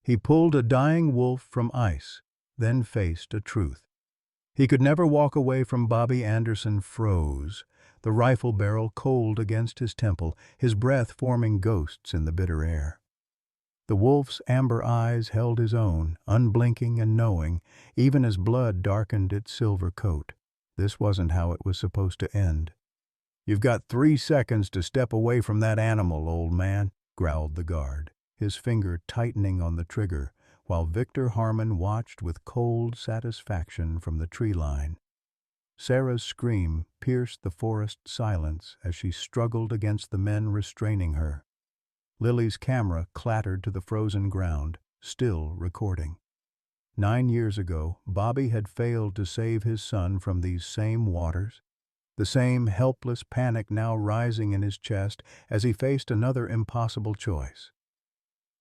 He pulled a dying wolf from ice, then faced a truth. He could never walk away from Bobby Anderson froze, the rifle barrel cold against his temple, his breath forming ghosts in the bitter air. The wolf's amber eyes held his own, unblinking and knowing, even as blood darkened its silver coat. This wasn't how it was supposed to end. "You've got 3 seconds to step away from that animal, old man," growled the guard, his finger tightening on the trigger, while Victor Harmon watched with cold satisfaction from the tree line. Sarah's scream pierced the forest silence as she struggled against the men restraining her. Lily's camera clattered to the frozen ground, still recording. 9 years ago, Bobby had failed to save his son from these same waters, the same helpless panic now rising in his chest as he faced another impossible choice.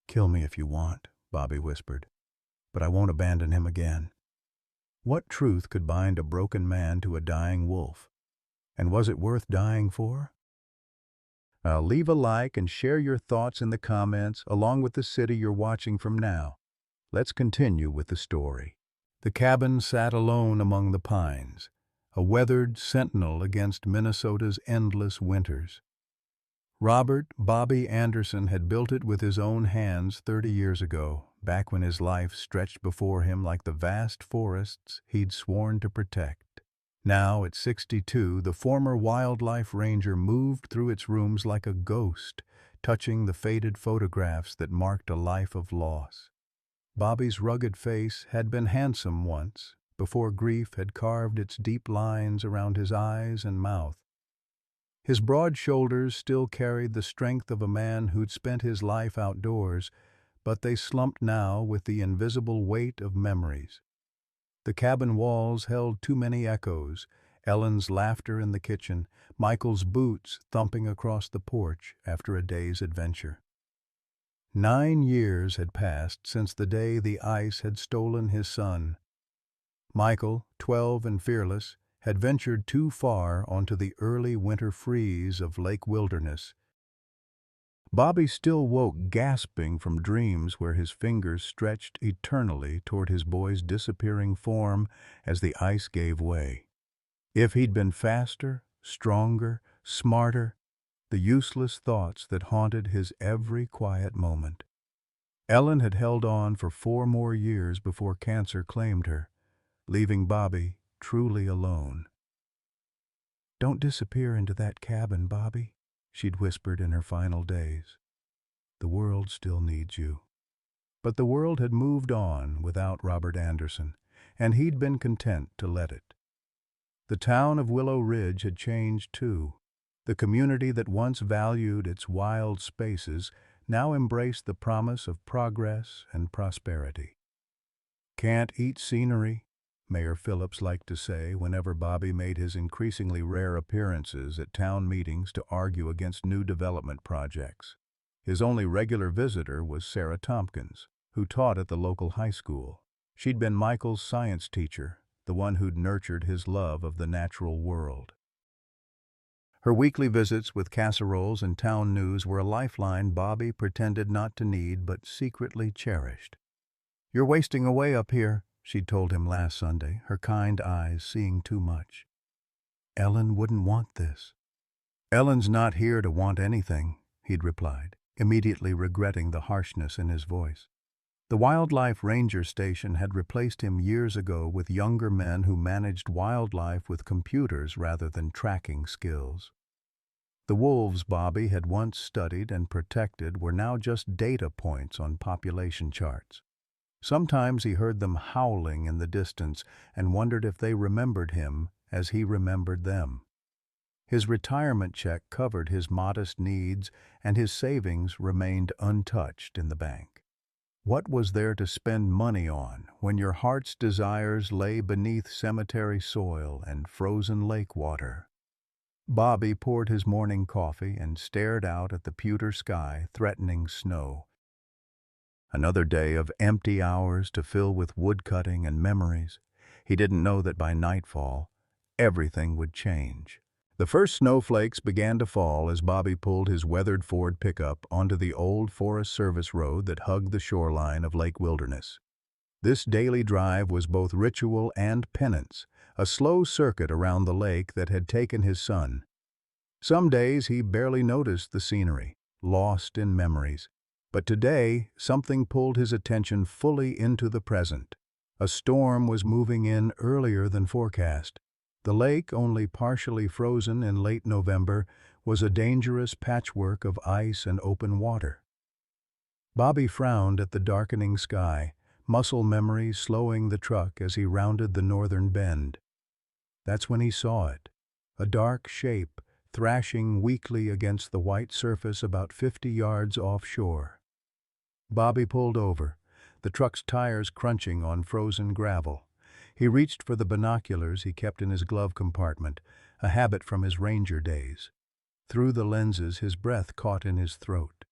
"Kill me if you want," Bobby whispered, "but I won't abandon him again." What truth could bind a broken man to a dying wolf? And was it worth dying for? Leave a like and share your thoughts in the comments along with the city you're watching from now. Let's continue with the story. The cabin sat alone among the pines, a weathered sentinel against Minnesota's endless winters. Robert "Bobby" Anderson had built it with his own hands 30 years ago, back when his life stretched before him like the vast forests he'd sworn to protect. Now, at 62, the former wildlife ranger moved through its rooms like a ghost, touching the faded photographs that marked a life of loss. Bobby's rugged face had been handsome once, before grief had carved its deep lines around his eyes and mouth. His broad shoulders still carried the strength of a man who'd spent his life outdoors, but they slumped now with the invisible weight of memories. The cabin walls held too many echoes: Ellen's laughter in the kitchen, Michael's boots thumping across the porch after a day's adventure. 9 years had passed since the day the ice had stolen his son. Michael, 12 and fearless, had ventured too far onto the early winter freeze of Lake Wilderness. Bobby still woke gasping from dreams where his fingers stretched eternally toward his boy's disappearing form as the ice gave way. If he'd been faster, stronger, smarter, the useless thoughts that haunted his every quiet moment. Ellen had held on for 4 more years before cancer claimed her, leaving Bobby truly alone. "Don't disappear into that cabin, Bobby," she'd whispered in her final days. "The world still needs you." But the world had moved on without Robert Anderson, and he'd been content to let it. The town of Willow Ridge had changed too. The community that once valued its wild spaces now embraced the promise of progress and prosperity. "Can't eat scenery," Mayor Phillips liked to say whenever Bobby made his increasingly rare appearances at town meetings to argue against new development projects. His only regular visitor was Sarah Tompkins, who taught at the local high school. She'd been Michael's science teacher, the one who'd nurtured his love of the natural world. Her weekly visits with casseroles and town news were a lifeline Bobby pretended not to need but secretly cherished. "You're wasting away up here," she'd told him last Sunday, her kind eyes seeing too much. "Ellen wouldn't want this." "Ellen's not here to want anything," he'd replied, immediately regretting the harshness in his voice. The wildlife ranger station had replaced him years ago with younger men who managed wildlife with computers rather than tracking skills. The wolves Bobby had once studied and protected were now just data points on population charts. Sometimes he heard them howling in the distance and wondered if they remembered him as he remembered them. His retirement check covered his modest needs, and his savings remained untouched in the bank. What was there to spend money on when your heart's desires lay beneath cemetery soil and frozen lake water? Bobby poured his morning coffee and stared out at the pewter sky threatening snow. Another day of empty hours to fill with woodcutting and memories. He didn't know that by nightfall, everything would change. The first snowflakes began to fall as Bobby pulled his weathered Ford pickup onto the old Forest Service road that hugged the shoreline of Lake Wilderness. This daily drive was both ritual and penance, a slow circuit around the lake that had taken his son. Some days he barely noticed the scenery, lost in memories. But today, something pulled his attention fully into the present. A storm was moving in earlier than forecast. The lake, only partially frozen in late November, was a dangerous patchwork of ice and open water. Bobby frowned at the darkening sky, muscle memory slowing the truck as he rounded the northern bend. That's when he saw it, a dark shape thrashing weakly against the white surface about 50 yards offshore. Bobby pulled over, the truck's tires crunching on frozen gravel. He reached for the binoculars he kept in his glove compartment, a habit from his ranger days. Through the lenses, his breath caught in his throat.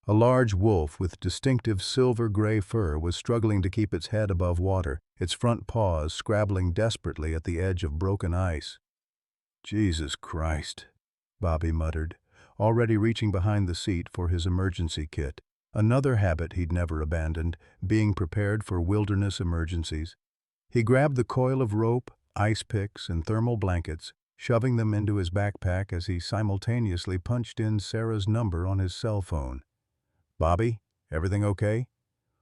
A large wolf with distinctive silver-gray fur was struggling to keep its head above water, its front paws scrabbling desperately at the edge of broken ice. "Jesus Christ," Bobby muttered, already reaching behind the seat for his emergency kit. Another habit he'd never abandoned, being prepared for wilderness emergencies. He grabbed the coil of rope, ice picks, and thermal blankets, shoving them into his backpack as he simultaneously punched in Sarah's number on his cell phone. "Bobby, everything okay?"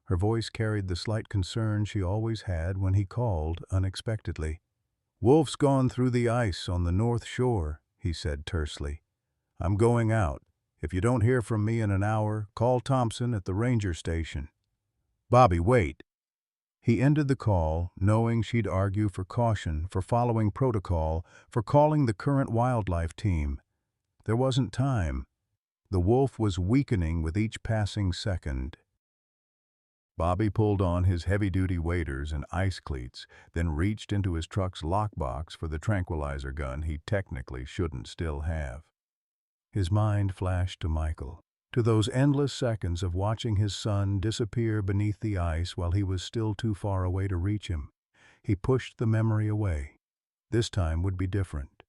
Her voice carried the slight concern she always had when he called unexpectedly. "Wolf's gone through the ice on the north shore," he said tersely. "I'm going out. If you don't hear from me in an hour, call Thompson at the ranger station." "Bobby, wait." He ended the call, knowing she'd argue for caution, for following protocol, for calling the current wildlife team. There wasn't time. The wolf was weakening with each passing second. Bobby pulled on his heavy-duty waders and ice cleats, then reached into his truck's lockbox for the tranquilizer gun he technically shouldn't still have. His mind flashed to Michael, to those endless seconds of watching his son disappear beneath the ice while he was still too far away to reach him. He pushed the memory away. This time would be different.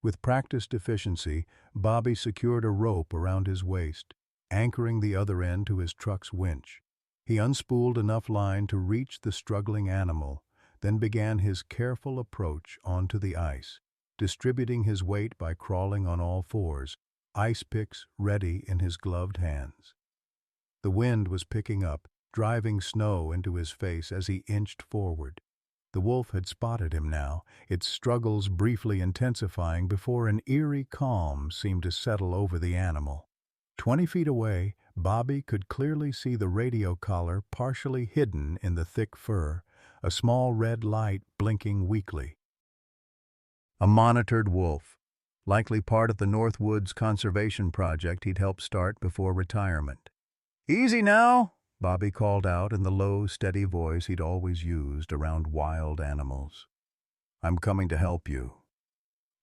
With practiced efficiency, Bobby secured a rope around his waist, anchoring the other end to his truck's winch. He unspooled enough line to reach the struggling animal, then began his careful approach onto the ice, distributing his weight by crawling on all fours, ice picks ready in his gloved hands. The wind was picking up, driving snow into his face as he inched forward. The wolf had spotted him now, its struggles briefly intensifying before an eerie calm seemed to settle over the animal. 20 feet away, Bobby could clearly see the radio collar partially hidden in the thick fur, a small red light blinking weakly. A monitored wolf, likely part of the Northwoods conservation project he'd helped start before retirement. "Easy now," Bobby called out in the low, steady voice he'd always used around wild animals. "I'm coming to help you."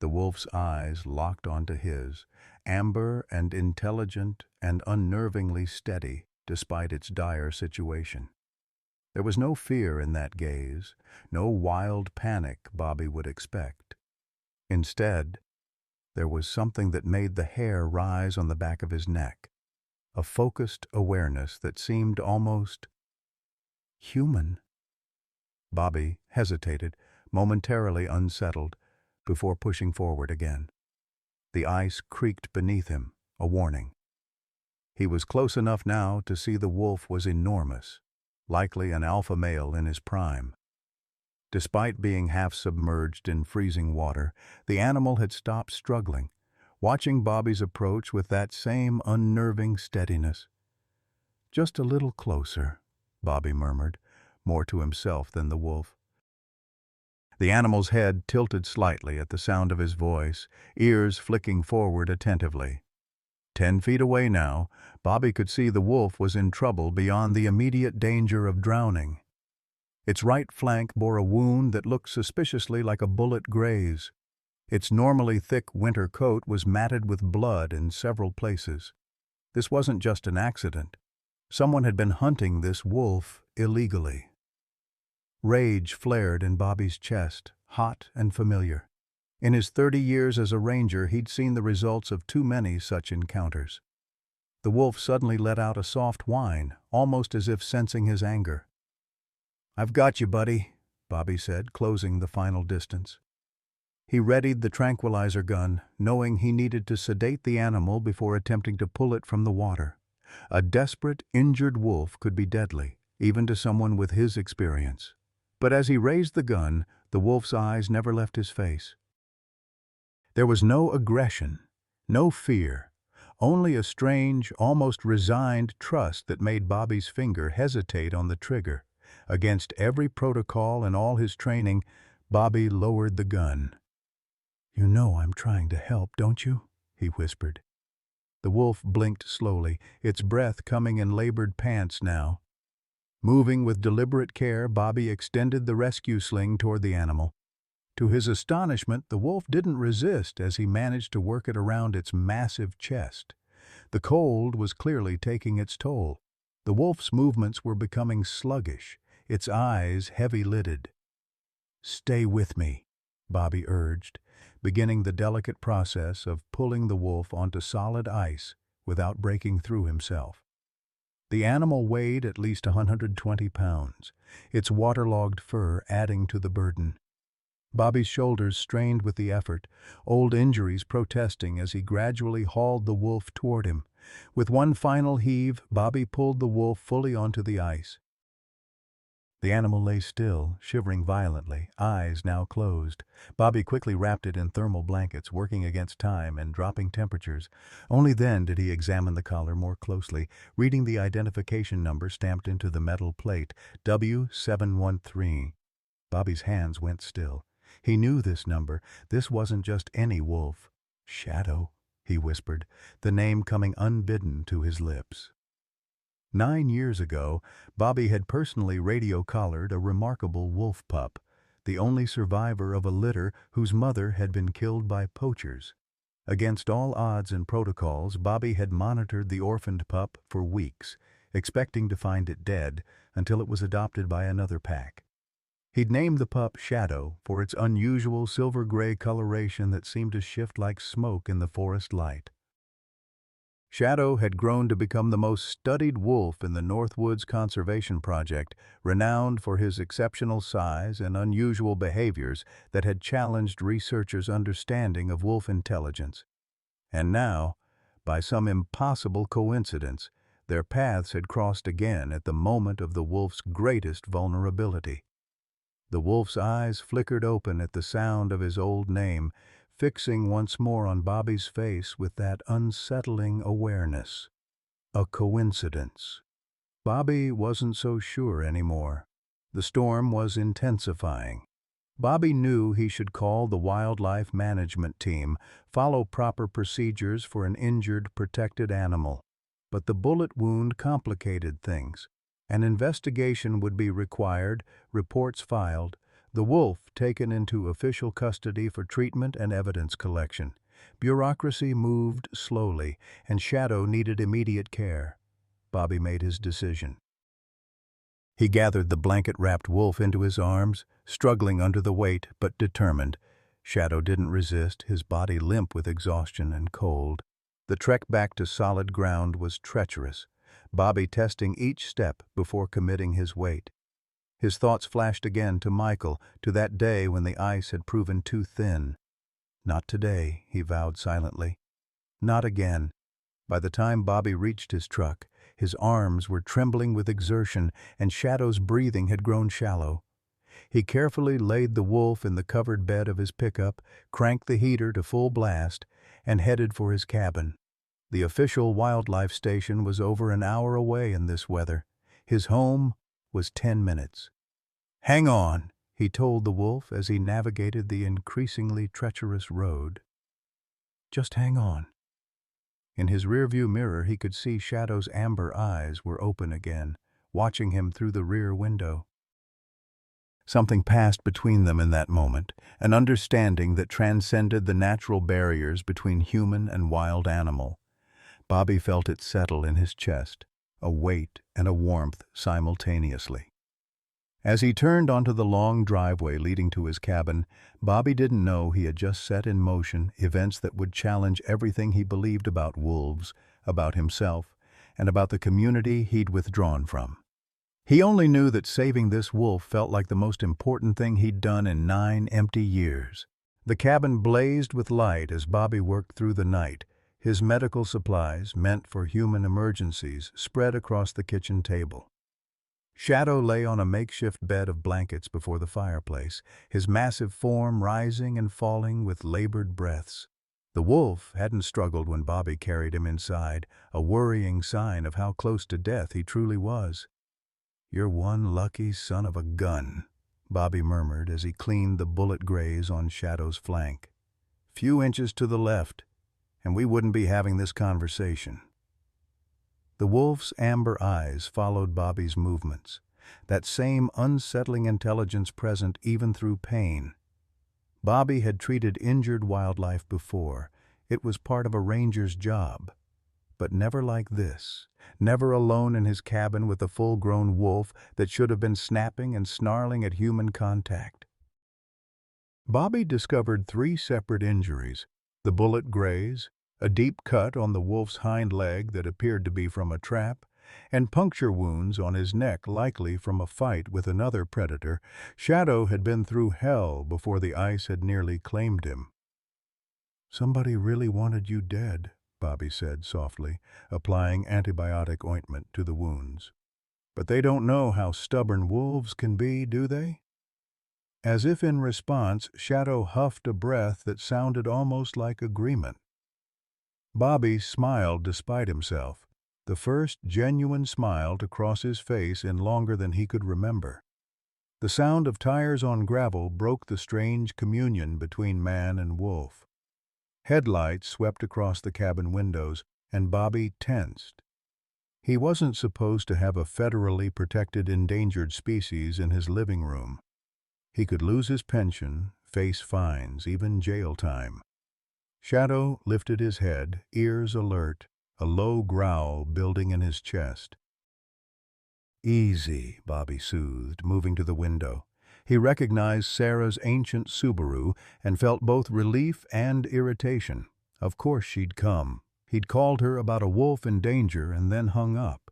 The wolf's eyes locked onto his, amber and intelligent and unnervingly steady despite its dire situation. There was no fear in that gaze, no wild panic Bobby would expect. Instead, there was something that made the hair rise on the back of his neck, a focused awareness that seemed almost human. Bobby hesitated, momentarily unsettled, before pushing forward again. The ice creaked beneath him, a warning. He was close enough now to see the wolf was enormous, likely an alpha male in his prime. Despite being half submerged in freezing water, the animal had stopped struggling, watching Bobby's approach with that same unnerving steadiness. "Just a little closer," Bobby murmured, more to himself than the wolf. The animal's head tilted slightly at the sound of his voice, ears flicking forward attentively. 10 feet away now, Bobby could see the wolf was in trouble beyond the immediate danger of drowning. Its right flank bore a wound that looked suspiciously like a bullet graze. Its normally thick winter coat was matted with blood in several places. This wasn't just an accident. Someone had been hunting this wolf illegally. Rage flared in Bobby's chest, hot and familiar. In his 30 years as a ranger, he'd seen the results of too many such encounters. The wolf suddenly let out a soft whine, almost as if sensing his anger. "I've got you, buddy," Bobby said, closing the final distance. He readied the tranquilizer gun, knowing he needed to sedate the animal before attempting to pull it from the water. A desperate, injured wolf could be deadly, even to someone with his experience. But as he raised the gun, the wolf's eyes never left his face. There was no aggression, no fear, only a strange, almost resigned trust that made Bobby's finger hesitate on the trigger. Against every protocol and all his training, Bobby lowered the gun. "You know I'm trying to help, don't you?" he whispered. The wolf blinked slowly, its breath coming in labored pants now. Moving with deliberate care, Bobby extended the rescue sling toward the animal. To his astonishment, the wolf didn't resist as he managed to work it around its massive chest. The cold was clearly taking its toll. The wolf's movements were becoming sluggish, its eyes heavy-lidded. "Stay with me," Bobby urged, beginning the delicate process of pulling the wolf onto solid ice without breaking through himself. The animal weighed at least 120 pounds, its waterlogged fur adding to the burden. Bobby's shoulders strained with the effort, old injuries protesting as he gradually hauled the wolf toward him. With one final heave, Bobby pulled the wolf fully onto the ice. The animal lay still, shivering violently, eyes now closed. Bobby quickly wrapped it in thermal blankets, working against time and dropping temperatures. Only then did he examine the collar more closely, reading the identification number stamped into the metal plate, W713. Bobby's hands went still. He knew this number. This wasn't just any wolf. "Shadow," he whispered, the name coming unbidden to his lips. 9 years ago, Bobby had personally radio-collared a remarkable wolf pup, the only survivor of a litter whose mother had been killed by poachers. Against all odds and protocols, Bobby had monitored the orphaned pup for weeks, expecting to find it dead until it was adopted by another pack. He'd named the pup Shadow for its unusual silver-gray coloration that seemed to shift like smoke in the forest light. Shadow had grown to become the most studied wolf in the Northwoods Conservation Project, renowned for his exceptional size and unusual behaviors that had challenged researchers' understanding of wolf intelligence. And now, by some impossible coincidence, their paths had crossed again at the moment of the wolf's greatest vulnerability. The wolf's eyes flickered open at the sound of his old name, fixing once more on Bobby's face with that unsettling awareness. A coincidence. Bobby wasn't so sure anymore. The storm was intensifying. Bobby knew he should call the wildlife management team, follow proper procedures for an injured, protected animal. But the bullet wound complicated things. An investigation would be required, reports filed, the wolf taken into official custody for treatment and evidence collection. Bureaucracy moved slowly, and Shadow needed immediate care. Bobby made his decision. He gathered the blanket-wrapped wolf into his arms, struggling under the weight, but determined. Shadow didn't resist, his body limp with exhaustion and cold. The trek back to solid ground was treacherous, Bobby testing each step before committing his weight. His thoughts flashed again to Michael, to that day when the ice had proven too thin. "Not today," he vowed silently. "Not again." By the time Bobby reached his truck, his arms were trembling with exertion and Shadow's breathing had grown shallow. He carefully laid the wolf in the covered bed of his pickup, cranked the heater to full blast, and headed for his cabin. The official wildlife station was over an hour away in this weather. His home was 10 minutes. "Hang on," he told the wolf as he navigated the increasingly treacherous road. "Just hang on." In his rearview mirror he could see Shadow's amber eyes were open again, watching him through the rear window. Something passed between them in that moment, an understanding that transcended the natural barriers between human and wild animal. Bobby felt it settle in his chest, a weight and a warmth simultaneously. As he turned onto the long driveway leading to his cabin, Bobby didn't know he had just set in motion events that would challenge everything he believed about wolves, about himself, and about the community he'd withdrawn from. He only knew that saving this wolf felt like the most important thing he'd done in 9 empty years. The cabin blazed with light as Bobby worked through the night, his medical supplies, meant for human emergencies, spread across the kitchen table. Shadow lay on a makeshift bed of blankets before the fireplace, his massive form rising and falling with labored breaths. The wolf hadn't struggled when Bobby carried him inside, a worrying sign of how close to death he truly was. "You're one lucky son of a gun," Bobby murmured as he cleaned the bullet graze on Shadow's flank. "Few inches to the left, and we wouldn't be having this conversation." The wolf's amber eyes followed Bobby's movements, that same unsettling intelligence present even through pain. Bobby had treated injured wildlife before. It was part of a ranger's job. But never like this, never alone in his cabin with a full-grown wolf that should have been snapping and snarling at human contact. Bobby discovered 3 separate injuries: the bullet graze, a deep cut on the wolf's hind leg that appeared to be from a trap, and puncture wounds on his neck likely from a fight with another predator. Shadow had been through hell before the ice had nearly claimed him. "Somebody really wanted you dead," Bobby said softly, applying antibiotic ointment to the wounds. "But they don't know how stubborn wolves can be, do they?" As if in response, Shadow huffed a breath that sounded almost like agreement. Bobby smiled despite himself, the first genuine smile to cross his face in longer than he could remember. The sound of tires on gravel broke the strange communion between man and wolf. Headlights swept across the cabin windows, and Bobby tensed. He wasn't supposed to have a federally protected endangered species in his living room. He could lose his pension, face fines, even jail time. Shadow lifted his head, ears alert, a low growl building in his chest. "Easy," Bobby soothed, moving to the window. He recognized Sarah's ancient Subaru and felt both relief and irritation. Of course she'd come. He'd called her about a wolf in danger and then hung up.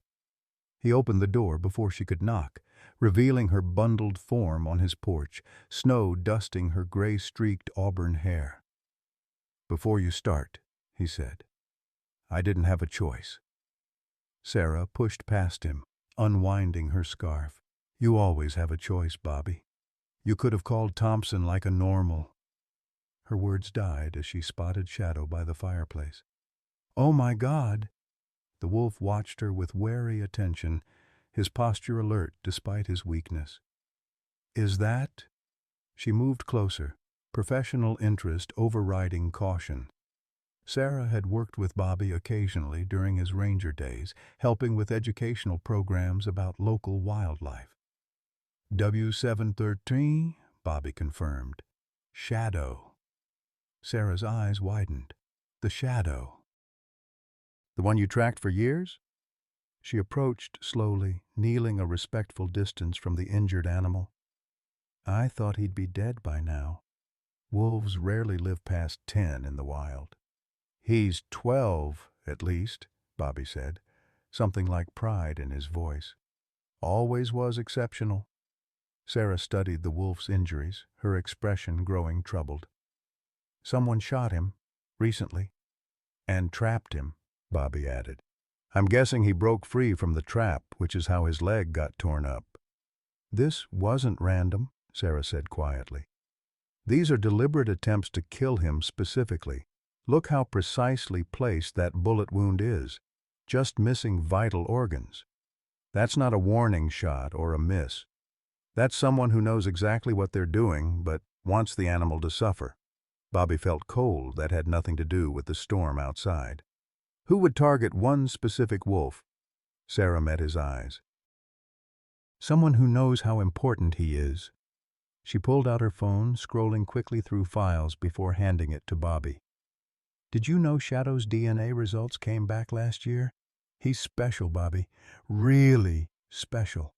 He opened the door before she could knock, revealing her bundled form on his porch, snow dusting her gray-streaked auburn hair. "Before you start," he said, "I didn't have a choice." Sarah pushed past him, unwinding her scarf. "You always have a choice, Bobby. You could have called Thompson like a normal." Her words died as she spotted Shadow by the fireplace. "Oh my God!" The wolf watched her with wary attention, his posture alert despite his weakness. "Is that—" She moved closer, professional interest overriding caution. Sarah had worked with Bobby occasionally during his ranger days, helping with educational programs about local wildlife. "W713, Bobby confirmed. "Shadow." Sarah's eyes widened. "The Shadow." "The one you tracked for years?" She approached slowly, kneeling a respectful distance from the injured animal. "I thought he'd be dead by now. Wolves rarely live past 10 in the wild." "He's 12, at least," Bobby said, something like pride in his voice. "Always was exceptional." Sarah studied the wolf's injuries, her expression growing troubled. "Someone shot him, recently, and trapped him," Bobby added. "I'm guessing he broke free from the trap, which is how his leg got torn up." "This wasn't random," Sarah said quietly. "These are deliberate attempts to kill him specifically. Look how precisely placed that bullet wound is, just missing vital organs. That's not a warning shot or a miss. That's someone who knows exactly what they're doing, but wants the animal to suffer." Bobby felt cold that had nothing to do with the storm outside. "Who would target one specific wolf?" Sarah met his eyes. "Someone who knows how important he is." She pulled out her phone, scrolling quickly through files before handing it to Bobby. "Did you know Shadow's DNA results came back last year? He's special, Bobby. Really special."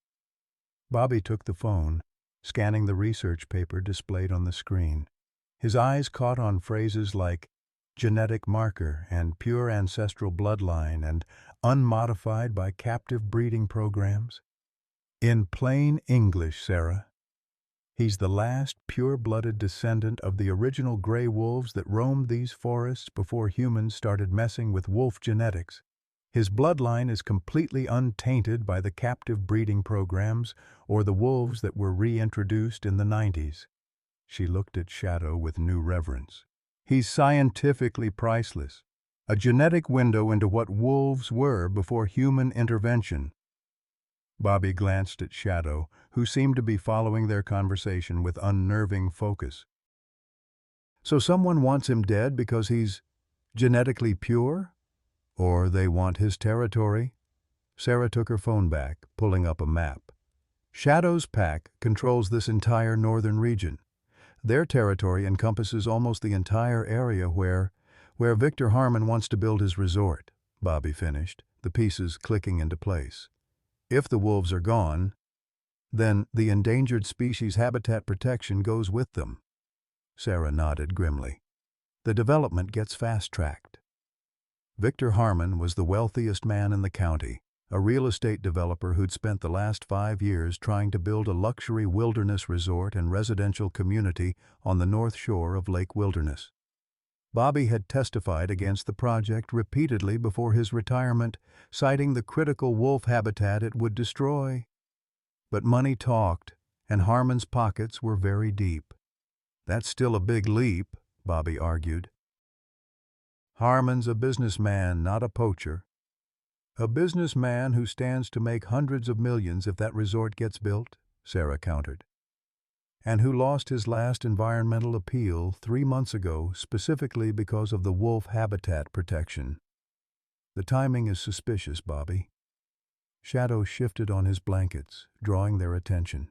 Bobby took the phone, scanning the research paper displayed on the screen. His eyes caught on phrases like genetic marker and pure ancestral bloodline and unmodified by captive breeding programs. In plain English, Sarah, he's the last pure-blooded descendant of the original gray wolves that roamed these forests before humans started messing with wolf genetics. His bloodline is completely untainted by the captive breeding programs or the wolves that were reintroduced in the 90s. She looked at Shadow with new reverence. He's scientifically priceless, a genetic window into what wolves were before human intervention. Bobby glanced at Shadow, who seemed to be following their conversation with unnerving focus. So someone wants him dead because he's genetically pure? Or they want his territory? Sarah took her phone back, pulling up a map. Shadow's pack controls this entire northern region. Their territory encompasses almost the entire area where Victor Harmon wants to build his resort, Bobby finished, the pieces clicking into place. If the wolves are gone, then the endangered species habitat protection goes with them. Sarah nodded grimly. The development gets fast-tracked. Victor Harmon was the wealthiest man in the county, a real estate developer who'd spent the last 5 years trying to build a luxury wilderness resort and residential community on the north shore of Lake Wilderness. Bobby had testified against the project repeatedly before his retirement, citing the critical wolf habitat it would destroy. But money talked, and Harmon's pockets were very deep. That's still a big leap, Bobby argued. Harmon's a businessman, not a poacher. A businessman who stands to make hundreds of millions if that resort gets built, Sarah countered. And who lost his last environmental appeal 3 months ago specifically because of the wolf habitat protection. The timing is suspicious, Bobby. Shadow shifted on his blankets, drawing their attention.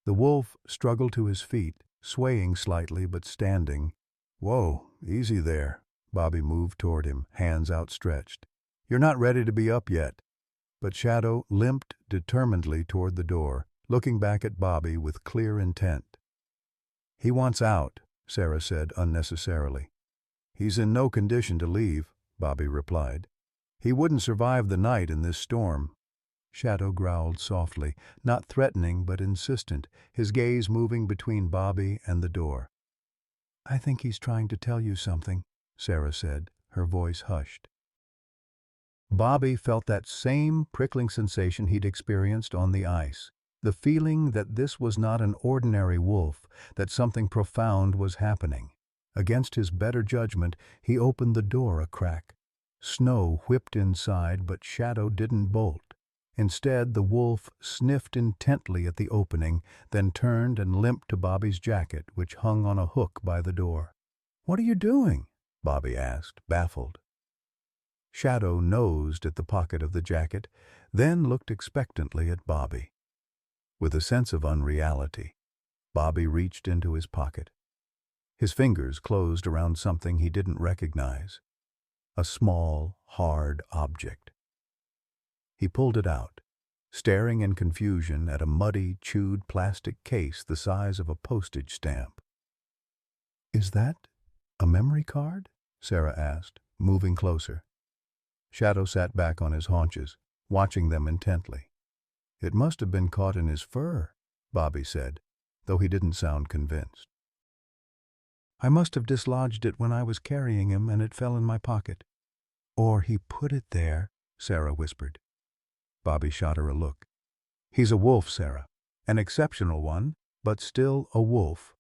The wolf struggled to his feet, swaying slightly but standing. Whoa, easy there. Bobby moved toward him, hands outstretched. You're not ready to be up yet. But Shadow limped determinedly toward the door, looking back at Bobby with clear intent. He wants out, Sarah said unnecessarily. He's in no condition to leave, Bobby replied. He wouldn't survive the night in this storm. Shadow growled softly, not threatening but insistent, his gaze moving between Bobby and the door. I think he's trying to tell you something, Sarah said, her voice hushed. Bobby felt that same prickling sensation he'd experienced on the ice, the feeling that this was not an ordinary wolf, that something profound was happening. Against his better judgment, he opened the door a crack. Snow whipped inside, but Shadow didn't bolt. Instead, the wolf sniffed intently at the opening, then turned and limped to Bobby's jacket, which hung on a hook by the door. What are you doing? Bobby asked, baffled. Shadow nosed at the pocket of the jacket, then looked expectantly at Bobby. With a sense of unreality, Bobby reached into his pocket. His fingers closed around something he didn't recognize. A small, hard object. He pulled it out, staring in confusion at a muddy, chewed plastic case the size of a postage stamp. Is that a memory card? Sarah asked, moving closer. Shadow sat back on his haunches, watching them intently. It must have been caught in his fur, Bobby said, though he didn't sound convinced. I must have dislodged it when I was carrying him and it fell in my pocket. Or he put it there, Sarah whispered. Bobby shot her a look. He's a wolf, Sarah. An exceptional one, but still a wolf.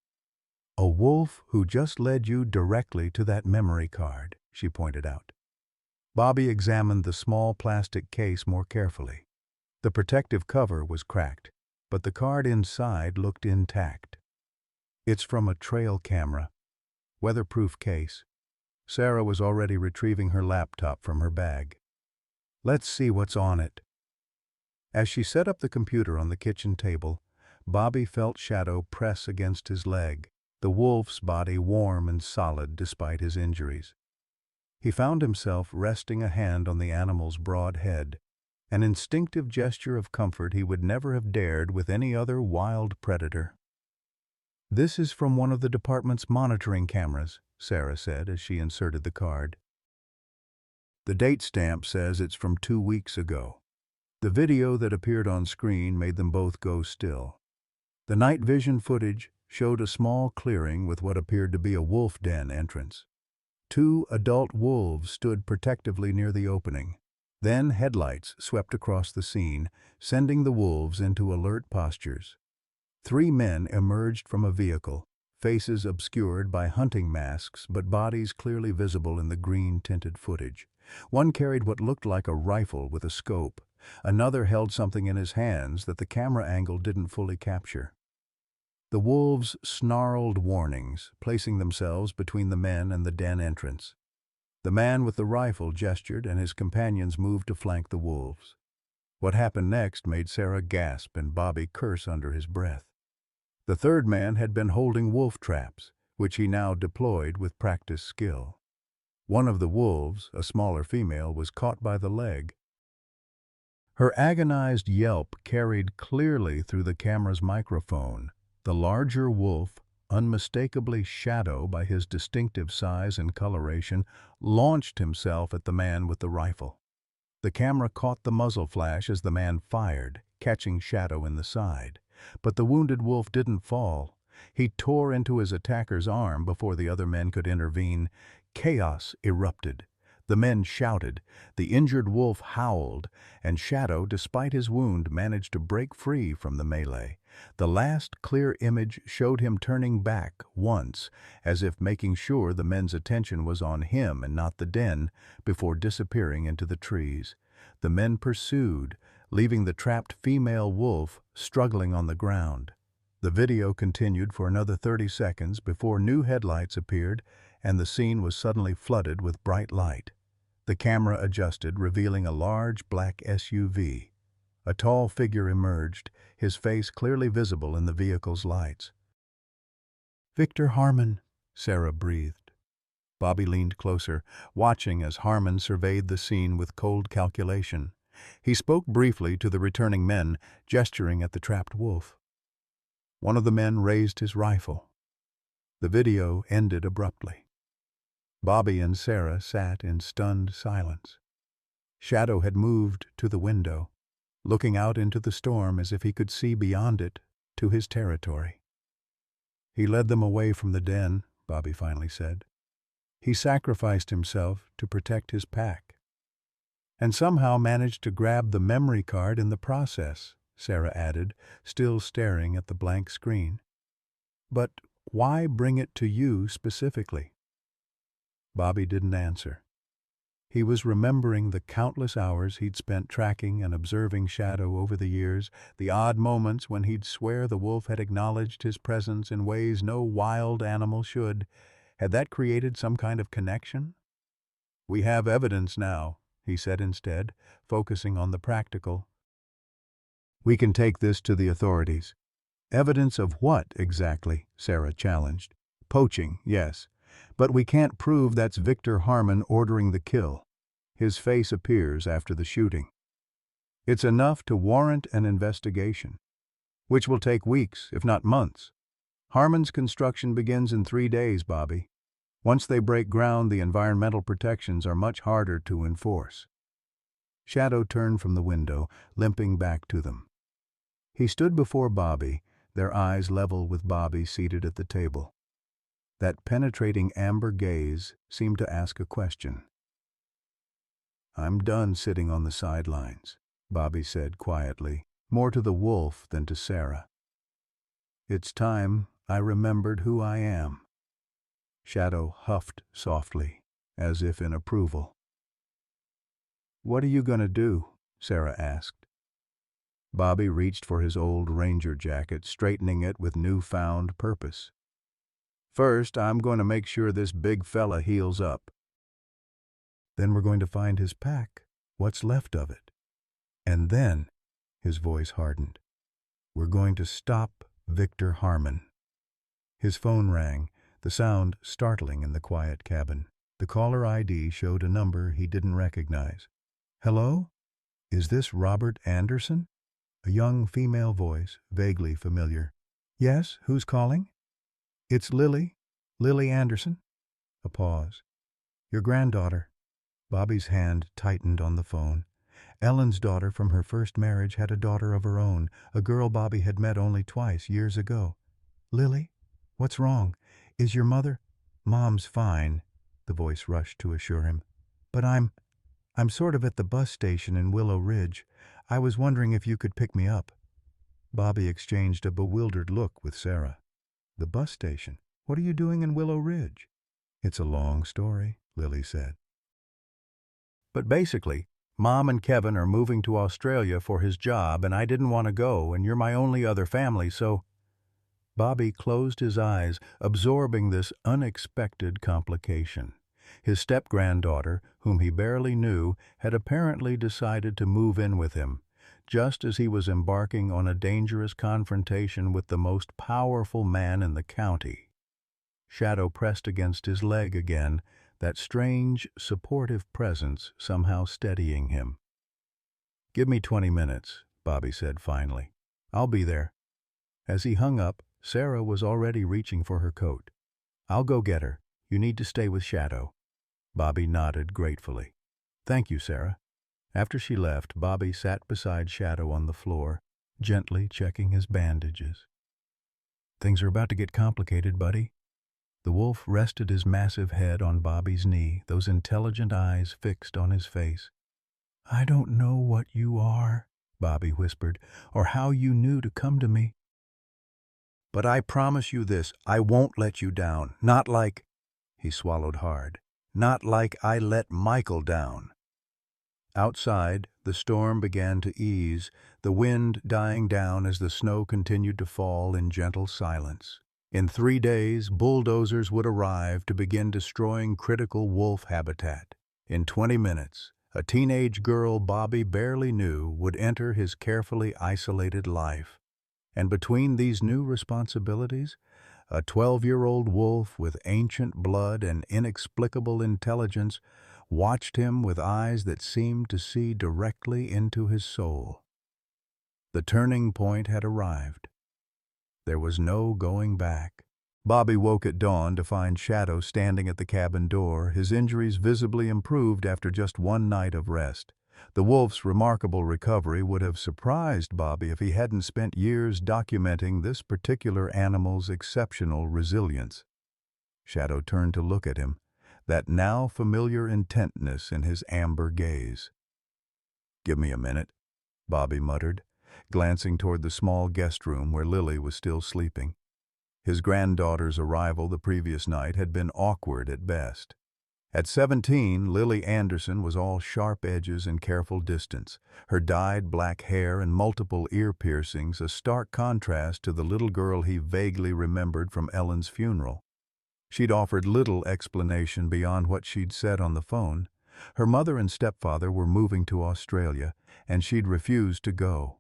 A wolf who just led you directly to that memory card, she pointed out. Bobby examined the small plastic case more carefully. The protective cover was cracked, but the card inside looked intact. It's from a trail camera. Weatherproof case. Sarah was already retrieving her laptop from her bag. Let's see what's on it. As she set up the computer on the kitchen table, Bobby felt Shadow press against his leg, the wolf's body warm and solid despite his injuries. He found himself resting a hand on the animal's broad head, an instinctive gesture of comfort he would never have dared with any other wild predator. "This is from one of the department's monitoring cameras," Sarah said as she inserted the card. The date stamp says it's from 2 weeks ago. The video that appeared on screen made them both go still. The night vision footage showed a small clearing with what appeared to be a wolf den entrance. 2 adult wolves stood protectively near the opening. Then headlights swept across the scene, sending the wolves into alert postures. 3 men emerged from a vehicle, faces obscured by hunting masks but bodies clearly visible in the green-tinted footage. One carried what looked like a rifle with a scope. Another held something in his hands that the camera angle didn't fully capture. The wolves snarled warnings, placing themselves between the men and the den entrance. The man with the rifle gestured and his companions moved to flank the wolves. What happened next made Sarah gasp and Bobby curse under his breath. The third man had been holding wolf traps, which he now deployed with practiced skill. One of the wolves, a smaller female, was caught by the leg. Her agonized yelp carried clearly through the camera's microphone. The larger wolf, unmistakably Shadow by his distinctive size and coloration, launched himself at the man with the rifle. The camera caught the muzzle flash as the man fired, catching Shadow in the side. But the wounded wolf didn't fall. He tore into his attacker's arm before the other men could intervene. Chaos erupted. The men shouted, the injured wolf howled, and Shadow, despite his wound, managed to break free from the melee. The last clear image showed him turning back once, as if making sure the men's attention was on him and not the den, before disappearing into the trees. The men pursued, leaving the trapped female wolf struggling on the ground. The video continued for another 30 seconds before new headlights appeared and the scene was suddenly flooded with bright light. The camera adjusted, revealing a large black SUV. A tall figure emerged, his face clearly visible in the vehicle's lights. "Victor Harmon," Sarah breathed. Bobby leaned closer, watching as Harmon surveyed the scene with cold calculation. He spoke briefly to the returning men, gesturing at the trapped wolf. One of the men raised his rifle. The video ended abruptly. Bobby and Sarah sat in stunned silence. Shadow had moved to the window, looking out into the storm as if he could see beyond it to his territory. "He led them away from the den," Bobby finally said. "He sacrificed himself to protect his pack. And somehow managed to grab the memory card in the process," Sarah added, still staring at the blank screen. "But why bring it to you specifically?" Bobby didn't answer. He was remembering the countless hours he'd spent tracking and observing Shadow over the years, the odd moments when he'd swear the wolf had acknowledged his presence in ways no wild animal should. Had that created some kind of connection? "We have evidence now," he said instead, focusing on the practical. "We can take this to the authorities." "Evidence of what, exactly?" Sarah challenged. "Poaching, yes. But we can't prove that's Victor Harmon ordering the kill. His face appears after the shooting. It's enough to warrant an investigation, which will take weeks, if not months. Harmon's construction begins in 3 days, Bobby. Once they break ground, the environmental protections are much harder to enforce." Shadow turned from the window, limping back to them. He stood before Bobby, their eyes level with Bobby seated at the table. That penetrating amber gaze seemed to ask a question. "I'm done sitting on the sidelines," Bobby said quietly, more to the wolf than to Sarah. "It's time I remembered who I am." Shadow huffed softly, as if in approval. "What are you going to do?" Sarah asked. Bobby reached for his old ranger jacket, straightening it with newfound purpose. "First, I'm going to make sure this big fella heals up. Then we're going to find his pack, what's left of it. And then," his voice hardened, "we're going to stop Victor Harmon." His phone rang, the sound startling in the quiet cabin. The caller ID showed a number he didn't recognize. "Hello? "Is this Robert Anderson?" A young female voice, vaguely familiar. "Yes, who's calling?" "It's Lily. Lily Anderson." A pause. "Your granddaughter." Bobby's hand tightened on the phone. Ellen's daughter from her first marriage had a daughter of her own, a girl Bobby had met only twice, years ago. "Lily? What's wrong? Is your mother—" "Mom's fine," the voice rushed to assure him. "But I'm sort of at the bus station in Willow Ridge. I was wondering if you could pick me up." Bobby exchanged a bewildered look with Sarah. "The bus station? What are you doing in Willow Ridge?" "It's a long story," Lily said. "But basically, Mom and Kevin are moving to Australia for his job, and I didn't want to go, and you're my only other family, so—" Bobby closed his eyes, absorbing this unexpected complication. His step-granddaughter, whom he barely knew, had apparently decided to move in with him, just as he was embarking on a dangerous confrontation with the most powerful man in the county. Shadow pressed against his leg again, that strange, supportive presence somehow steadying him. "Give me 20 minutes," Bobby said finally. "I'll be there." As he hung up, Sarah was already reaching for her coat. "I'll go get her. You need to stay with Shadow." Bobby nodded gratefully. "Thank you, Sarah." After she left, Bobby sat beside Shadow on the floor, gently checking his bandages. "Things are about to get complicated, buddy." The wolf rested his massive head on Bobby's knee, those intelligent eyes fixed on his face. "I don't know what you are," Bobby whispered, "or how you knew to come to me. But I promise you this, I won't let you down. Not like—" he swallowed hard. "Not like I let Michael down." Outside, the storm began to ease, the wind dying down as the snow continued to fall in gentle silence. In 3 days, bulldozers would arrive to begin destroying critical wolf habitat. In 20 minutes, a teenage girl Bobby barely knew would enter his carefully isolated life. And between these new responsibilities, a 12-year-old wolf with ancient blood and inexplicable intelligence watched him with eyes that seemed to see directly into his soul. The turning point had arrived. There was no going back. Bobby woke at dawn to find Shadow standing at the cabin door, his injuries visibly improved after just 1 night of rest. The wolf's remarkable recovery would have surprised Bobby if he hadn't spent years documenting this particular animal's exceptional resilience. Shadow turned to look at him, that now familiar intentness in his amber gaze. "Give me a minute," Bobby muttered, glancing toward the small guest room where Lily was still sleeping. His granddaughter's arrival the previous night had been awkward at best. At 17, Lily Anderson was all sharp edges and careful distance, her dyed black hair and multiple ear piercings a stark contrast to the little girl he vaguely remembered from Ellen's funeral. She'd offered little explanation beyond what she'd said on the phone. Her mother and stepfather were moving to Australia, and she'd refused to go.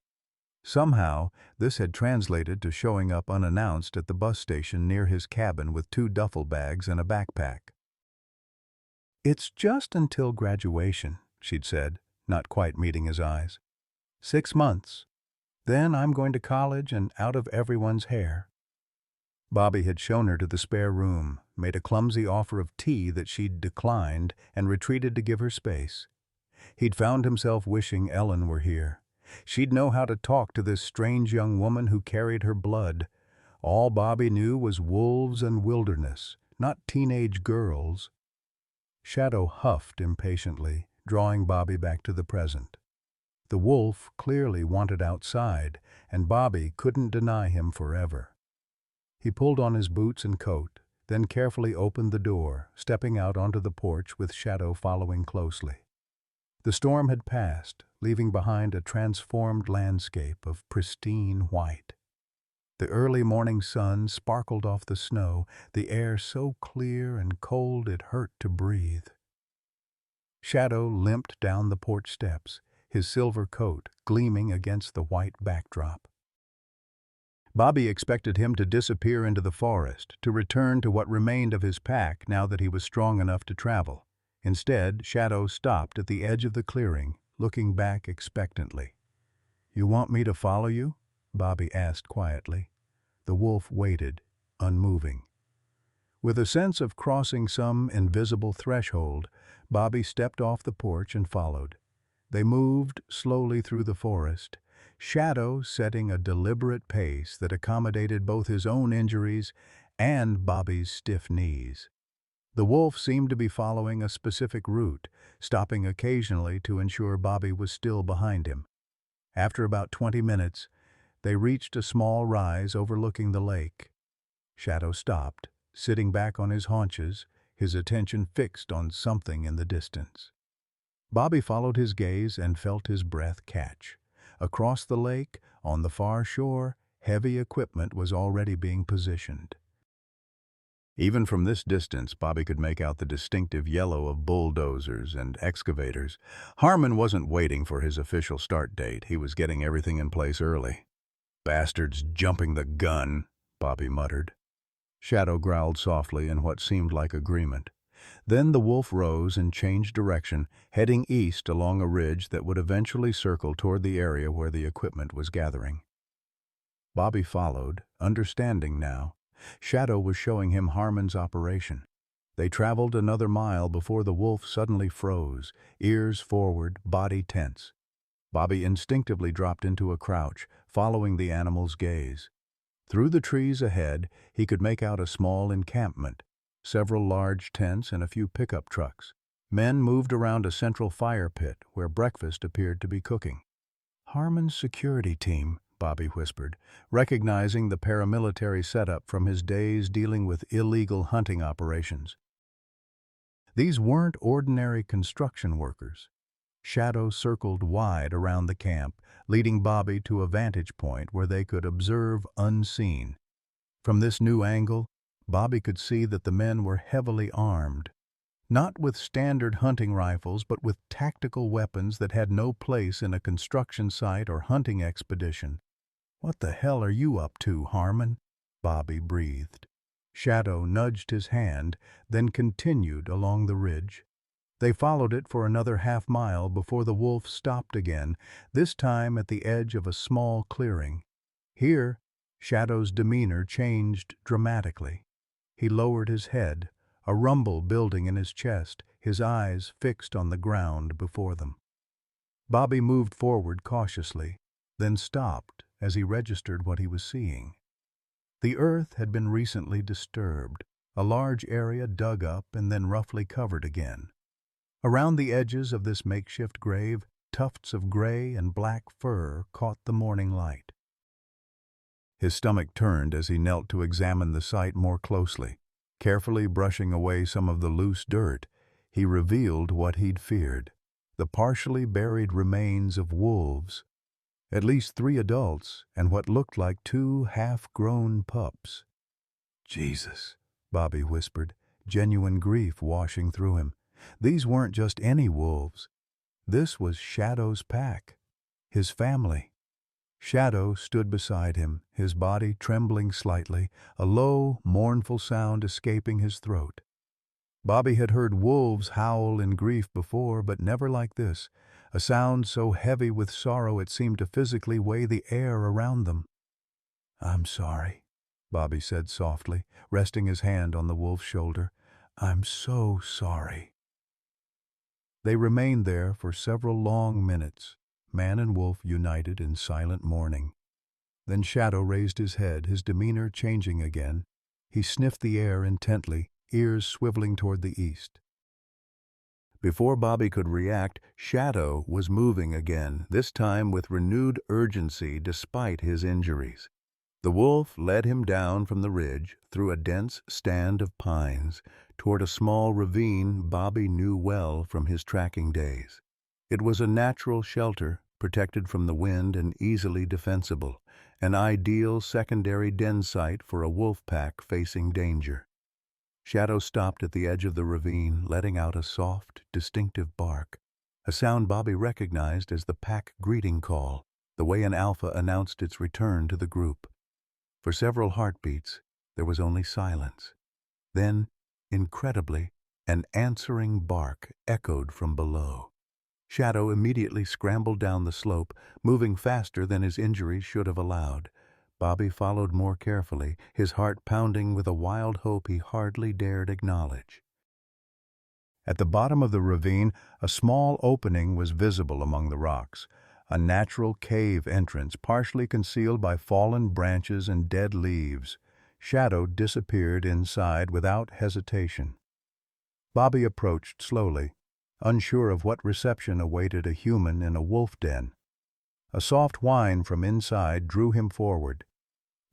Somehow, this had translated to showing up unannounced at the bus station near his cabin with 2 duffel bags and a backpack. "It's just until graduation," she'd said, not quite meeting his eyes. 6 months. Then I'm going to college and out of everyone's hair." Bobby had shown her to the spare room, made a clumsy offer of tea that she'd declined, and retreated to give her space. He'd found himself wishing Ellen were here. She'd know how to talk to this strange young woman who carried her blood. All Bobby knew was wolves and wilderness, not teenage girls. Shadow huffed impatiently, drawing Bobby back to the present. The wolf clearly wanted outside, and Bobby couldn't deny him forever. He pulled on his boots and coat, then carefully opened the door, stepping out onto the porch with Shadow following closely. The storm had passed, leaving behind a transformed landscape of pristine white. The early morning sun sparkled off the snow, the air so clear and cold it hurt to breathe. Shadow limped down the porch steps, his silver coat gleaming against the white backdrop. Bobby expected him to disappear into the forest, to return to what remained of his pack now that he was strong enough to travel. Instead, Shadow stopped at the edge of the clearing, looking back expectantly. "You want me to follow you?" Bobby asked quietly. The wolf waited, unmoving. With a sense of crossing some invisible threshold, Bobby stepped off the porch and followed. They moved slowly through the forest, Shadow setting a deliberate pace that accommodated both his own injuries and Bobby's stiff knees. The wolf seemed to be following a specific route, stopping occasionally to ensure Bobby was still behind him. After about 20 minutes, they reached a small rise overlooking the lake. Shadow stopped, sitting back on his haunches, his attention fixed on something in the distance. Bobby followed his gaze and felt his breath catch. Across the lake, on the far shore, heavy equipment was already being positioned. Even from this distance, Bobby could make out the distinctive yellow of bulldozers and excavators. Harmon wasn't waiting for his official start date. He was getting everything in place early. "Bastards jumping the gun," Bobby muttered. Shadow growled softly in what seemed like agreement. Then the wolf rose and changed direction, heading east along a ridge that would eventually circle toward the area where the equipment was gathering. Bobby followed, understanding now. Shadow was showing him Harmon's operation. They traveled another mile before the wolf suddenly froze, ears forward, body tense. Bobby instinctively dropped into a crouch, following the animal's gaze. Through the trees ahead, he could make out a small encampment, several large tents and a few pickup trucks. Men moved around a central fire pit where breakfast appeared to be cooking. "Harmon's security team," Bobby whispered, recognizing the paramilitary setup from his days dealing with illegal hunting operations. These weren't ordinary construction workers. Shadow circled wide around the camp, leading Bobby to a vantage point where they could observe unseen. From this new angle, Bobby could see that the men were heavily armed, not with standard hunting rifles but with tactical weapons that had no place in a construction site or hunting expedition. "What the hell are you up to, Harmon?" Bobby breathed. Shadow nudged his hand, then continued along the ridge. They followed it for another half-mile before the wolf stopped again, this time at the edge of a small clearing. Here, Shadow's demeanor changed dramatically. He lowered his head, a rumble building in his chest, his eyes fixed on the ground before them. Bobby moved forward cautiously, then stopped as he registered what he was seeing. The earth had been recently disturbed, a large area dug up and then roughly covered again. Around the edges of this makeshift grave, tufts of gray and black fur caught the morning light. His stomach turned as he knelt to examine the site more closely. Carefully brushing away some of the loose dirt, he revealed what he'd feared: the partially buried remains of wolves. At least 3 adults and what looked like 2 half-grown pups. "Jesus," Bobby whispered, genuine grief washing through him. These weren't just any wolves. This was Shadow's pack, his family. Shadow stood beside him, his body trembling slightly, a low, mournful sound escaping his throat. Bobby had heard wolves howl in grief before, but never like this, a sound so heavy with sorrow it seemed to physically weigh the air around them. "I'm sorry," Bobby said softly, resting his hand on the wolf's shoulder. "I'm so sorry." They remained there for several long minutes, man and wolf united in silent mourning. Then Shadow raised his head, his demeanor changing again. He sniffed the air intently, ears swiveling toward the east. Before Bobby could react, Shadow was moving again, this time with renewed urgency despite his injuries. The wolf led him down from the ridge, through a dense stand of pines, toward a small ravine Bobby knew well from his tracking days. It was a natural shelter, protected from the wind and easily defensible, an ideal secondary den site for a wolf pack facing danger. Shadow stopped at the edge of the ravine, letting out a soft, distinctive bark, a sound Bobby recognized as the pack greeting call, the way an alpha announced its return to the group. For several heartbeats, there was only silence. Then, incredibly, an answering bark echoed from below. Shadow immediately scrambled down the slope, moving faster than his injuries should have allowed. Bobby followed more carefully, his heart pounding with a wild hope he hardly dared acknowledge. At the bottom of the ravine, a small opening was visible among the rocks, a natural cave entrance partially concealed by fallen branches and dead leaves. Shadow disappeared inside without hesitation. Bobby approached slowly, unsure of what reception awaited a human in a wolf den. A soft whine from inside drew him forward.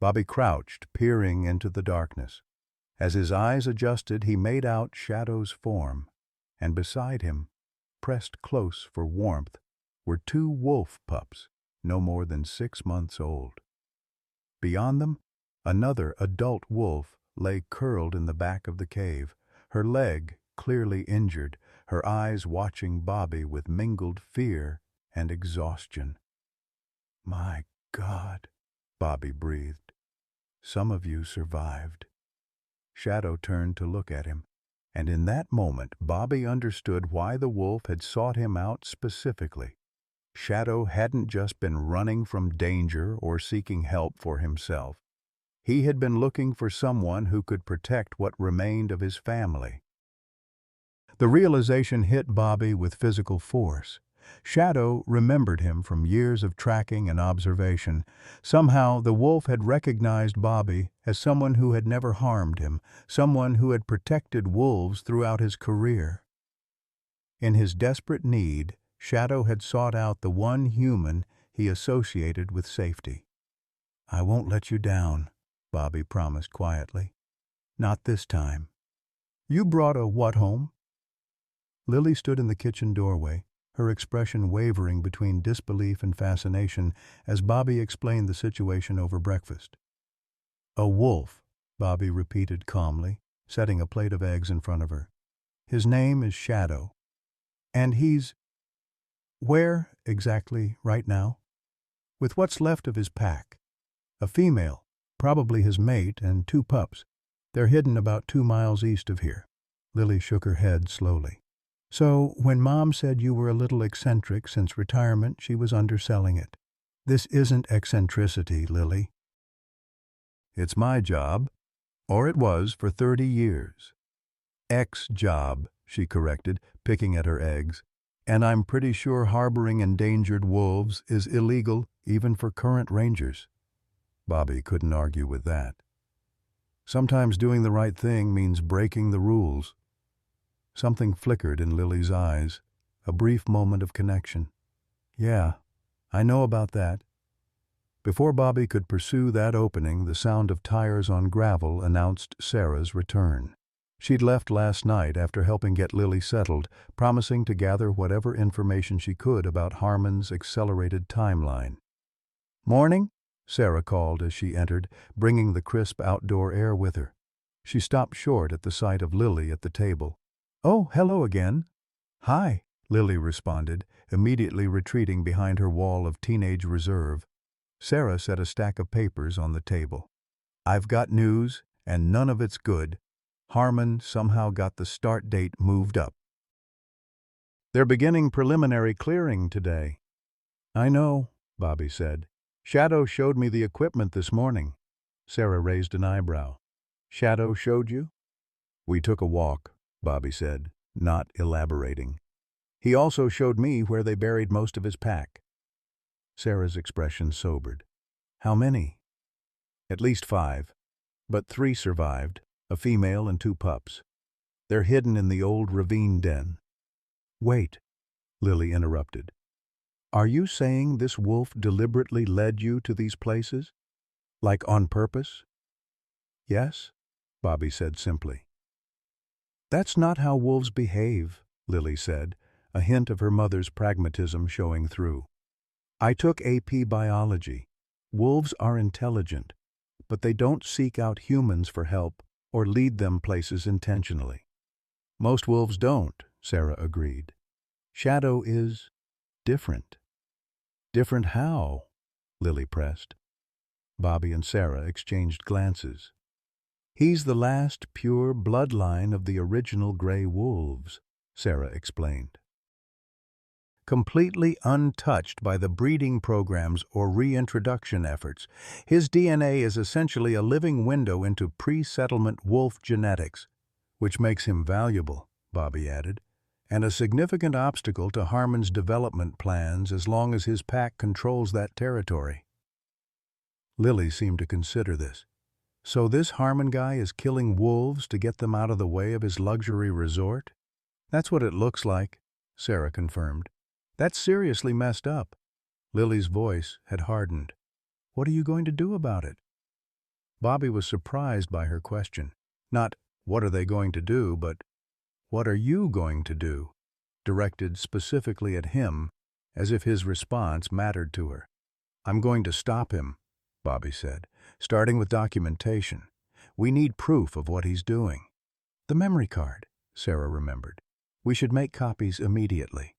Bobby crouched, peering into the darkness. As his eyes adjusted, he made out Shadow's form, and beside him, pressed close for warmth, were two wolf pups, no more than 6 months old. Beyond them, another adult wolf lay curled in the back of the cave, her leg clearly injured, her eyes watching Bobby with mingled fear and exhaustion. "My God," Bobby breathed. "Some of you survived." Shadow turned to look at him, and in that moment Bobby understood why the wolf had sought him out specifically. Shadow hadn't just been running from danger or seeking help for himself. He had been looking for someone who could protect what remained of his family. The realization hit Bobby with physical force. Shadow remembered him from years of tracking and observation. Somehow, the wolf had recognized Bobby as someone who had never harmed him, someone who had protected wolves throughout his career. In his desperate need, Shadow had sought out the one human he associated with safety. "I won't let you down," Bobby promised quietly. "Not this time." "You brought a what home?" Lily stood in the kitchen doorway, her expression wavering between disbelief and fascination as Bobby explained the situation over breakfast. "A wolf," Bobby repeated calmly, setting a plate of eggs in front of her. "His name is Shadow. And he's where, exactly, right now?" "With what's left of his pack. A female, probably his mate, and 2 pups. They're hidden about 2 miles east of here." Lily shook her head slowly. "So, when Mom said you were a little eccentric since retirement, she was underselling it. This isn't eccentricity, Lily." "It's my job, or it was for 30 years. Ex-job," she corrected, picking at her eggs. "And I'm pretty sure harboring endangered wolves is illegal even for current rangers." Bobby couldn't argue with that. Sometimes doing the right thing means breaking the rules. Something flickered in Lily's eyes, a brief moment of connection. "Yeah, I know about that." Before Bobby could pursue that opening, the sound of tires on gravel announced Sarah's return. She'd left last night after helping get Lily settled, promising to gather whatever information she could about Harmon's accelerated timeline. "Morning," Sarah called as she entered, bringing the crisp outdoor air with her. She stopped short at the sight of Lily at the table. "Oh, hello again." "Hi," Lily responded, immediately retreating behind her wall of teenage reserve. Sarah set a stack of papers on the table. "I've got news, and none of it's good. Harmon somehow got the start date moved up. They're beginning preliminary clearing today." "I know," Bobby said. "Shadow showed me the equipment this morning." Sarah raised an eyebrow. "Shadow showed you?" "We took a walk," Bobby said, not elaborating. "He also showed me where they buried most of his pack." Sarah's expression sobered. "How many?" "At least 5, but 3 survived, a female and 2 pups. They're hidden in the old ravine den." "Wait," Lily interrupted. "Are you saying this wolf deliberately led you to these places? Like on purpose?" "Yes," Bobby said simply. "That's not how wolves behave," Lily said, a hint of her mother's pragmatism showing through. "I took AP biology. Wolves are intelligent, but they don't seek out humans for help or lead them places intentionally." "Most wolves don't," Sarah agreed. "Shadow is different." "Different how?" Lily pressed. Bobby and Sarah exchanged glances. "He's the last pure bloodline of the original gray wolves," Sarah explained. completely untouched by the breeding programs or reintroduction efforts. His DNA is essentially a living window into pre-settlement wolf genetics, which makes him valuable, Bobby added, and a significant obstacle to Harmon's development plans as long as his pack controls that territory. Lily seemed to consider this. So this Harmon guy is killing wolves to get them out of the way of his luxury resort? That's what it looks like, Sarah confirmed. That's seriously messed up. Lily's voice had hardened. What are you going to do about it? Bobby was surprised by her question. Not, what are they going to do, but, what are you going to do? Directed specifically at him, as if his response mattered to her. I'm going to stop him, Bobby said, starting with documentation. We need proof of what he's doing. The memory card, Sarah remembered. We should make copies immediately.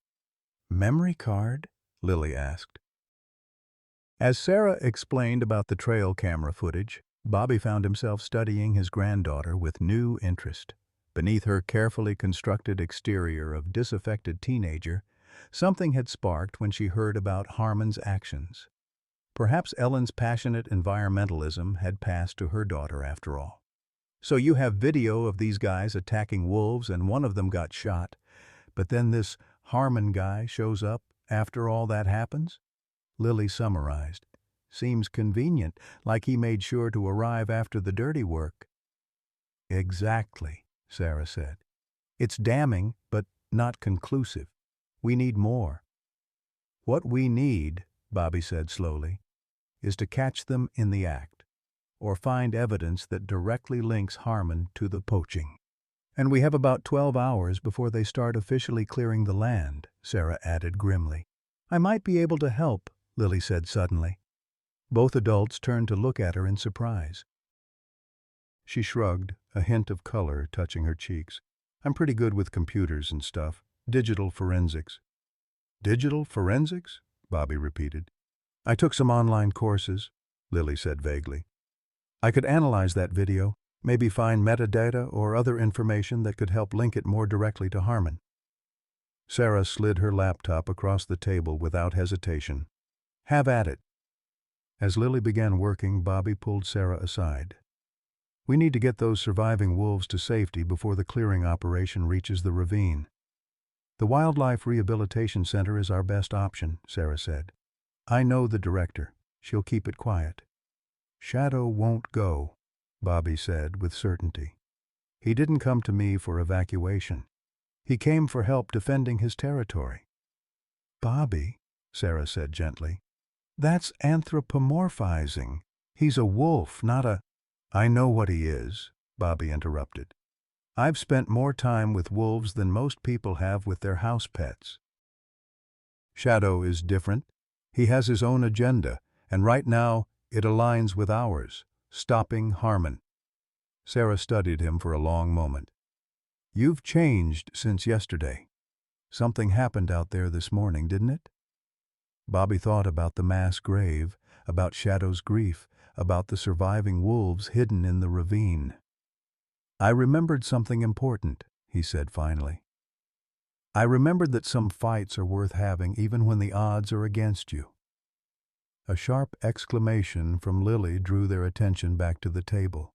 Memory card? Lily asked. As Sarah explained about the trail camera footage, Bobby found himself studying his granddaughter with new interest. Beneath her carefully constructed exterior of disaffected teenager, something had sparked when she heard about Harmon's actions. Perhaps Ellen's passionate environmentalism had passed to her daughter after all. So you have video of these guys attacking wolves and one of them got shot, but then this Harmon guy shows up after all that happens? Lily summarized. Seems convenient, like he made sure to arrive after the dirty work. Exactly, Sarah said. It's damning, but not conclusive. We need more. What we need, Bobby said slowly, is to catch them in the act, or find evidence that directly links Harmon to the poaching. And we have about 12 hours before they start officially clearing the land, Sarah added grimly. I might be able to help, Lily said suddenly. Both adults turned to look at her in surprise. She shrugged, a hint of color touching her cheeks. I'm pretty good with computers and stuff. Digital forensics. Digital forensics? Bobby repeated. I took some online courses, Lily said vaguely. I could analyze that video, maybe find metadata or other information that could help link it more directly to Harmon. Sarah slid her laptop across the table without hesitation. Have at it. As Lily began working, Bobby pulled Sarah aside. We need to get those surviving wolves to safety before the clearing operation reaches the ravine. The Wildlife Rehabilitation Center is our best option, Sarah said. I know the director. She'll keep it quiet. Shadow won't go, Bobby said with certainty. He didn't come to me for evacuation. He came for help defending his territory. Bobby, Sarah said gently, that's anthropomorphizing. He's a wolf, not a... I know what he is, Bobby interrupted. I've spent more time with wolves than most people have with their house pets. Shadow is different. He has his own agenda, and right now it aligns with ours, stopping Harmon. Sarah studied him for a long moment. You've changed since yesterday. Something happened out there this morning, didn't it? Bobby thought about the mass grave, about Shadow's grief, about the surviving wolves hidden in the ravine. I remembered something important, he said finally. I remembered that some fights are worth having even when the odds are against you. A sharp exclamation from Lily drew their attention back to the table.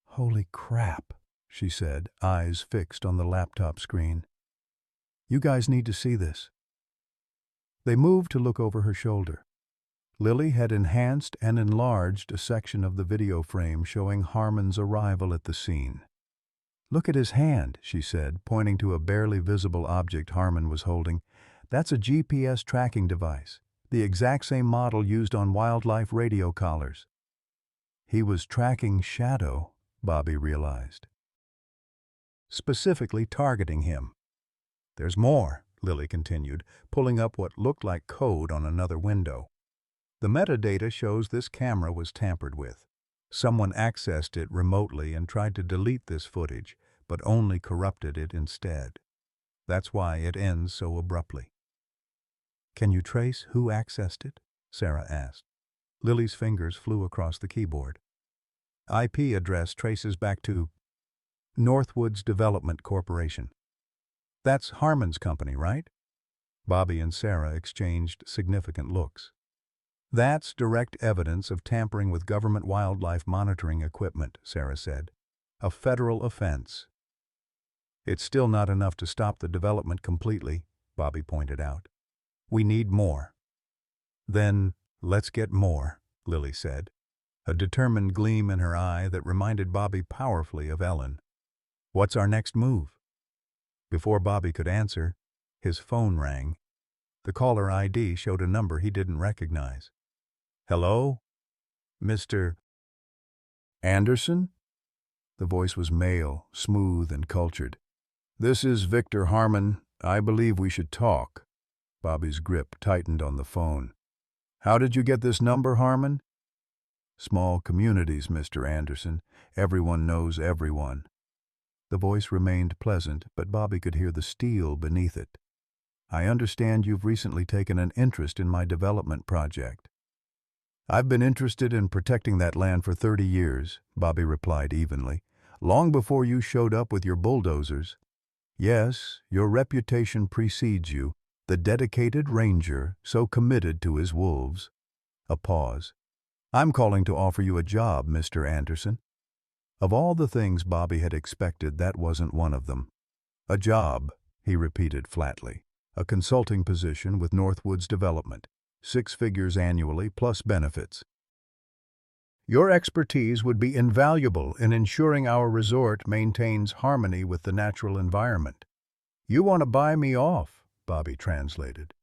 Holy crap, she said, eyes fixed on the laptop screen. You guys need to see this. They moved to look over her shoulder. Lily had enhanced and enlarged a section of the video frame showing Harmon's arrival at the scene. Look at his hand, she said, pointing to a barely visible object Harmon was holding. That's a GPS tracking device, the exact same model used on wildlife radio collars. He was tracking Shadow, Bobby realized. Specifically targeting him. There's more, Lily continued, pulling up what looked like code on another window. The metadata shows this camera was tampered with. Someone accessed it remotely and tried to delete this footage, but only corrupted it instead. That's why it ends so abruptly. Can you trace who accessed it? Sarah asked. Lily's fingers flew across the keyboard. IP address traces back to Northwoods Development Corporation. That's Harmon's company, right? Bobby and Sarah exchanged significant looks. That's direct evidence of tampering with government wildlife monitoring equipment, Sarah said. A federal offense. It's still not enough to stop the development completely, Bobby pointed out. We need more. Then, let's get more, Lily said, a determined gleam in her eye that reminded Bobby powerfully of Ellen. What's our next move? Before Bobby could answer, his phone rang. The caller ID showed a number he didn't recognize. Hello? Mr. Anderson? The voice was male, smooth and cultured. This is Victor Harmon. I believe we should talk. Bobby's grip tightened on the phone. How did you get this number, Harmon? Small communities, Mr. Anderson. Everyone knows everyone. The voice remained pleasant, but Bobby could hear the steel beneath it. I understand you've recently taken an interest in my development project. I've been interested in protecting that land for 30 years, Bobby replied evenly, long before you showed up with your bulldozers. Yes, your reputation precedes you, the dedicated ranger, so committed to his wolves. A pause. I'm calling to offer you a job, Mr. Anderson. Of all the things Bobby had expected, that wasn't one of them. A job, he repeated flatly. A consulting position with Northwoods Development. 6 figures annually plus benefits. Your expertise would be invaluable in ensuring our resort maintains harmony with the natural environment. You want to buy me off, Bobby translated.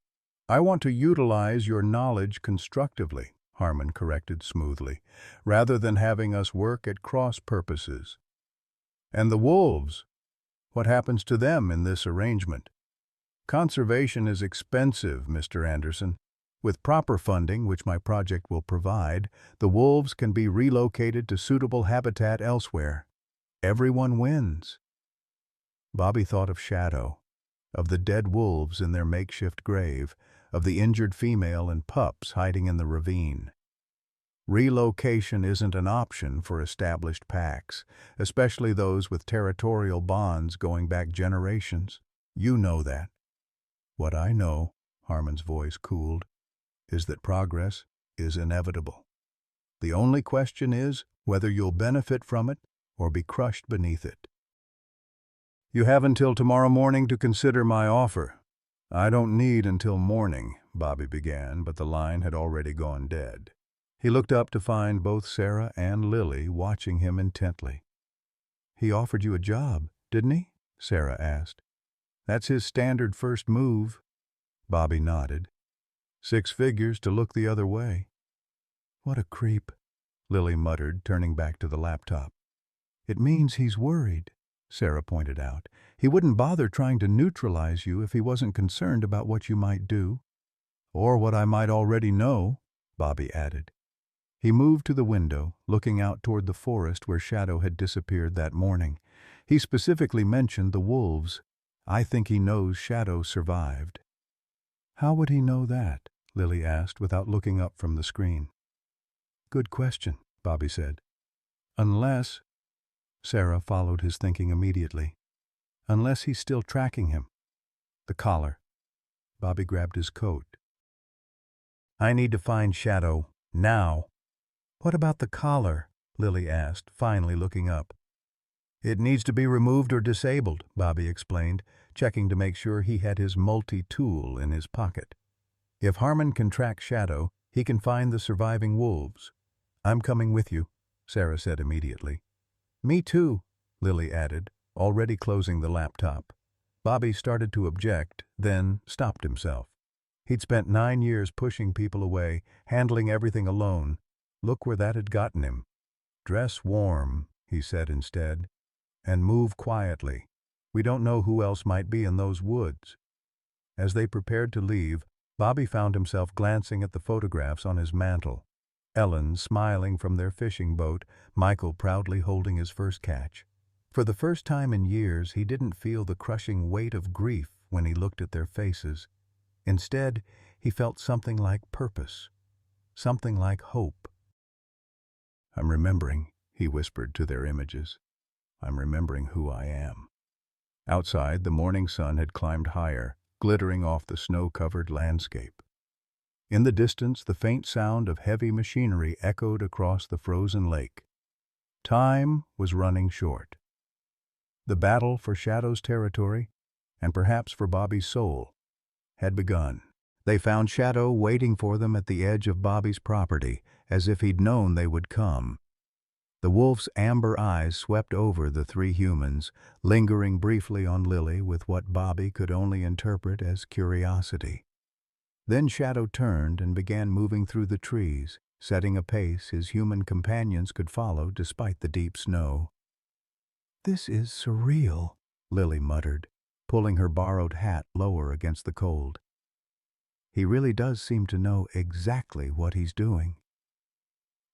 I want to utilize your knowledge constructively, Harmon corrected smoothly, rather than having us work at cross purposes. And the wolves? What happens to them in this arrangement? Conservation is expensive, Mr. Anderson. With proper funding, which my project will provide, the wolves can be relocated to suitable habitat elsewhere. Everyone wins. Bobby thought of Shadow, of the dead wolves in their makeshift grave, of the injured female and pups hiding in the ravine. Relocation isn't an option for established packs, especially those with territorial bonds going back generations. You know that. What I know, Harmon's voice cooled, is that progress is inevitable. The only question is whether you'll benefit from it or be crushed beneath it. You have until tomorrow morning to consider my offer. I don't need until morning, Bobby began, but the line had already gone dead. He looked up to find both Sarah and Lily watching him intently. He offered you a job, didn't he? Sarah asked. That's his standard first move. Bobby nodded. 6 figures to look the other way. What a creep, Lily muttered, turning back to the laptop. It means he's worried, Sarah pointed out. He wouldn't bother trying to neutralize you if he wasn't concerned about what you might do. Or what I might already know, Bobby added. He moved to the window, looking out toward the forest where Shadow had disappeared that morning. He specifically mentioned the wolves. I think he knows Shadow survived. How would he know that? Lily asked without looking up from the screen. Good question, Bobby said. Unless, Sarah followed his thinking immediately. Unless he's still tracking him. The collar. Bobby grabbed his coat. I need to find Shadow, now. What about the collar? Lily asked, finally looking up. It needs to be removed or disabled, Bobby explained, checking to make sure he had his multi-tool in his pocket. If Harmon can track Shadow, he can find the surviving wolves. I'm coming with you, Sarah said immediately. Me too, Lily added, already closing the laptop. Bobby started to object, then stopped himself. He'd spent 9 years pushing people away, handling everything alone. Look where that had gotten him. Dress warm, he said instead, and move quietly. We don't know who else might be in those woods. As they prepared to leave, Bobby found himself glancing at the photographs on his mantel. Ellen smiling from their fishing boat, Michael proudly holding his first catch. For the first time in years, he didn't feel the crushing weight of grief when he looked at their faces. Instead, he felt something like purpose, something like hope. I'm remembering, he whispered to their images. I'm remembering who I am. Outside, the morning sun had climbed higher, glittering off the snow-covered landscape. In the distance, the faint sound of heavy machinery echoed across the frozen lake. Time was running short. The battle for Shadow's territory, and perhaps for Bobby's soul, had begun. They found Shadow waiting for them at the edge of Bobby's property, as if he'd known they would come. The wolf's amber eyes swept over the three humans, lingering briefly on Lily with what Bobby could only interpret as curiosity. Then Shadow turned and began moving through the trees, setting a pace his human companions could follow despite the deep snow. "This is surreal," Lily muttered, pulling her borrowed hat lower against the cold. "He really does seem to know exactly what he's doing."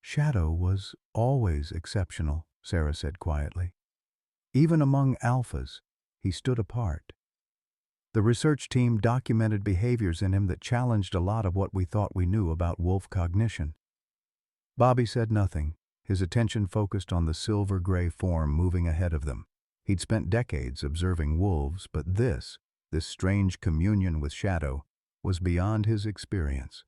"Shadow was always exceptional," Sarah said quietly. "Even among alphas, he stood apart. The research team documented behaviors in him that challenged a lot of what we thought we knew about wolf cognition." Bobby said nothing, his attention focused on the silver-gray form moving ahead of them. He'd spent decades observing wolves, but this strange communion with Shadow, was beyond his experience.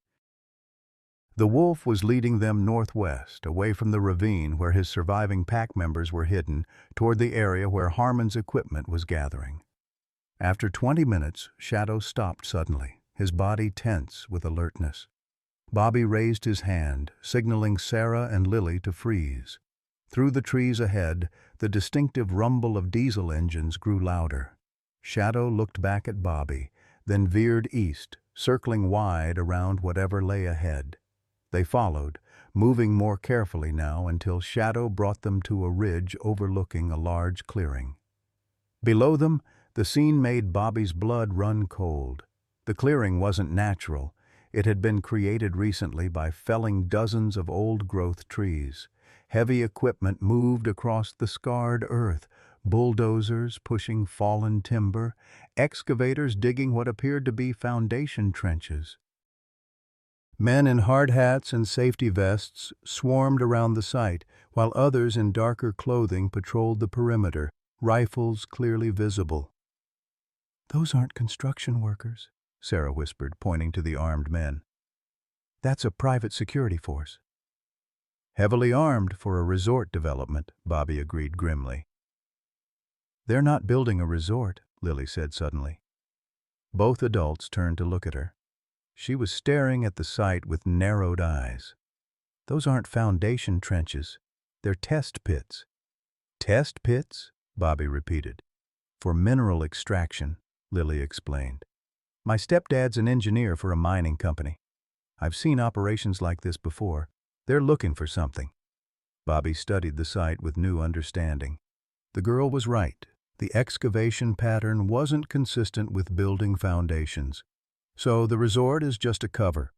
The wolf was leading them northwest, away from the ravine where his surviving pack members were hidden, toward the area where Harmon's equipment was gathering. After 20 minutes, Shadow stopped suddenly, his body tense with alertness. Bobby raised his hand, signaling Sarah and Lily to freeze. Through the trees ahead, the distinctive rumble of diesel engines grew louder. Shadow looked back at Bobby, then veered east, circling wide around whatever lay ahead. They followed, moving more carefully now until Shadow brought them to a ridge overlooking a large clearing. Below them, the scene made Bobby's blood run cold. The clearing wasn't natural. It had been created recently by felling dozens of old-growth trees. Heavy equipment moved across the scarred earth, bulldozers pushing fallen timber, excavators digging what appeared to be foundation trenches. Men in hard hats and safety vests swarmed around the site, while others in darker clothing patrolled the perimeter, rifles clearly visible. "Those aren't construction workers," Sarah whispered, pointing to the armed men. "That's a private security force." "Heavily armed for a resort development," Bobby agreed grimly. "They're not building a resort," Lily said suddenly. Both adults turned to look at her. She was staring at the site with narrowed eyes. "Those aren't foundation trenches. They're test pits." "Test pits?" Bobby repeated. "For mineral extraction," Lily explained. "My stepdad's an engineer for a mining company. I've seen operations like this before. They're looking for something." Bobby studied the site with new understanding. The girl was right. The excavation pattern wasn't consistent with building foundations. "So the resort is just a cover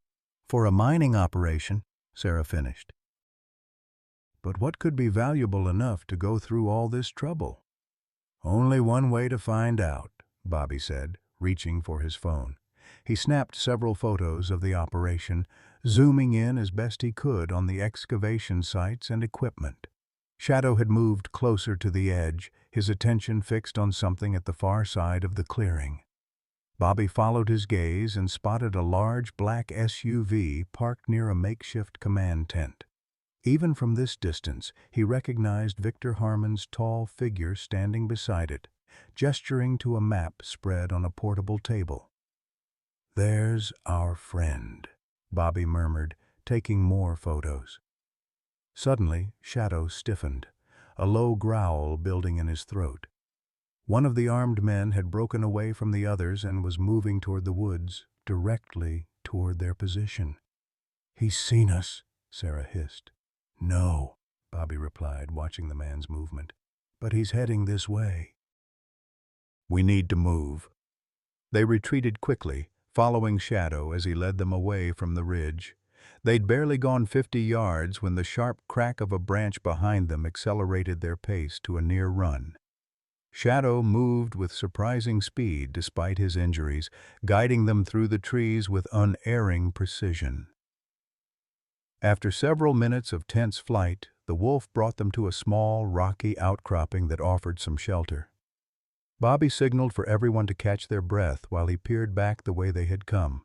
for a mining operation," Sarah finished. "But what could be valuable enough to go through all this trouble?" "Only one way to find out," Bobby said, reaching for his phone. He snapped several photos of the operation, zooming in as best he could on the excavation sites and equipment. Shadow had moved closer to the edge, his attention fixed on something at the far side of the clearing. Bobby followed his gaze and spotted a large black SUV parked near a makeshift command tent. Even from this distance, he recognized Victor Harmon's tall figure standing beside it, gesturing to a map spread on a portable table. "There's our friend," Bobby murmured, taking more photos. Suddenly, Shadow stiffened, a low growl building in his throat. One of the armed men had broken away from the others and was moving toward the woods, directly toward their position. "He's seen us," Sarah hissed. "No," Bobby replied, watching the man's movement. "But he's heading this way." "We need to move." They retreated quickly, following Shadow as he led them away from the ridge. They'd barely gone 50 yards when the sharp crack of a branch behind them accelerated their pace to a near run. Shadow moved with surprising speed despite his injuries, guiding them through the trees with unerring precision. After several minutes of tense flight, the wolf brought them to a small, rocky outcropping that offered some shelter. Bobby signaled for everyone to catch their breath while he peered back the way they had come.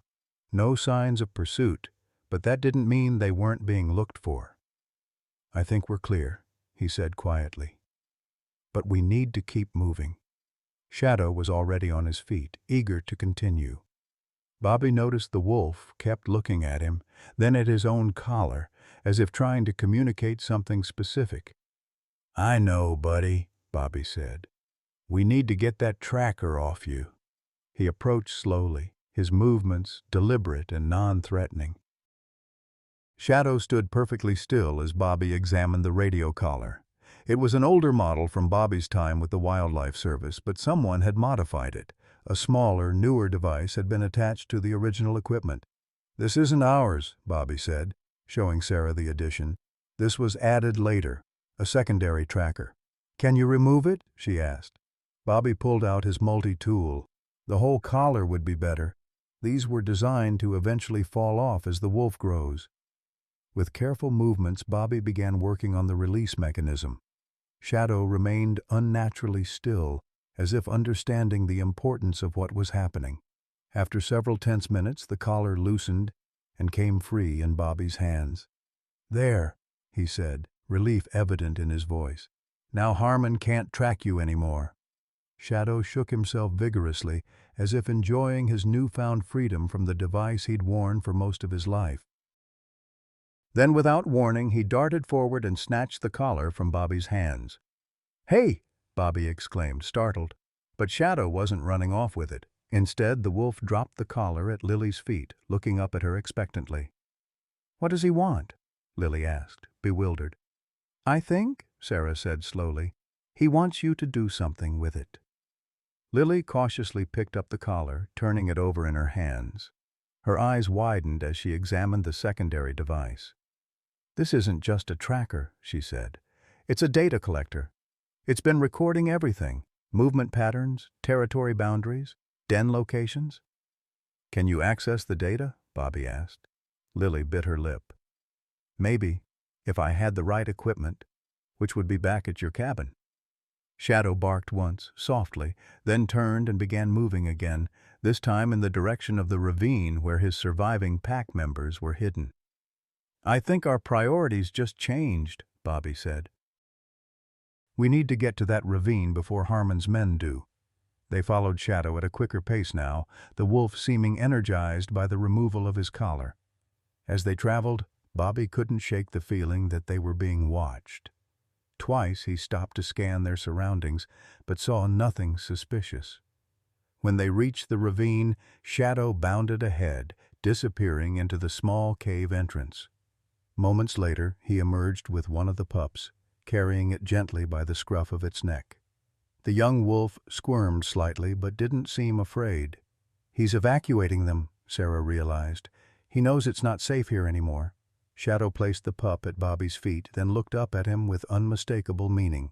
No signs of pursuit, but that didn't mean they weren't being looked for. "I think we're clear," he said quietly. "But we need to keep moving." Shadow was already on his feet, eager to continue. Bobby noticed the wolf kept looking at him, then at his own collar, as if trying to communicate something specific. "I know, buddy," Bobby said. "We need to get that tracker off you." He approached slowly, his movements deliberate and non-threatening. Shadow stood perfectly still as Bobby examined the radio collar. It was an older model from Bobby's time with the Wildlife Service, but someone had modified it. A smaller, newer device had been attached to the original equipment. "This isn't ours," Bobby said, showing Sarah the addition. "This was added later, a secondary tracker." "Can you remove it?" she asked. Bobby pulled out his multi-tool. The whole collar would be better. These were designed to eventually fall off as the wolf grows. With careful movements, Bobby began working on the release mechanism. Shadow remained unnaturally still, as if understanding the importance of what was happening. After several tense minutes, the collar loosened and came free in Bobby's hands. "There," he said, relief evident in his voice. "Now Harmon can't track you anymore." Shadow shook himself vigorously, as if enjoying his newfound freedom from the device he'd worn for most of his life. Then, without warning, he darted forward and snatched the collar from Bobby's hands. "Hey!" Bobby exclaimed, startled. But Shadow wasn't running off with it. Instead, the wolf dropped the collar at Lily's feet, looking up at her expectantly. "What does he want?" Lily asked, bewildered. "I think," Sarah said slowly, "he wants you to do something with it." Lily cautiously picked up the collar, turning it over in her hands. Her eyes widened as she examined the secondary device. "This isn't just a tracker," she said. "It's a data collector. It's been recording everything: movement patterns, territory boundaries, den locations." "Can you access the data?" Bobby asked. Lily bit her lip. "Maybe, if I had the right equipment, which would be back at your cabin." Shadow barked once, softly, then turned and began moving again, this time in the direction of the ravine where his surviving pack members were hidden. "I think our priorities just changed," Bobby said. "We need to get to that ravine before Harmon's men do." They followed Shadow at a quicker pace now, the wolf seeming energized by the removal of his collar. As they traveled, Bobby couldn't shake the feeling that they were being watched. Twice he stopped to scan their surroundings, but saw nothing suspicious. When they reached the ravine, Shadow bounded ahead, disappearing into the small cave entrance. Moments later, he emerged with one of the pups, carrying it gently by the scruff of its neck. The young wolf squirmed slightly but didn't seem afraid. "He's evacuating them," Sarah realized. "He knows it's not safe here anymore." Shadow placed the pup at Bobby's feet, then looked up at him with unmistakable meaning.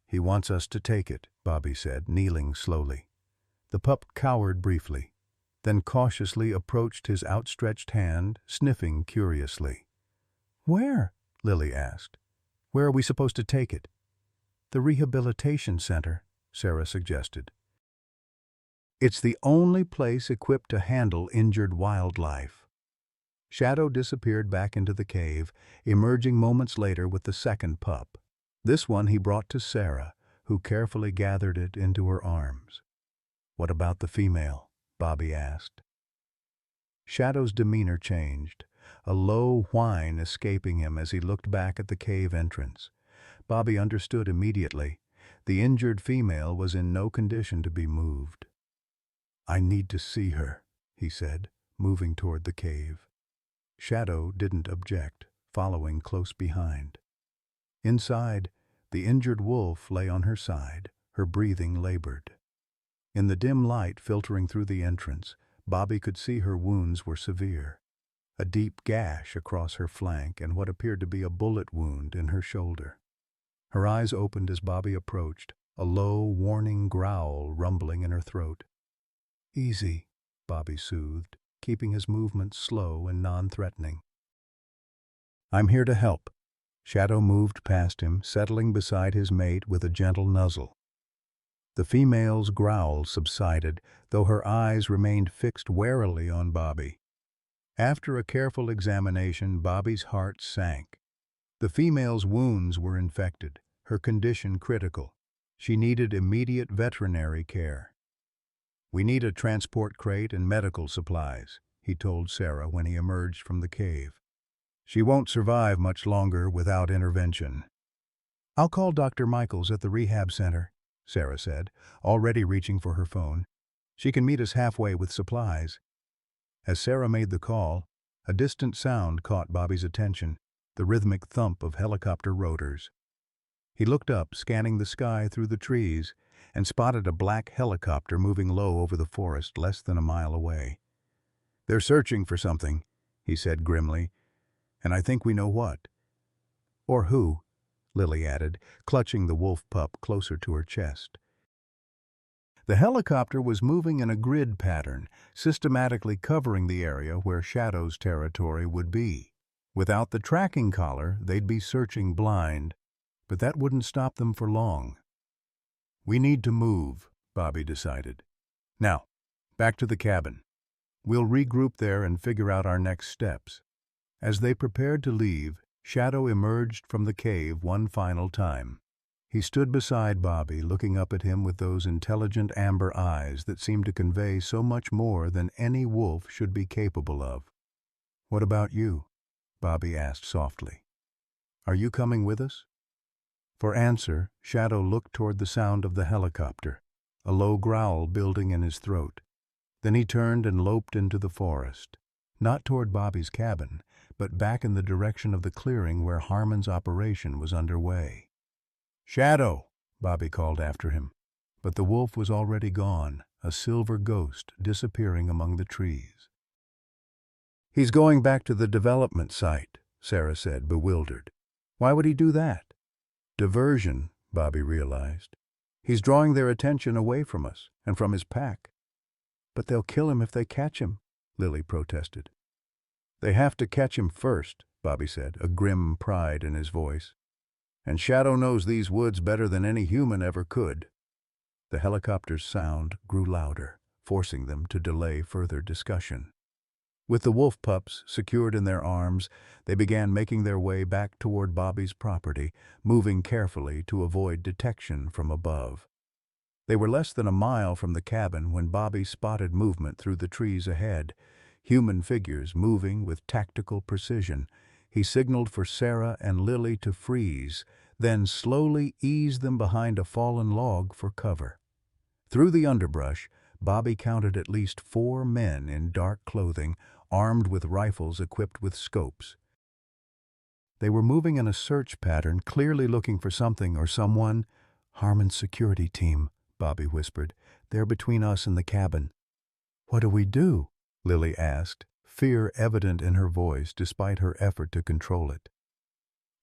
"He wants us to take it," Bobby said, kneeling slowly. The pup cowered briefly, then cautiously approached his outstretched hand, sniffing curiously. "Where?" Lily asked. "Where are we supposed to take it?" "The rehabilitation center," Sarah suggested. "It's the only place equipped to handle injured wildlife." Shadow disappeared back into the cave, emerging moments later with the second pup. This one he brought to Sarah, who carefully gathered it into her arms. "What about the female?" Bobby asked. Shadow's demeanor changed, a low whine escaping him as he looked back at the cave entrance. Bobby understood immediately. The injured female was in no condition to be moved. "I need to see her," he said, moving toward the cave. Shadow didn't object, following close behind. Inside, the injured wolf lay on her side, her breathing labored. In the dim light filtering through the entrance, Bobby could see her wounds were severe. A deep gash across her flank and what appeared to be a bullet wound in her shoulder. Her eyes opened as Bobby approached, a low, warning growl rumbling in her throat. "Easy," Bobby soothed, keeping his movements slow and non-threatening. "I'm here to help." Shadow moved past him, settling beside his mate with a gentle nuzzle. The female's growl subsided, though her eyes remained fixed warily on Bobby. After a careful examination, Bobby's heart sank. The female's wounds were infected, her condition critical. She needed immediate veterinary care. "We need a transport crate and medical supplies," he told Sarah when he emerged from the cave. "She won't survive much longer without intervention." "I'll call Dr. Michaels at the rehab center," Sarah said, already reaching for her phone. "She can meet us halfway with supplies." As Sarah made the call, a distant sound caught Bobby's attention, the rhythmic thump of helicopter rotors. He looked up, scanning the sky through the trees, and spotted a black helicopter moving low over the forest less than a mile away. "They're searching for something," he said grimly, "and I think we know what." "Or who," Lily added, clutching the wolf pup closer to her chest. The helicopter was moving in a grid pattern, systematically covering the area where Shadow's territory would be. Without the tracking collar, they'd be searching blind, but that wouldn't stop them for long. "We need to move," Bobby decided. "Now, back to the cabin. We'll regroup there and figure out our next steps." As they prepared to leave, Shadow emerged from the cave one final time. He stood beside Bobby, looking up at him with those intelligent amber eyes that seemed to convey so much more than any wolf should be capable of. "What about you?" Bobby asked softly. "Are you coming with us?" For answer, Shadow looked toward the sound of the helicopter, a low growl building in his throat. Then he turned and loped into the forest, not toward Bobby's cabin, but back in the direction of the clearing where Harmon's operation was underway. "Shadow!" Bobby called after him, but the wolf was already gone, a silver ghost disappearing among the trees. "He's going back to the development site," Sarah said, bewildered. "Why would he do that?" "Diversion," Bobby realized. "He's drawing their attention away from us and from his pack." "But they'll kill him if they catch him," Lily protested. "They have to catch him first," Bobby said, a grim pride in his voice. "And Shadow knows these woods better than any human ever could." The helicopter's sound grew louder, forcing them to delay further discussion. With the wolf pups secured in their arms, they began making their way back toward Bobby's property, moving carefully to avoid detection from above. They were less than a mile from the cabin when Bobby spotted movement through the trees ahead, human figures moving with tactical precision. He signaled for Sarah and Lily to freeze, then slowly eased them behind a fallen log for cover. Through the underbrush, Bobby counted at least 4 men in dark clothing, armed with rifles equipped with scopes. They were moving in a search pattern, clearly looking for something or someone. "Harmon's security team," Bobby whispered. "They're between us and the cabin." "What do we do?" Lily asked, fear evident in her voice despite her effort to control it.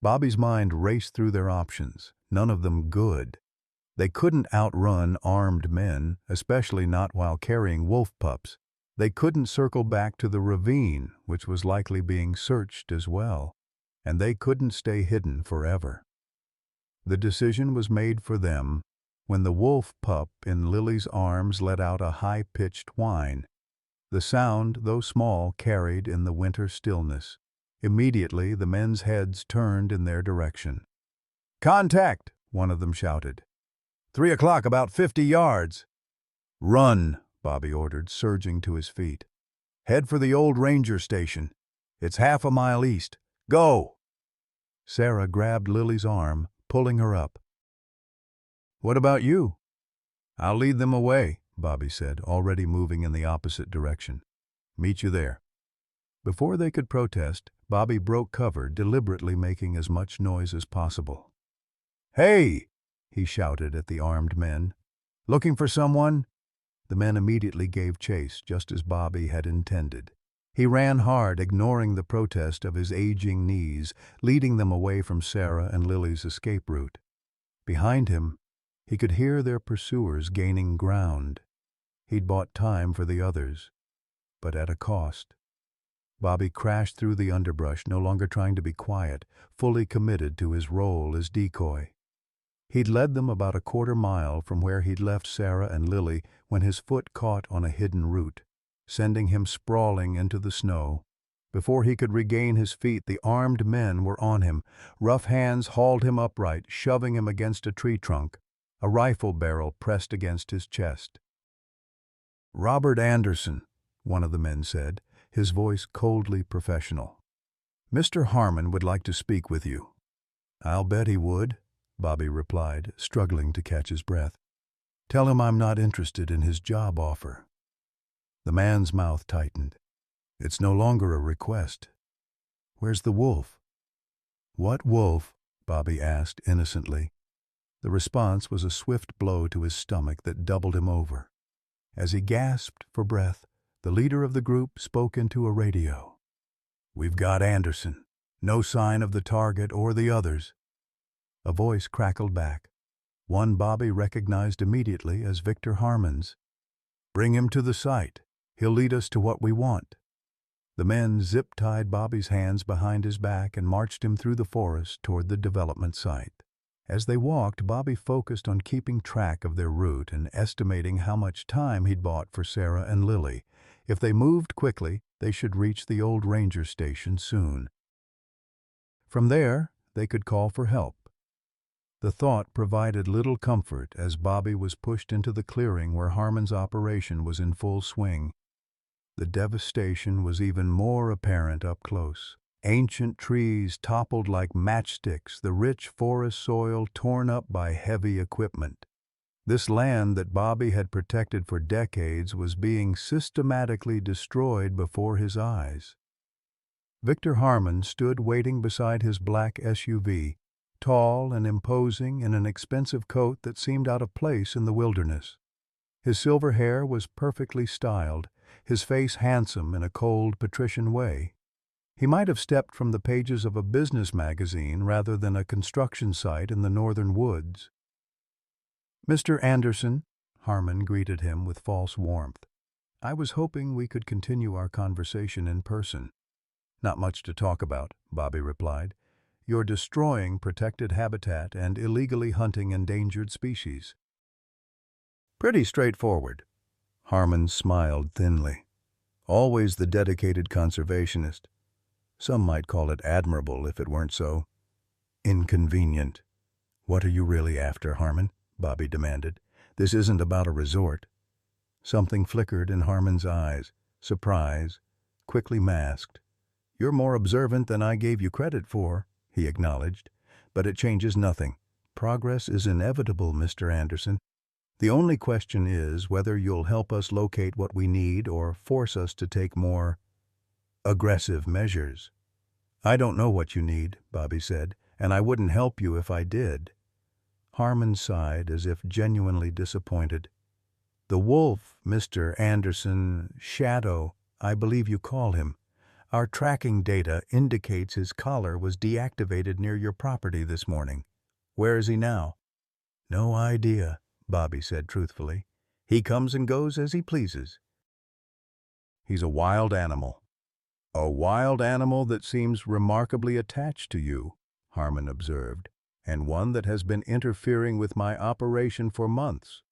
Bobby's mind raced through their options, none of them good. They couldn't outrun armed men, especially not while carrying wolf pups. They couldn't circle back to the ravine, which was likely being searched as well. And they couldn't stay hidden forever. The decision was made for them when the wolf pup in Lily's arms let out a high-pitched whine. The sound, though small, carried in the winter stillness. Immediately, the men's heads turned in their direction. "Contact!" one of them shouted. 3 o'clock, about 50 yards. "Run!" Bobby ordered, surging to his feet. "Head for the old ranger station. It's half a mile east. Go!" Sarah grabbed Lily's arm, pulling her up. "What about you?" "I'll lead them away," Bobby said, already moving in the opposite direction. "Meet you there." Before they could protest, Bobby broke cover, deliberately making as much noise as possible. "Hey!" he shouted at the armed men. "Looking for someone?" The men immediately gave chase, just as Bobby had intended. He ran hard, ignoring the protest of his aging knees, leading them away from Sarah and Lily's escape route. Behind him, he could hear their pursuers gaining ground. He'd bought time for the others, but at a cost. Bobby crashed through the underbrush, no longer trying to be quiet, fully committed to his role as decoy. He'd led them about a quarter-mile from where he'd left Sarah and Lily when his foot caught on a hidden root, sending him sprawling into the snow. Before he could regain his feet, the armed men were on him. Rough hands hauled him upright, shoving him against a tree trunk, a rifle barrel pressed against his chest. "Robert Anderson," one of the men said, his voice coldly professional. "Mr. Harmon would like to speak with you." "I'll bet he would," Bobby replied, struggling to catch his breath. "Tell him I'm not interested in his job offer." The man's mouth tightened. "It's no longer a request. Where's the wolf?" "What wolf?" Bobby asked innocently. The response was a swift blow to his stomach that doubled him over. As he gasped for breath, the leader of the group spoke into a radio. "We've got Anderson. No sign of the target or the others." A voice crackled back, one Bobby recognized immediately as Victor Harmon's. "Bring him to the site. He'll lead us to what we want." The men zip-tied Bobby's hands behind his back and marched him through the forest toward the development site. As they walked, Bobby focused on keeping track of their route and estimating how much time he'd bought for Sarah and Lily. If they moved quickly, they should reach the old ranger station soon. From there, they could call for help. The thought provided little comfort as Bobby was pushed into the clearing where Harmon's operation was in full swing. The devastation was even more apparent up close. Ancient trees toppled like matchsticks, the rich forest soil torn up by heavy equipment. This land that Bobby had protected for decades was being systematically destroyed before his eyes. Victor Harmon stood waiting beside his black SUV, tall and imposing in an expensive coat that seemed out of place in the wilderness. His silver hair was perfectly styled, his face handsome in a cold, patrician way. He might have stepped from the pages of a business magazine rather than a construction site in the northern woods. "Mr. Anderson," Harmon greeted him with false warmth. "I was hoping we could continue our conversation in person." "Not much to talk about," Bobby replied. "You're destroying protected habitat and illegally hunting endangered species." "Pretty straightforward." Harmon smiled thinly. "Always the dedicated conservationist. Some might call it admirable if it weren't so inconvenient." "What are you really after, Harmon?" Bobby demanded. "This isn't about a resort." Something flickered in Harmon's eyes, surprise, quickly masked. "You're more observant than I gave you credit for," he acknowledged. "But it changes nothing. Progress is inevitable, Mr. Anderson. The only question is whether you'll help us locate what we need or force us to take more aggressive measures." "I don't know what you need," Bobby said, "and I wouldn't help you if I did." Harmon sighed as if genuinely disappointed. "The wolf, Mr. Anderson, Shadow, I believe you call him. Our tracking data indicates his collar was deactivated near your property this morning. Where is he now?" "No idea," Bobby said truthfully. "He comes and goes as he pleases." "He's a wild animal." "A wild animal that seems remarkably attached to you," Harmon observed, "and one that has been interfering with my operation for months.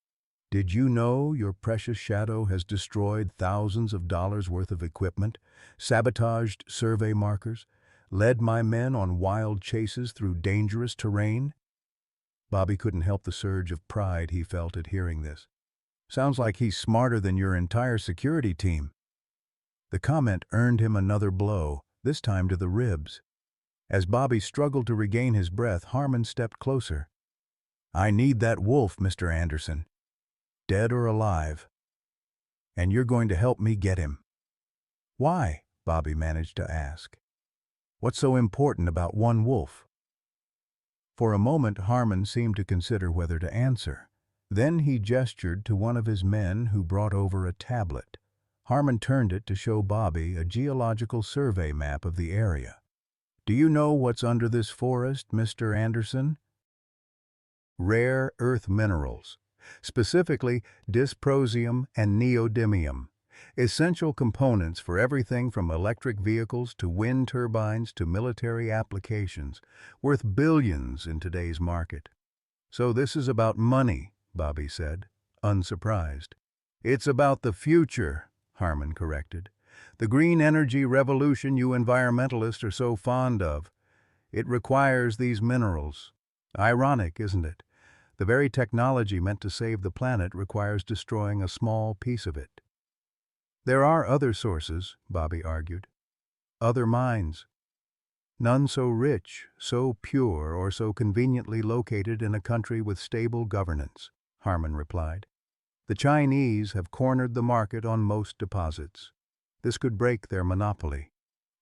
Did you know your precious Shadow has destroyed thousands of dollars worth of equipment, sabotaged survey markers, led my men on wild chases through dangerous terrain?" Bobby couldn't help the surge of pride he felt at hearing this. "Sounds like he's smarter than your entire security team." The comment earned him another blow, this time to the ribs. As Bobby struggled to regain his breath, Harmon stepped closer. "I need that wolf, Mr. Anderson. Dead or alive. And you're going to help me get him." "Why?" Bobby managed to ask. "What's so important about one wolf?" For a moment, Harmon seemed to consider whether to answer. Then he gestured to one of his men who brought over a tablet. Harmon turned it to show Bobby a geological survey map of the area. "Do you know what's under this forest, Mr. Anderson?" "Rare earth minerals, specifically dysprosium and neodymium, essential components for everything from electric vehicles to wind turbines to military applications, worth billions in today's market." So this is about money, Bobby said, unsurprised. It's about the future, Harmon corrected. The green energy revolution you environmentalists are so fond of. It requires these minerals. Ironic, isn't it? The very technology meant to save the planet requires destroying a small piece of it. There are other sources, Bobby argued. Other mines. None so rich, so pure, or so conveniently located in a country with stable governance, Harmon replied. The Chinese have cornered the market on most deposits. This could break their monopoly.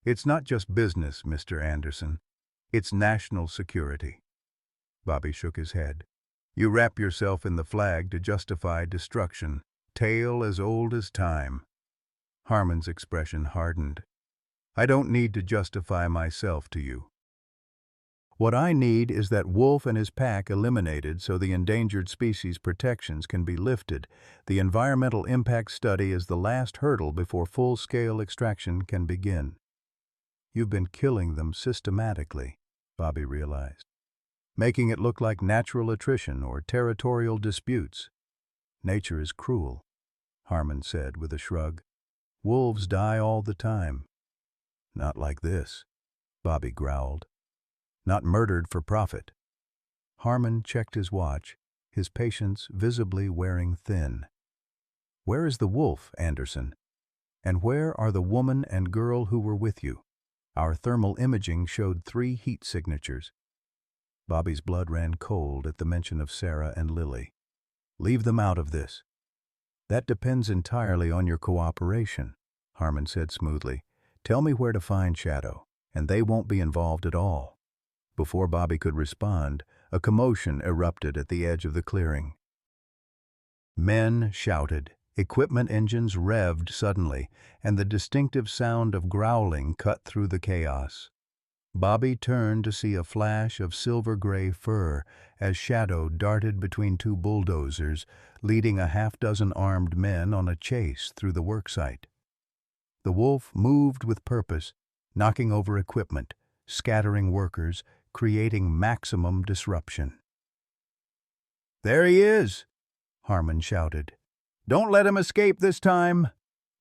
It's not just business, Mr. Anderson. It's national security. Bobby shook his head. You wrap yourself in the flag to justify destruction, tale as old as time. Harmon's expression hardened. I don't need to justify myself to you. What I need is that Wolf and his pack eliminated so the endangered species protections can be lifted. The environmental impact study is the last hurdle before full-scale extraction can begin. You've been killing them systematically, Bobby realized, making it look like natural attrition or territorial disputes. Nature is cruel, Harmon said with a shrug. Wolves die all the time. Not like this, Bobby growled. Not murdered for profit. Harmon checked his watch, his patience visibly wearing thin. Where is the wolf, Anderson? And where are the woman and girl who were with you? Our thermal imaging showed 3 heat signatures. Bobby's blood ran cold at the mention of Sarah and Lily. Leave them out of this. That depends entirely on your cooperation, Harmon said smoothly. Tell me where to find Shadow, and they won't be involved at all. Before Bobby could respond, a commotion erupted at the edge of the clearing. Men shouted, equipment engines revved suddenly, and the distinctive sound of growling cut through the chaos. Bobby turned to see a flash of silver-gray fur as Shadow darted between 2 bulldozers, leading a half-dozen armed men on a chase through the worksite. The wolf moved with purpose, knocking over equipment, scattering workers, creating maximum disruption. There he is, Harmon shouted. Don't let him escape this time.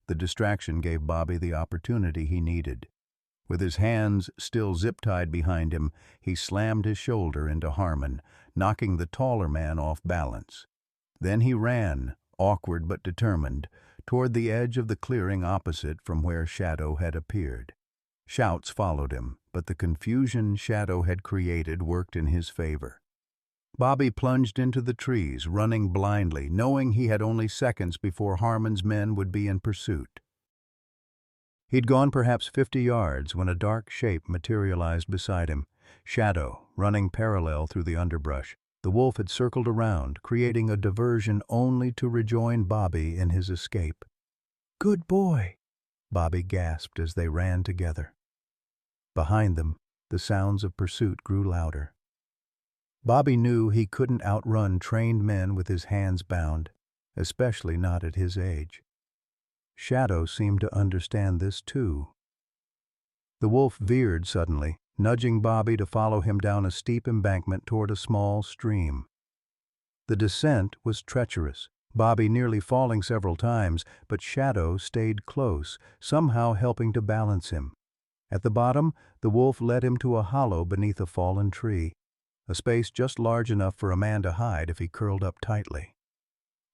The distraction gave Bobby the opportunity he needed. With his hands still zip-tied behind him, he slammed his shoulder into Harmon, knocking the taller man off balance. Then he ran, awkward but determined, toward the edge of the clearing opposite from where Shadow had appeared. Shouts followed him, but the confusion Shadow had created worked in his favor. Bobby plunged into the trees, running blindly, knowing he had only seconds before Harmon's men would be in pursuit. He'd gone perhaps 50 yards when a dark shape materialized beside him. Shadow, running parallel through the underbrush. The wolf had circled around, creating a diversion only to rejoin Bobby in his escape. Good boy, Bobby gasped as they ran together. Behind them, the sounds of pursuit grew louder. Bobby knew he couldn't outrun trained men with his hands bound, especially not at his age. Shadow seemed to understand this too. The wolf veered suddenly, nudging Bobby to follow him down a steep embankment toward a small stream. The descent was treacherous, Bobby nearly falling several times, but Shadow stayed close, somehow helping to balance him. At the bottom, the wolf led him to a hollow beneath a fallen tree, a space just large enough for a man to hide if he curled up tightly.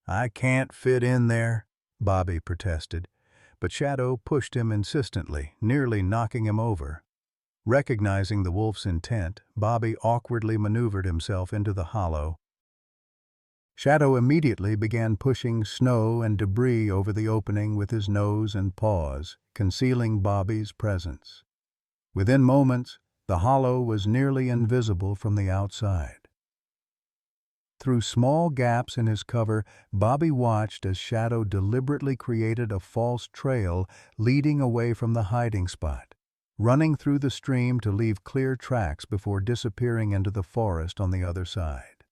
I can't fit in there, Bobby protested, but Shadow pushed him insistently, nearly knocking him over. Recognizing the wolf's intent, Bobby awkwardly maneuvered himself into the hollow. Shadow immediately began pushing snow and debris over the opening with his nose and paws, concealing Bobby's presence. Within moments, the hollow was nearly invisible from the outside. Through small gaps in his cover, Bobby watched as Shadow deliberately created a false trail leading away from the hiding spot, running through the stream to leave clear tracks before disappearing into the forest on the other side.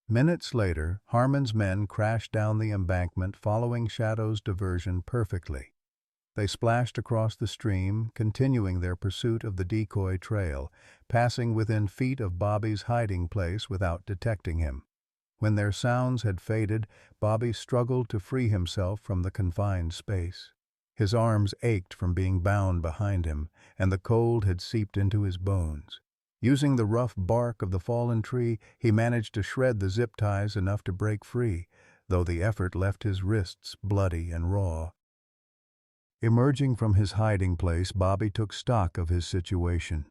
Minutes later, Harmon's men crashed down the embankment following Shadow's diversion perfectly. They splashed across the stream, continuing their pursuit of the decoy trail, passing within feet of Bobby's hiding place without detecting him. When their sounds had faded, Bobby struggled to free himself from the confined space. His arms ached from being bound behind him, and the cold had seeped into his bones. Using the rough bark of the fallen tree, he managed to shred the zip ties enough to break free, though the effort left his wrists bloody and raw. Emerging from his hiding place, Bobby took stock of his situation.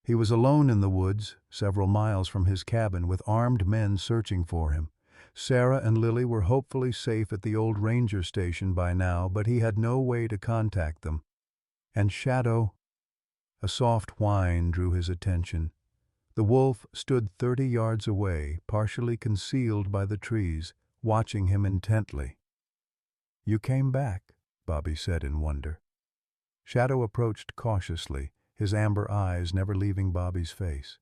He was alone in the woods, several miles from his cabin, with armed men searching for him. Sarah and Lily were hopefully safe at the old ranger station by now, but he had no way to contact them. And Shadow? A soft whine drew his attention. The wolf stood 30 yards away, partially concealed by the trees, watching him intently. "You came back," Bobby said in wonder. Shadow approached cautiously, his amber eyes never leaving Bobby's face.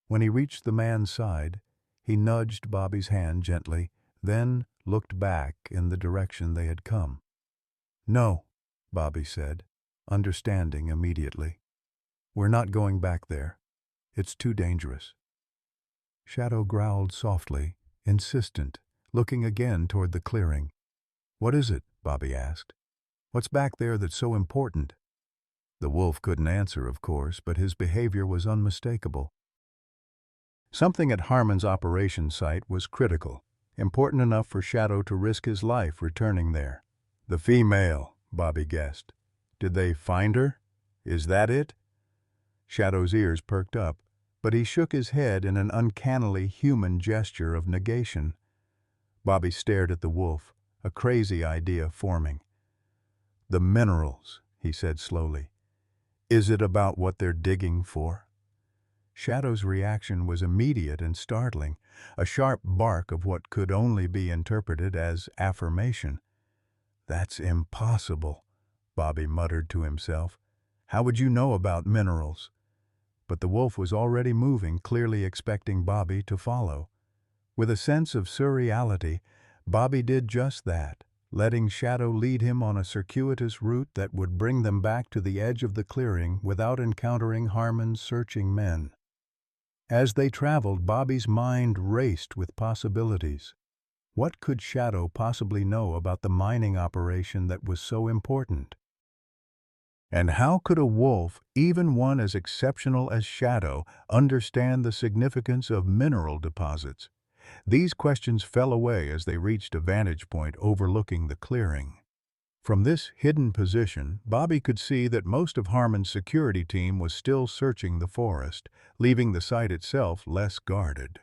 When he reached the man's side, he nudged Bobby's hand gently, then looked back in the direction they had come. "No," Bobby said, understanding immediately. "We're not going back there. It's too dangerous." Shadow growled softly, insistent, looking again toward the clearing. "What is it?" Bobby asked. "What's back there that's so important?" The wolf couldn't answer, of course, but his behavior was unmistakable. Something at Harmon's operation site was critical, important enough for Shadow to risk his life returning there. "The female," Bobby guessed. "Did they find her? Is that it?" Shadow's ears perked up, but he shook his head in an uncannily human gesture of negation. Bobby stared at the wolf, a crazy idea forming. "The minerals," he said slowly. "Is it about what they're digging for?" Shadow's reaction was immediate and startling, a sharp bark of what could only be interpreted as affirmation. "That's impossible," Bobby muttered to himself. "How would you know about minerals?" But the wolf was already moving, clearly expecting Bobby to follow. With a sense of surreality, Bobby did just that, letting Shadow lead him on a circuitous route that would bring them back to the edge of the clearing without encountering Harmon's searching men. As they traveled, Bobby's mind raced with possibilities. What could Shadow possibly know about the mining operation that was so important? And how could a wolf, even one as exceptional as Shadow, understand the significance of mineral deposits? These questions fell away as they reached a vantage point overlooking the clearing. From this hidden position, Bobby could see that most of Harmon's security team was still searching the forest, leaving the site itself less guarded.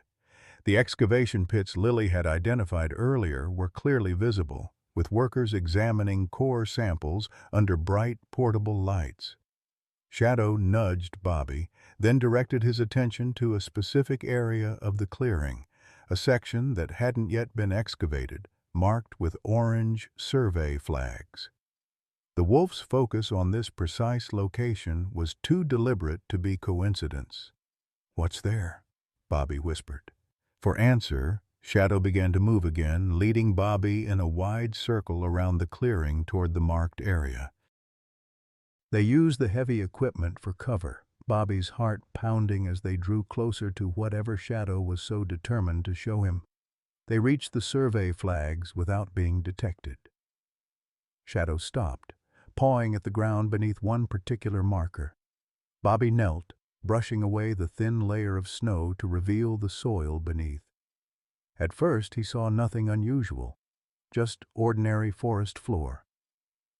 The excavation pits Lily had identified earlier were clearly visible, with workers examining core samples under bright, portable lights. Shadow nudged Bobby, then directed his attention to a specific area of the clearing, a section that hadn't yet been excavated, marked with orange survey flags. The wolf's focus on this precise location was too deliberate to be coincidence. "What's there?" Bobby whispered. For answer, Shadow began to move again, leading Bobby in a wide circle around the clearing toward the marked area. They used the heavy equipment for cover, Bobby's heart pounding as they drew closer to whatever Shadow was so determined to show him. They reached the survey flags without being detected. Shadow stopped, pawing at the ground beneath one particular marker. Bobby knelt, brushing away the thin layer of snow to reveal the soil beneath. At first he saw nothing unusual, just ordinary forest floor.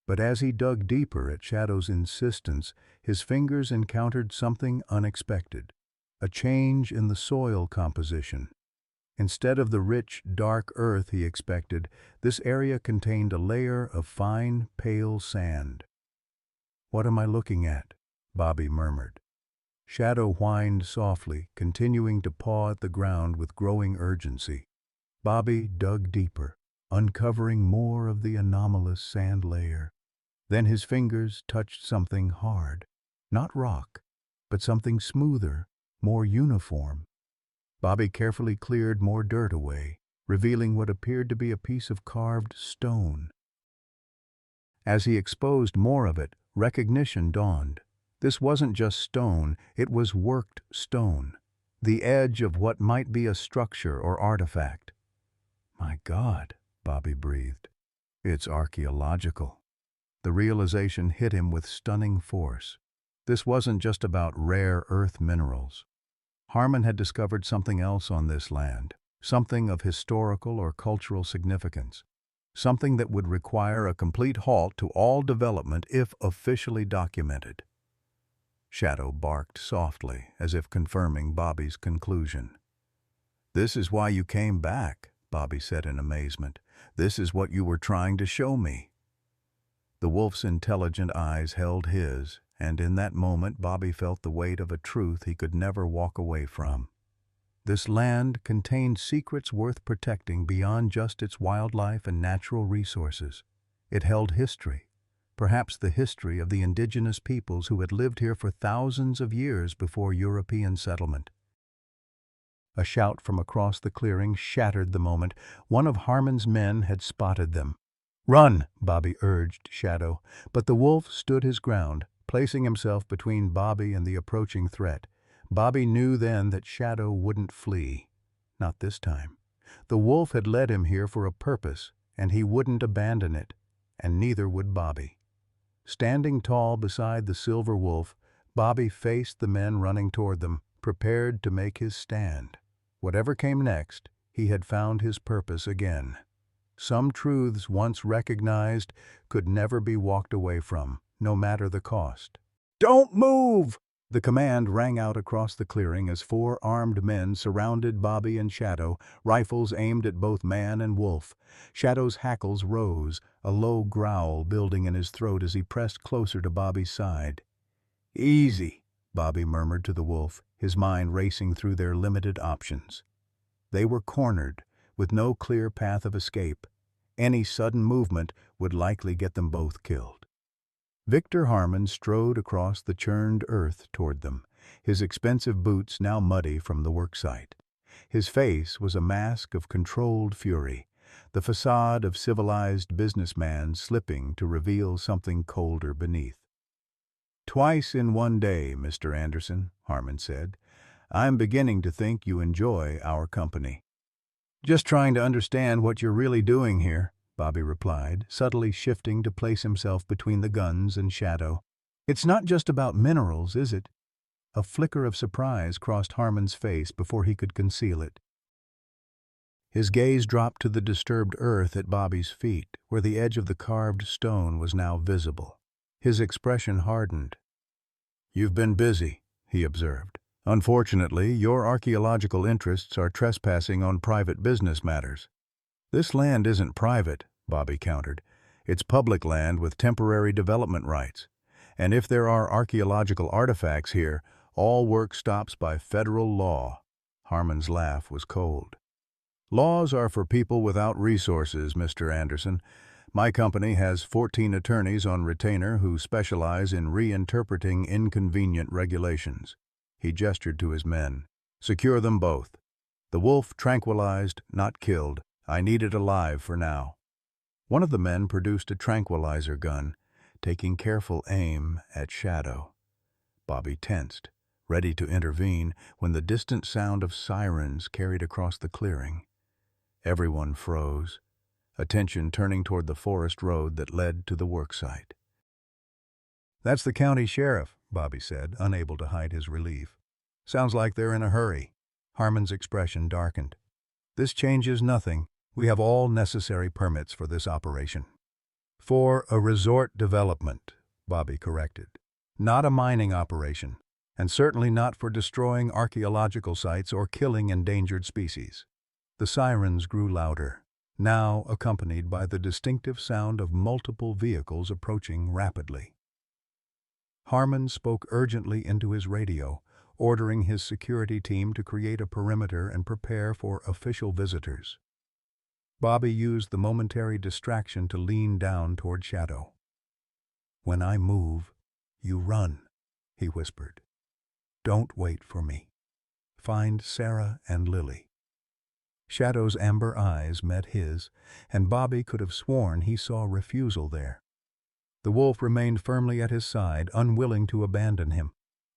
But as he dug deeper at Shadow's insistence, his fingers encountered something unexpected, a change in the soil composition. Instead of the rich, dark earth he expected, this area contained a layer of fine, pale sand. "What am I looking at?" Bobby murmured. Shadow whined softly, continuing to paw at the ground with growing urgency. Bobby dug deeper, uncovering more of the anomalous sand layer. Then his fingers touched something hard, not rock, but something smoother, more uniform. Bobby carefully cleared more dirt away, revealing what appeared to be a piece of carved stone. As he exposed more of it, recognition dawned. This wasn't just stone, it was worked stone. The edge of what might be a structure or artifact. "My God," Bobby breathed. "It's archaeological." The realization hit him with stunning force. This wasn't just about rare earth minerals. Harmon had discovered something else on this land, something of historical or cultural significance, something that would require a complete halt to all development if officially documented. Shadow barked softly, as if confirming Bobby's conclusion. "This is why you came back," Bobby said in amazement. "This is what you were trying to show me." The wolf's intelligent eyes held his, and in that moment Bobby felt the weight of a truth he could never walk away from. This land contained secrets worth protecting beyond just its wildlife and natural resources. It held history, perhaps the history of the indigenous peoples who had lived here for thousands of years before European settlement. A shout from across the clearing shattered the moment. One of Harmon's men had spotted them. "Run!" Bobby urged Shadow, but the wolf stood his ground, placing himself between Bobby and the approaching threat. Bobby knew then that Shadow wouldn't flee. Not this time. The wolf had led him here for a purpose, and he wouldn't abandon it, and neither would Bobby. Standing tall beside the silver wolf, Bobby faced the men running toward them, prepared to make his stand. Whatever came next, he had found his purpose again. Some truths once recognized could never be walked away from, no matter the cost. "Don't move!" The command rang out across the clearing as 4 armed men surrounded Bobby and Shadow, rifles aimed at both man and wolf. Shadow's hackles rose, a low growl building in his throat as he pressed closer to Bobby's side. "Easy," Bobby murmured to the wolf, his mind racing through their limited options. They were cornered, with no clear path of escape. Any sudden movement would likely get them both killed. Victor Harmon strode across the churned earth toward them, his expensive boots now muddy from the worksite. His face was a mask of controlled fury, the facade of civilized businessman slipping to reveal something colder beneath. "Twice in one day, Mr. Anderson," Harmon said. "I'm beginning to think you enjoy our company." "Just trying to understand what you're really doing here," Bobby replied, subtly shifting to place himself between the guns and Shadow. "It's not just about minerals, is it?" A flicker of surprise crossed Harmon's face before he could conceal it. His gaze dropped to the disturbed earth at Bobby's feet, where the edge of the carved stone was now visible. His expression hardened. "You've been busy," he observed. "Unfortunately, your archaeological interests are trespassing on private business matters." "This land isn't private," Bobby countered. "It's public land with temporary development rights. And if there are archaeological artifacts here, all work stops by federal law." Harmon's laugh was cold. "Laws are for people without resources, Mr. Anderson. My company has 14 attorneys on retainer who specialize in reinterpreting inconvenient regulations." He gestured to his men. "Secure them both. The wolf tranquilized, not killed. I need it alive for now." One of the men produced a tranquilizer gun, taking careful aim at Shadow. Bobby tensed, ready to intervene, when the distant sound of sirens carried across the clearing. Everyone froze, attention turning toward the forest road that led to the worksite. "That's the county sheriff," Bobby said, unable to hide his relief. "Sounds like they're in a hurry." Harmon's expression darkened. "This changes nothing. We have all necessary permits for this operation." "For a resort development," Bobby corrected. "Not a mining operation, and certainly not for destroying archaeological sites or killing endangered species." The sirens grew louder, now accompanied by the distinctive sound of multiple vehicles approaching rapidly. Harmon spoke urgently into his radio, ordering his security team to create a perimeter and prepare for official visitors. Bobby used the momentary distraction to lean down toward Shadow. "When I move, you run," he whispered. "Don't wait for me. Find Sarah and Lily." Shadow's amber eyes met his, and Bobby could have sworn he saw refusal there. The wolf remained firmly at his side, unwilling to abandon him.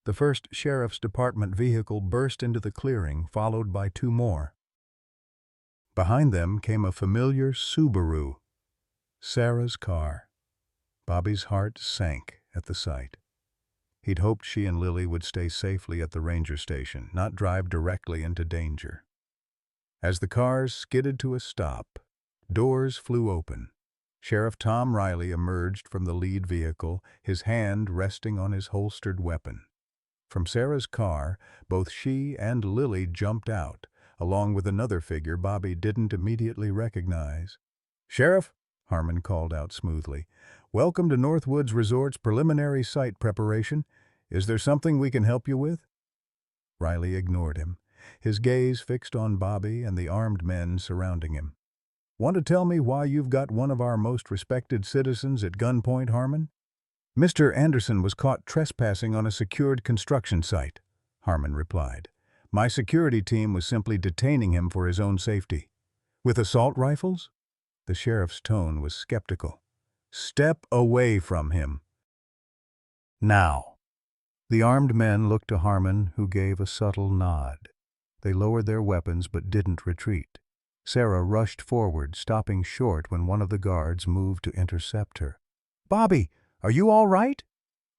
The first sheriff's department vehicle burst into the clearing, followed by two more. Behind them came a familiar Subaru, Sarah's car. Bobby's heart sank at the sight. He'd hoped she and Lily would stay safely at the ranger station, not drive directly into danger. As the cars skidded to a stop, doors flew open. Sheriff Tom Riley emerged from the lead vehicle, his hand resting on his holstered weapon. From Sarah's car, both she and Lily jumped out, along with another figure Bobby didn't immediately recognize. "Sheriff," Harmon called out smoothly, "welcome to Northwoods Resort's preliminary site preparation. Is there something we can help you with?" Riley ignored him, his gaze fixed on Bobby and the armed men surrounding him. "Want to tell me why you've got one of our most respected citizens at gunpoint, Harmon?" "Mr. Anderson was caught trespassing on a secured construction site," Harmon replied. "My security team was simply detaining him for his own safety." "With assault rifles?" The sheriff's tone was skeptical. "Step away from him. Now." The armed men looked to Harmon, who gave a subtle nod. They lowered their weapons but didn't retreat. Sarah rushed forward, stopping short when one of the guards moved to intercept her. "Bobby, are you all right?"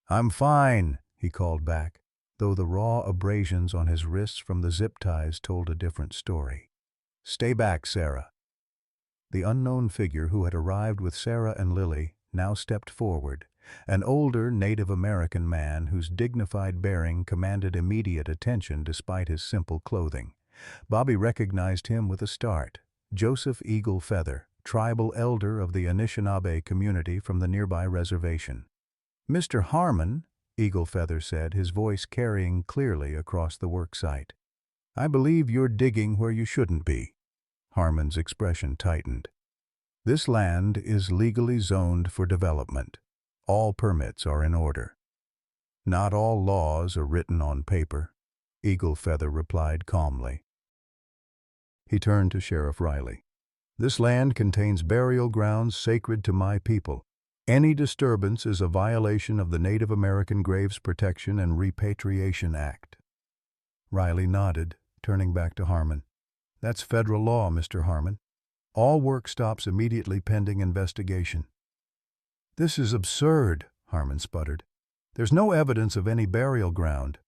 "I'm fine," he called back, though the raw abrasions on his wrists from the zip ties told a different story. "Stay back, Sarah." The unknown figure who had arrived with Sarah and Lily now stepped forward, an older Native American man whose dignified bearing commanded immediate attention despite his simple clothing. Bobby recognized him with a start. Joseph Eagle Feather, tribal elder of the Anishinaabe community from the nearby reservation. "Mr. Harmon," Eagle Feather said, his voice carrying clearly across the work site, "I believe you're digging where you shouldn't be." Harmon's expression tightened. "This land is legally zoned for development. All permits are in order." "Not all laws are written on paper," Eagle Feather replied calmly. He turned to Sheriff Riley. "This land contains burial grounds sacred to my people. Any disturbance is a violation of the Native American Graves Protection and Repatriation Act." Riley nodded, turning back to Harmon. "That's federal law, Mr. Harmon. All work stops immediately pending investigation." "This is absurd," Harmon sputtered. "There's no evidence of any burial ground.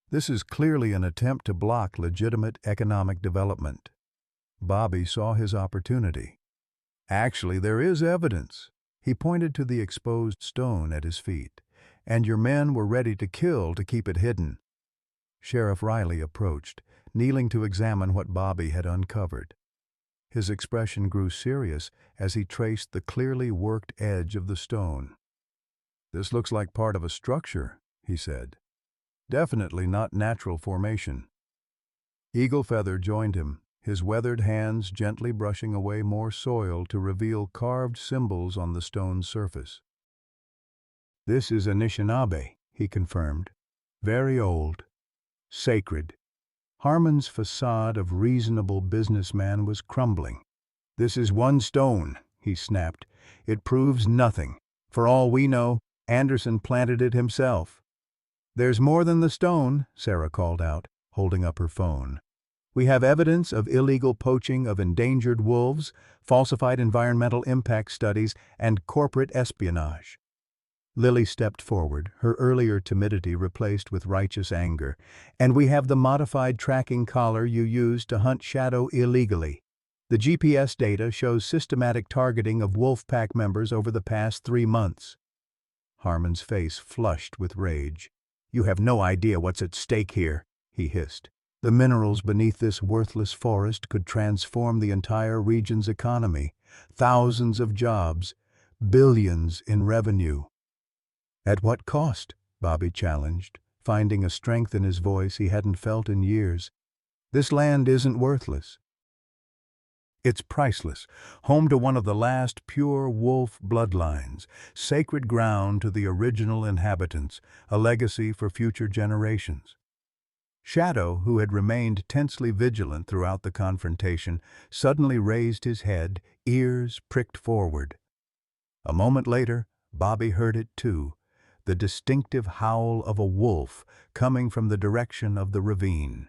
This is clearly an attempt to block legitimate economic development." Bobby saw his opportunity. "Actually, there is evidence." He pointed to the exposed stone at his feet. "And your men were ready to kill to keep it hidden." Sheriff Riley approached, kneeling to examine what Bobby had uncovered. His expression grew serious as he traced the clearly worked edge of the stone. "This looks like part of a structure," he said. "Definitely not natural formation." Eagle Feather joined him, his weathered hands gently brushing away more soil to reveal carved symbols on the stone's surface. "This is Anishinaabe," he confirmed. "Very old. Sacred." Harmon's facade of reasonable businessman was crumbling. "This is one stone," he snapped. "It proves nothing. For all we know, Anderson planted it himself." "There's more than the stone," Sarah called out, holding up her phone. "We have evidence of illegal poaching of endangered wolves, falsified environmental impact studies, and corporate espionage." Lily stepped forward, her earlier timidity replaced with righteous anger. "And we have the modified tracking collar you used to hunt Shadow illegally. The GPS data shows systematic targeting of wolf pack members over the past 3 months." Harmon's face flushed with rage. "You have no idea what's at stake here," he hissed. "The minerals beneath this worthless forest could transform the entire region's economy. Thousands of jobs, billions in revenue." "At what cost?" Bobby challenged, finding a strength in his voice he hadn't felt in years. "This land isn't worthless. It's priceless, home to one of the last pure wolf bloodlines, sacred ground to the original inhabitants, a legacy for future generations." Shadow, who had remained tensely vigilant throughout the confrontation, suddenly raised his head, ears pricked forward. A moment later, Bobby heard it too, the distinctive howl of a wolf coming from the direction of the ravine.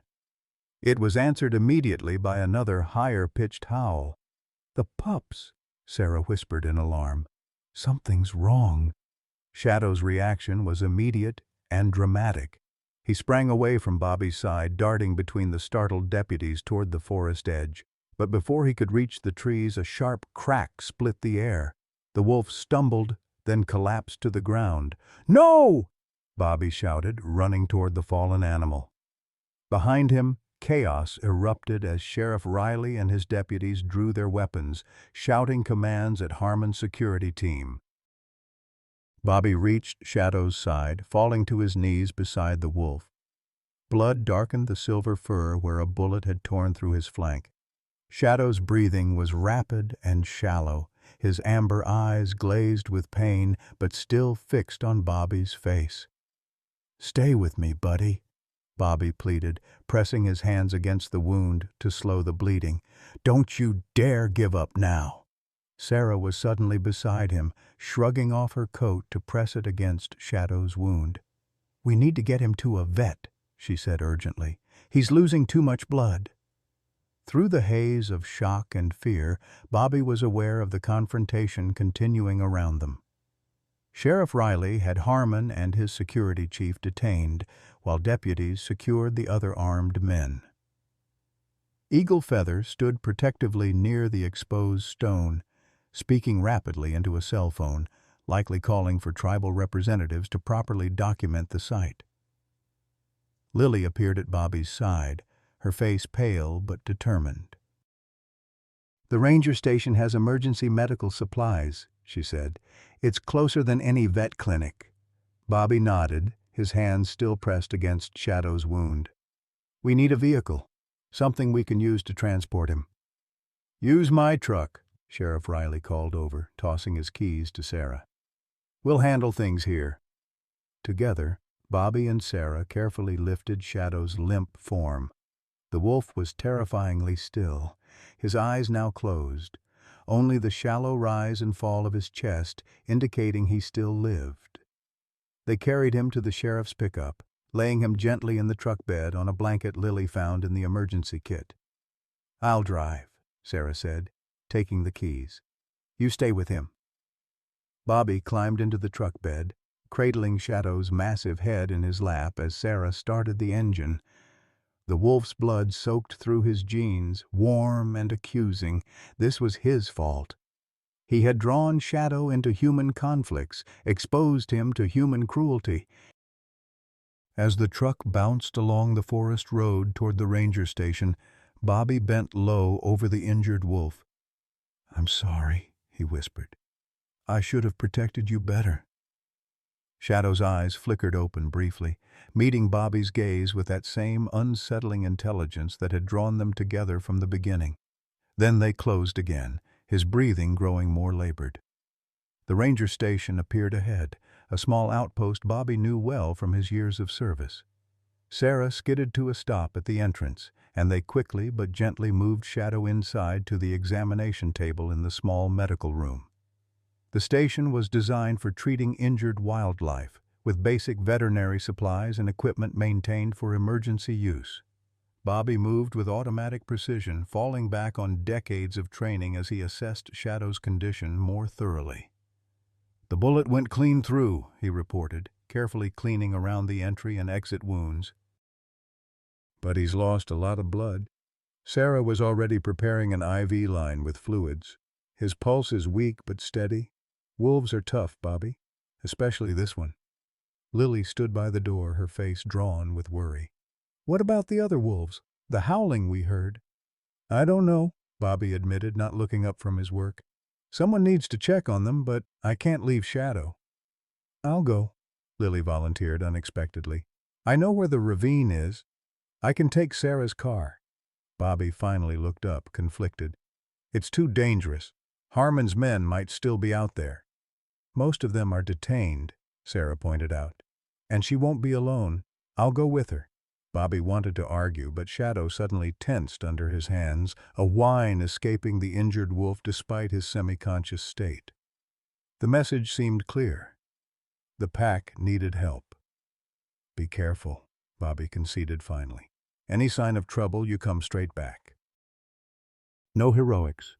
It was answered immediately by another higher-pitched howl. "The pups," Sarah whispered in alarm. "Something's wrong." Shadow's reaction was immediate and dramatic. He sprang away from Bobby's side, darting between the startled deputies toward the forest edge. But before he could reach the trees, a sharp crack split the air. The wolf stumbled, then collapsed to the ground. "No!" Bobby shouted, running toward the fallen animal. Behind him, chaos erupted as Sheriff Riley and his deputies drew their weapons, shouting commands at Harmon's security team. Bobby reached Shadow's side, falling to his knees beside the wolf. Blood darkened the silver fur where a bullet had torn through his flank. Shadow's breathing was rapid and shallow, his amber eyes glazed with pain but still fixed on Bobby's face. "Stay with me, buddy," Bobby pleaded, pressing his hands against the wound to slow the bleeding. "Don't you dare give up now." Sarah was suddenly beside him, shrugging off her coat to press it against Shadow's wound. "We need to get him to a vet," she said urgently. "He's losing too much blood." Through the haze of shock and fear, Bobby was aware of the confrontation continuing around them. Sheriff Riley had Harmon and his security chief detained, while deputies secured the other armed men. Eagle Feather stood protectively near the exposed stone, speaking rapidly into a cell phone, likely calling for tribal representatives to properly document the site. Lily appeared at Bobby's side, her face pale but determined. "The ranger station has emergency medical supplies," she said. "It's closer than any vet clinic." Bobby nodded, his hands still pressed against Shadow's wound. "We need a vehicle, something we can use to transport him." "Use my truck," Sheriff Riley called over, tossing his keys to Sarah. "We'll handle things here." Together, Bobby and Sarah carefully lifted Shadow's limp form. The wolf was terrifyingly still, his eyes now closed, only the shallow rise and fall of his chest indicating he still lived. They carried him to the sheriff's pickup, laying him gently in the truck bed on a blanket Lily found in the emergency kit. "I'll drive," Sarah said, taking the keys. "You stay with him." Bobby climbed into the truck bed, cradling Shadow's massive head in his lap as Sarah started the engine. The wolf's blood soaked through his jeans, warm and accusing. This was his fault. He had drawn Shadow into human conflicts, exposed him to human cruelty. As the truck bounced along the forest road toward the ranger station, Bobby bent low over the injured wolf. "I'm sorry," he whispered. "I should have protected you better." Shadow's eyes flickered open briefly, meeting Bobby's gaze with that same unsettling intelligence that had drawn them together from the beginning. Then they closed again, his breathing growing more labored. The ranger station appeared ahead, a small outpost Bobby knew well from his years of service. Sarah skidded to a stop at the entrance, and they quickly but gently moved Shadow inside to the examination table in the small medical room. The station was designed for treating injured wildlife, with basic veterinary supplies and equipment maintained for emergency use. Bobby moved with automatic precision, falling back on decades of training as he assessed Shadow's condition more thoroughly. "The bullet went clean through," he reported, carefully cleaning around the entry and exit wounds. "But he's lost a lot of blood." Sarah was already preparing an IV line with fluids. "His pulse is weak but steady. Wolves are tough, Bobby, especially this one." Lily stood by the door, her face drawn with worry. "What about the other wolves? The howling we heard?" "I don't know," Bobby admitted, not looking up from his work. "Someone needs to check on them, but I can't leave Shadow." "I'll go," Lily volunteered unexpectedly. "I know where the ravine is. I can take Sarah's car." Bobby finally looked up, conflicted. "It's too dangerous. Harmon's men might still be out there." "Most of them are detained," Sarah pointed out. "And she won't be alone. I'll go with her." Bobby wanted to argue, but Shadow suddenly tensed under his hands, a whine escaping the injured wolf despite his semi-conscious state. The message seemed clear. The pack needed help. "Be careful," Bobby conceded finally. "Any sign of trouble, you come straight back." "No heroics."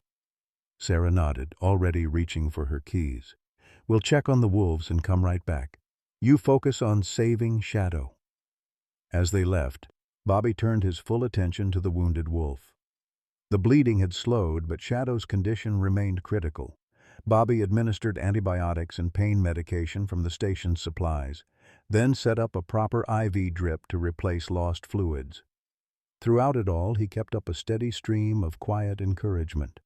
Sarah nodded, already reaching for her keys. "We'll check on the wolves and come right back. You focus on saving Shadow." As they left, Bobby turned his full attention to the wounded wolf. The bleeding had slowed, but Shadow's condition remained critical. Bobby administered antibiotics and pain medication from the station's supplies, then set up a proper IV drip to replace lost fluids. Throughout it all, he kept up a steady stream of quiet encouragement.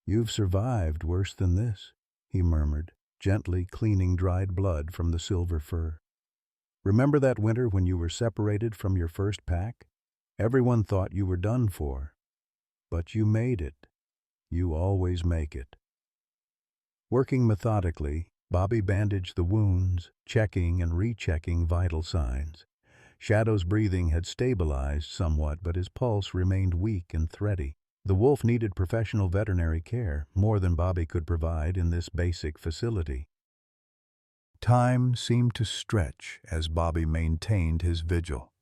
"You've survived worse than this," he murmured, gently cleaning dried blood from the silver fur. "Remember that winter when you were separated from your first pack? Everyone thought you were done for. But you made it. You always make it." Working methodically, Bobby bandaged the wounds, checking and rechecking vital signs. Shadow's breathing had stabilized somewhat, but his pulse remained weak and thready. The wolf needed professional veterinary care, more than Bobby could provide in this basic facility. Time seemed to stretch as Bobby maintained his vigil.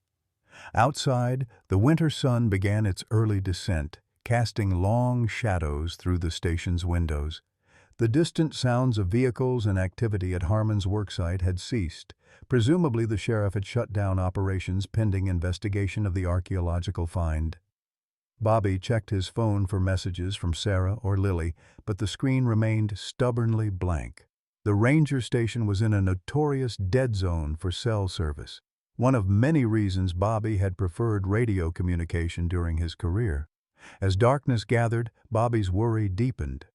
Outside, the winter sun began its early descent, casting long shadows through the station's windows. The distant sounds of vehicles and activity at Harmon's worksite had ceased. Presumably the sheriff had shut down operations pending investigation of the archaeological find. Bobby checked his phone for messages from Sarah or Lily, but the screen remained stubbornly blank. The ranger station was in a notorious dead zone for cell service, one of many reasons Bobby had preferred radio communication during his career. As darkness gathered, Bobby's worry deepened.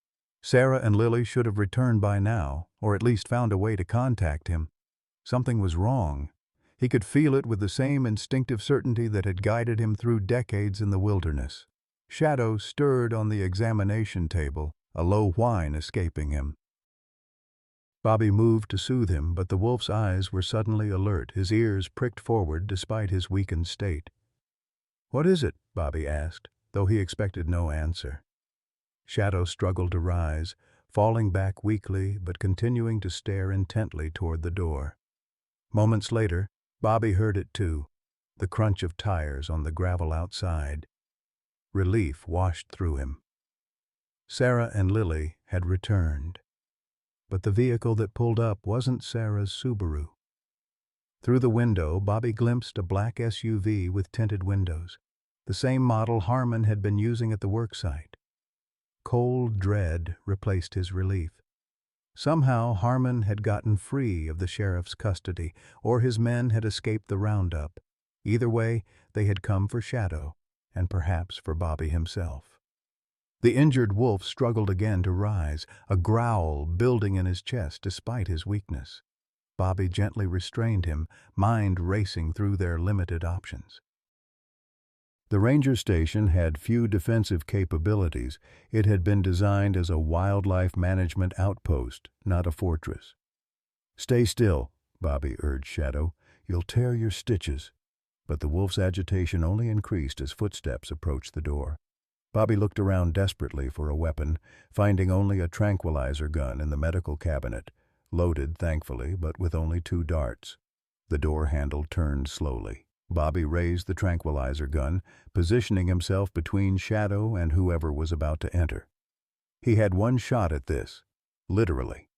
Sarah and Lily should have returned by now, or at least found a way to contact him. Something was wrong. He could feel it with the same instinctive certainty that had guided him through decades in the wilderness. Shadow stirred on the examination table, a low whine escaping him. Bobby moved to soothe him, but the wolf's eyes were suddenly alert, his ears pricked forward despite his weakened state. "What is it?" Bobby asked, though he expected no answer. Shadow struggled to rise, falling back weakly but continuing to stare intently toward the door. Moments later, Bobby heard it too, the crunch of tires on the gravel outside. Relief washed through him. Sarah and Lily had returned, but the vehicle that pulled up wasn't Sarah's Subaru. Through the window, Bobby glimpsed a black SUV with tinted windows, the same model Harmon had been using at the worksite. Cold dread replaced his relief. Somehow Harmon had gotten free of the sheriff's custody, or his men had escaped the roundup. Either way, they had come for Shadow, and perhaps for Bobby himself. The injured wolf struggled again to rise, a growl building in his chest despite his weakness. Bobby gently restrained him, mind racing through their limited options. The ranger station had few defensive capabilities. It had been designed as a wildlife management outpost, not a fortress. "Stay still," Bobby urged Shadow. "You'll tear your stitches." But the wolf's agitation only increased as footsteps approached the door. Bobby looked around desperately for a weapon, finding only a tranquilizer gun in the medical cabinet, loaded thankfully, but with only 2 darts. The door handle turned slowly. Bobby raised the tranquilizer gun, positioning himself between Shadow and whoever was about to enter. He had one shot at this, literally.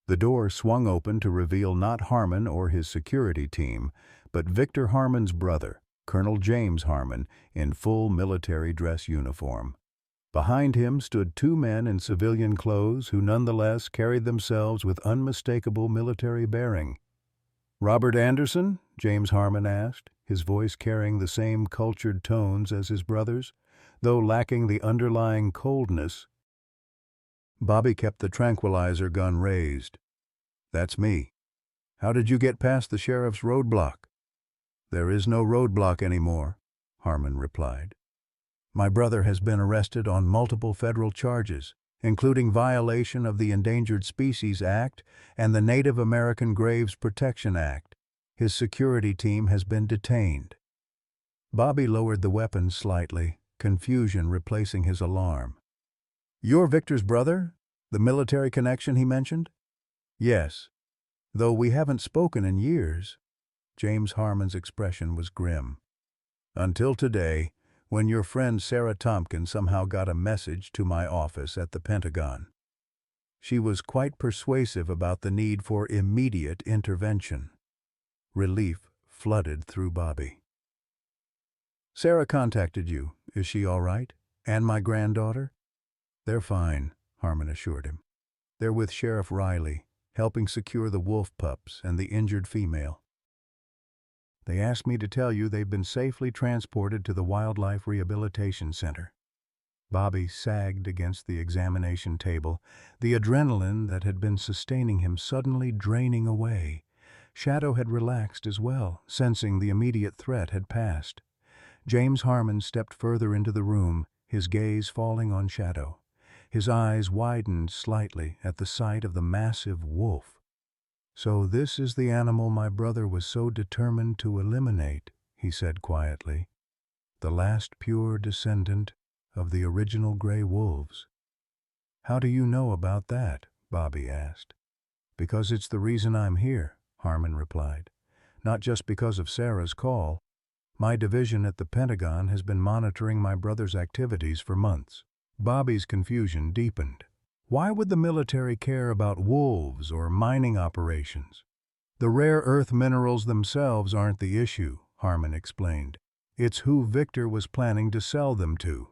The door swung open to reveal not Harmon or his security team, but Victor Harmon's brother, Colonel James Harmon, in full military dress uniform. Behind him stood 2 men in civilian clothes who nonetheless carried themselves with unmistakable military bearing. "Robert Anderson?" James Harmon asked, his voice carrying the same cultured tones as his brother's, though lacking the underlying coldness. Bobby kept the tranquilizer gun raised. "That's me. How did you get past the sheriff's roadblock?" "There is no roadblock anymore," Harmon replied. "My brother has been arrested on multiple federal charges, including violation of the Endangered Species Act and the Native American Graves Protection Act. His security team has been detained." Bobby lowered the weapon slightly, confusion replacing his alarm. "You're Victor's brother? The military connection he mentioned? Yes, though we haven't spoken in years. James Harmon's expression was grim. Until today, when your friend Sarah Tompkins somehow got a message to my office at the Pentagon. She was quite persuasive about the need for immediate intervention. Relief flooded through Bobby. Sarah contacted you. Is she all right? And my granddaughter? They're fine, Harmon assured him. They're with Sheriff Riley, helping secure the wolf pups and the injured female. They asked me to tell you they've been safely transported to the Wildlife Rehabilitation Center. Bobby sagged against the examination table, the adrenaline that had been sustaining him suddenly draining away. Shadow had relaxed as well, sensing the immediate threat had passed. James Harmon stepped further into the room, his gaze falling on Shadow. His eyes widened slightly at the sight of the massive wolf. "So this is the animal my brother was so determined to eliminate," he said quietly. "The last pure descendant of the original gray wolves." "How do you know about that?" Bobby asked. "Because it's the reason I'm here," Harmon replied. "Not just because of Sarah's call. My division at the Pentagon has been monitoring my brother's activities for months." Bobby's confusion deepened. Why would the military care about wolves or mining operations? "The rare earth minerals themselves aren't the issue," Harmon explained. "It's who Victor was planning to sell them to.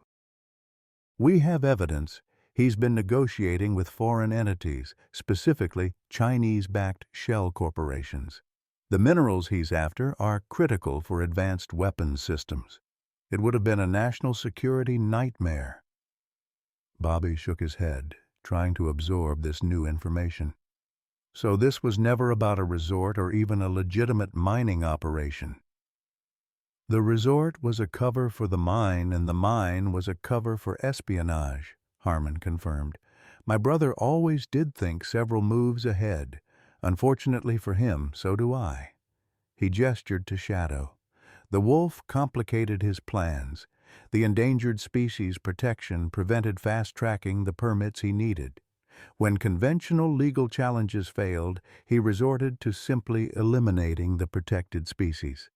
We have evidence he's been negotiating with foreign entities, specifically Chinese-backed shell corporations. The minerals he's after are critical for advanced weapons systems. It would have been a national security nightmare." Bobby shook his head, trying to absorb this new information. So this was never about a resort or even a legitimate mining operation. The resort was a cover for the mine, and the mine was a cover for espionage, Harmon confirmed. "My brother always did think several moves ahead. Unfortunately for him, so do I." He gestured to Shadow. The wolf complicated his plans. The endangered species protection prevented fast-tracking the permits he needed. When conventional legal challenges failed, he resorted to simply eliminating the protected species.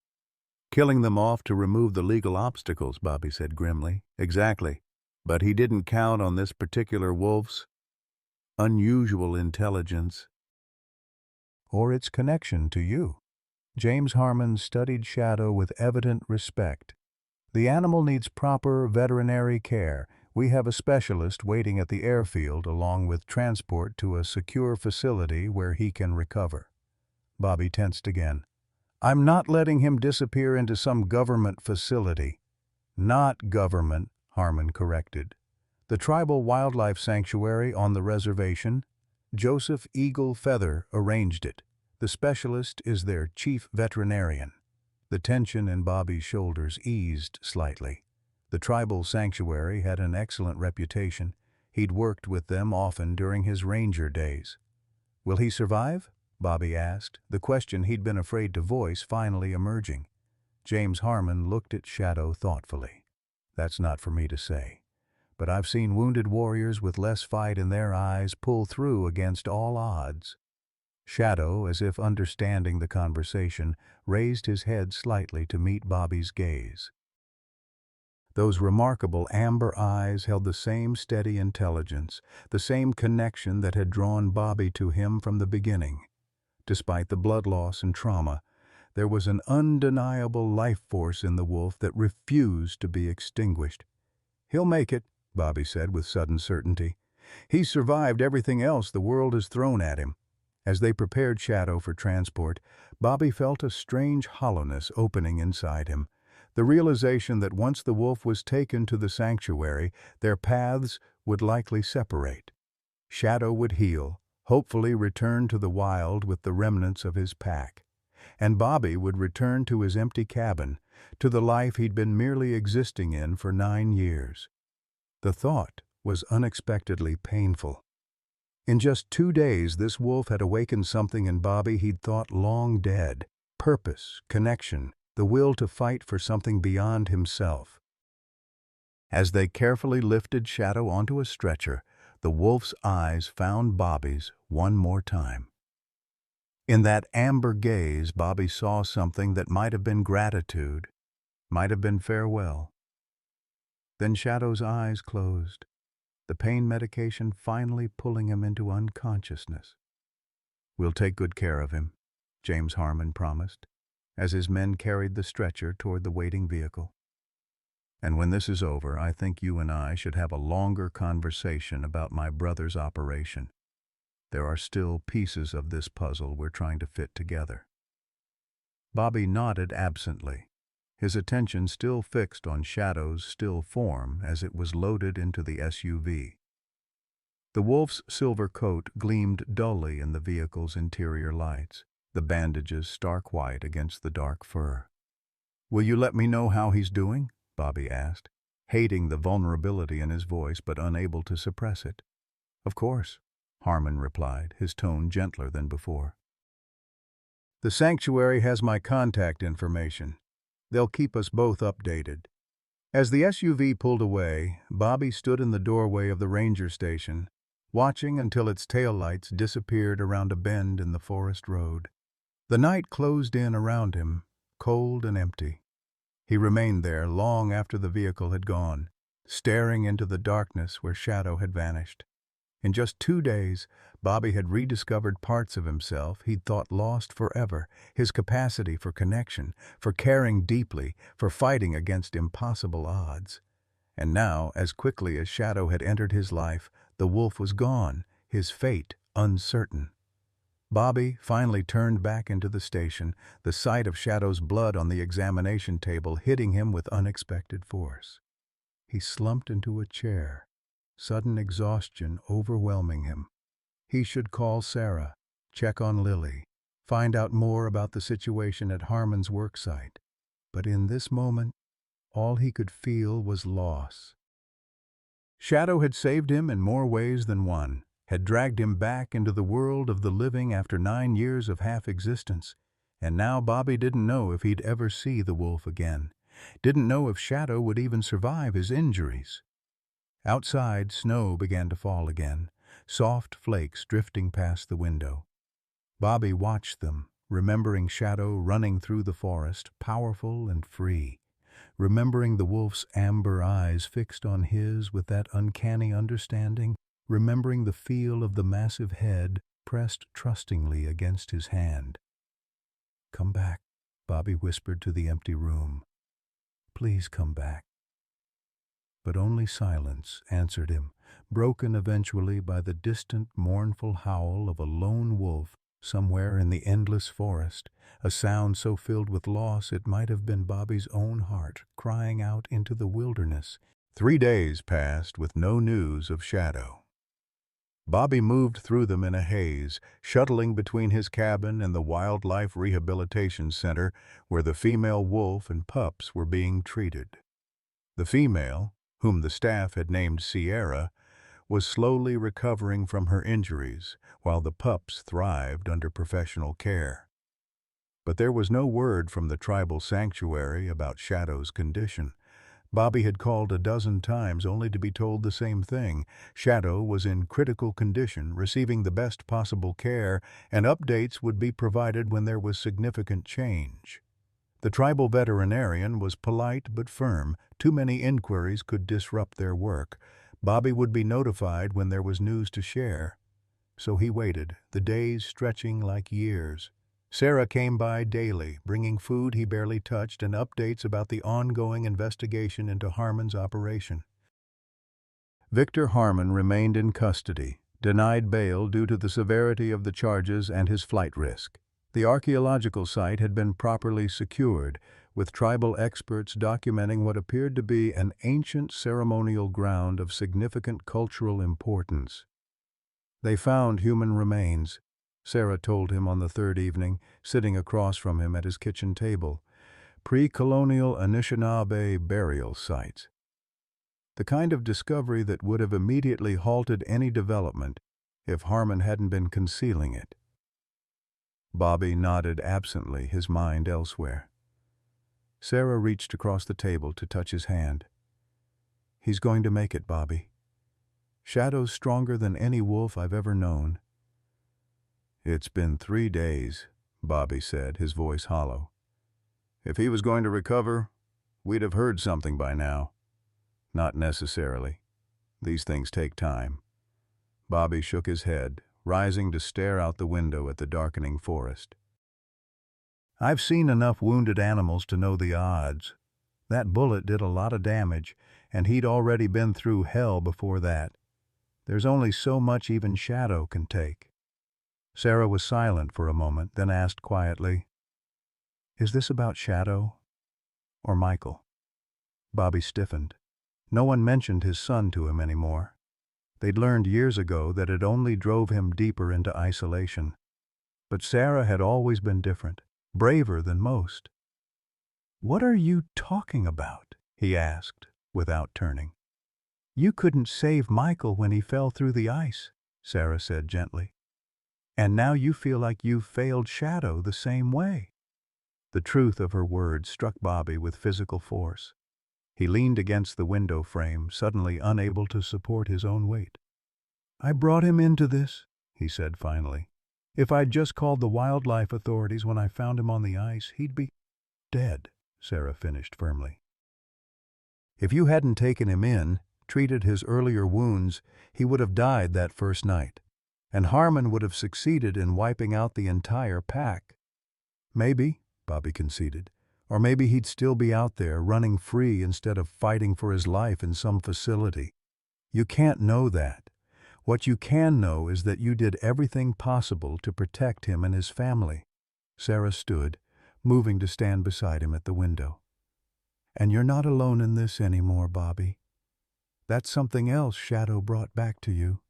"Killing them off to remove the legal obstacles," Bobby said grimly. "Exactly. But he didn't count on this particular wolf's unusual intelligence or its connection to you." James Harmon studied Shadow with evident respect. "The animal needs proper veterinary care. We have a specialist waiting at the airfield along with transport to a secure facility where he can recover." Bobby tensed again. "I'm not letting him disappear into some government facility." "Not government," Harmon corrected. "The tribal wildlife sanctuary on the reservation. Joseph Eagle Feather arranged it. The specialist is their chief veterinarian." The tension in Bobby's shoulders eased slightly. The tribal sanctuary had an excellent reputation. He'd worked with them often during his ranger days. "Will he survive?" Bobby asked, the question he'd been afraid to voice finally emerging. James Harmon looked at Shadow thoughtfully. "That's not for me to say. But I've seen wounded warriors with less fight in their eyes pull through against all odds." Shadow, as if understanding the conversation, raised his head slightly to meet Bobby's gaze. Those remarkable amber eyes held the same steady intelligence, the same connection that had drawn Bobby to him from the beginning. Despite the blood loss and trauma, there was an undeniable life force in the wolf that refused to be extinguished. "He'll make it," Bobby said with sudden certainty. "He's survived everything else the world has thrown at him." As they prepared Shadow for transport, Bobby felt a strange hollowness opening inside him. The realization that once the wolf was taken to the sanctuary, their paths would likely separate. Shadow would heal, hopefully return to the wild with the remnants of his pack. And Bobby would return to his empty cabin, to the life he'd been merely existing in for 9 years. The thought was unexpectedly painful. In just 2 days, this wolf had awakened something in Bobby he'd thought long dead. Purpose, connection, the will to fight for something beyond himself. As they carefully lifted Shadow onto a stretcher, the wolf's eyes found Bobby's one more time. In that amber gaze, Bobby saw something that might have been gratitude, might have been farewell. Then Shadow's eyes closed, the pain medication finally pulling him into unconsciousness. "We'll take good care of him," James Harmon promised, as his men carried the stretcher toward the waiting vehicle. "And when this is over, I think you and I should have a longer conversation about my brother's operation. There are still pieces of this puzzle we're trying to fit together." Bobby nodded absently, his attention still fixed on Shadow's still form as it was loaded into the SUV. The wolf's silver coat gleamed dully in the vehicle's interior lights, the bandages stark white against the dark fur. "Will you let me know how he's doing?" Bobby asked, hating the vulnerability in his voice but unable to suppress it. "Of course," Harmon replied, his tone gentler than before. "The sanctuary has my contact information. They'll keep us both updated." As the SUV pulled away, Bobby stood in the doorway of the ranger station, watching until its taillights disappeared around a bend in the forest road. The night closed in around him, cold and empty. He remained there long after the vehicle had gone, staring into the darkness where Shadow had vanished. In just 2 days, Bobby had rediscovered parts of himself he'd thought lost forever, his capacity for connection, for caring deeply, for fighting against impossible odds. And now, as quickly as Shadow had entered his life, the wolf was gone, his fate uncertain. Bobby finally turned back into the station, the sight of Shadow's blood on the examination table hitting him with unexpected force. He slumped into a chair, sudden exhaustion overwhelming him. He should call Sarah, check on Lily, find out more about the situation at Harmon's worksite. But in this moment, all he could feel was loss. Shadow had saved him in more ways than one, had dragged him back into the world of the living after 9 years of half-existence, and now Bobby didn't know if he'd ever see the wolf again, didn't know if Shadow would even survive his injuries. Outside, snow began to fall again, soft flakes drifting past the window. Bobby watched them, remembering Shadow running through the forest, powerful and free, remembering the wolf's amber eyes fixed on his with that uncanny understanding, remembering the feel of the massive head pressed trustingly against his hand. "Come back," Bobby whispered to the empty room. "Please come back." But only silence answered him, broken eventually by the distant, mournful howl of a lone wolf somewhere in the endless forest, a sound so filled with loss it might have been Bobby's own heart crying out into the wilderness. 3 days passed with no news of Shadow. Bobby moved through them in a haze, shuttling between his cabin and the Wildlife Rehabilitation Center where the female wolf and pups were being treated. The female, whom the staff had named Sierra, was slowly recovering from her injuries, while the pups thrived under professional care. But there was no word from the tribal sanctuary about Shadow's condition. Bobby had called a dozen times only to be told the same thing. Shadow was in critical condition, receiving the best possible care, and updates would be provided when there was significant change. The tribal veterinarian was polite but firm. Too many inquiries could disrupt their work. Bobby would be notified when there was news to share. So he waited, the days stretching like years. Sarah came by daily, bringing food he barely touched and updates about the ongoing investigation into Harmon's operation. Victor Harmon remained in custody, denied bail due to the severity of the charges and his flight risk. The archaeological site had been properly secured, with tribal experts documenting what appeared to be an ancient ceremonial ground of significant cultural importance. They found human remains, Sarah told him on the 3rd evening, sitting across from him at his kitchen table. Pre-colonial Anishinaabe burial sites. The kind of discovery that would have immediately halted any development if Harmon hadn't been concealing it. Bobby nodded absently, his mind elsewhere. Sarah reached across the table to touch his hand. "He's going to make it, Bobby." Shadow's stronger than any wolf I've ever known." "It's been 3 days," Bobby said, his voice hollow. "If he was going to recover, we'd have heard something by now." "Not necessarily. These things take time." Bobby shook his head, rising to stare out the window at the darkening forest. "I've seen enough wounded animals to know the odds. That bullet did a lot of damage, and he'd already been through hell before that. There's only so much even Shadow can take." Sarah was silent for a moment, then asked quietly, "Is this about Shadow or Michael?" Bobby stiffened. No one mentioned his son to him anymore. They'd learned years ago that it only drove him deeper into isolation. But Sarah had always been different, braver than most. "What are you talking about?" he asked, without turning. "You couldn't save Michael when he fell through the ice," Sarah said gently. "And now you feel like you've failed Shadow the same way." The truth of her words struck Bobby with physical force. He leaned against the window frame, suddenly unable to support his own weight. "I brought him into this," he said finally. "If I'd just called the wildlife authorities when I found him on the ice, he'd be dead," Sarah finished firmly. "If you hadn't taken him in, treated his earlier wounds, he would have died that first night, and Harmon would have succeeded in wiping out the entire pack." "Maybe," Bobby conceded. "Or maybe he'd still be out there, running free instead of fighting for his life in some facility. You can't know that. What you can know is that you did everything possible to protect him and his family." Sarah stood, moving to stand beside him at the window. "And you're not alone in this anymore, Bobby. That's something else Shadow brought back to you."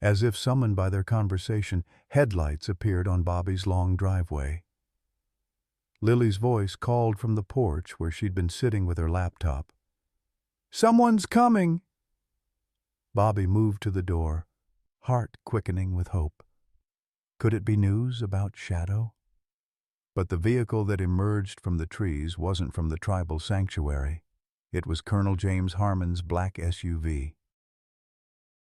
As if summoned by their conversation, headlights appeared on Bobby's long driveway. Lily's voice called from the porch where she'd been sitting with her laptop. "Someone's coming!" Bobby moved to the door, heart quickening with hope. Could it be news about Shadow? But the vehicle that emerged from the trees wasn't from the tribal sanctuary. It was Colonel James Harmon's black SUV.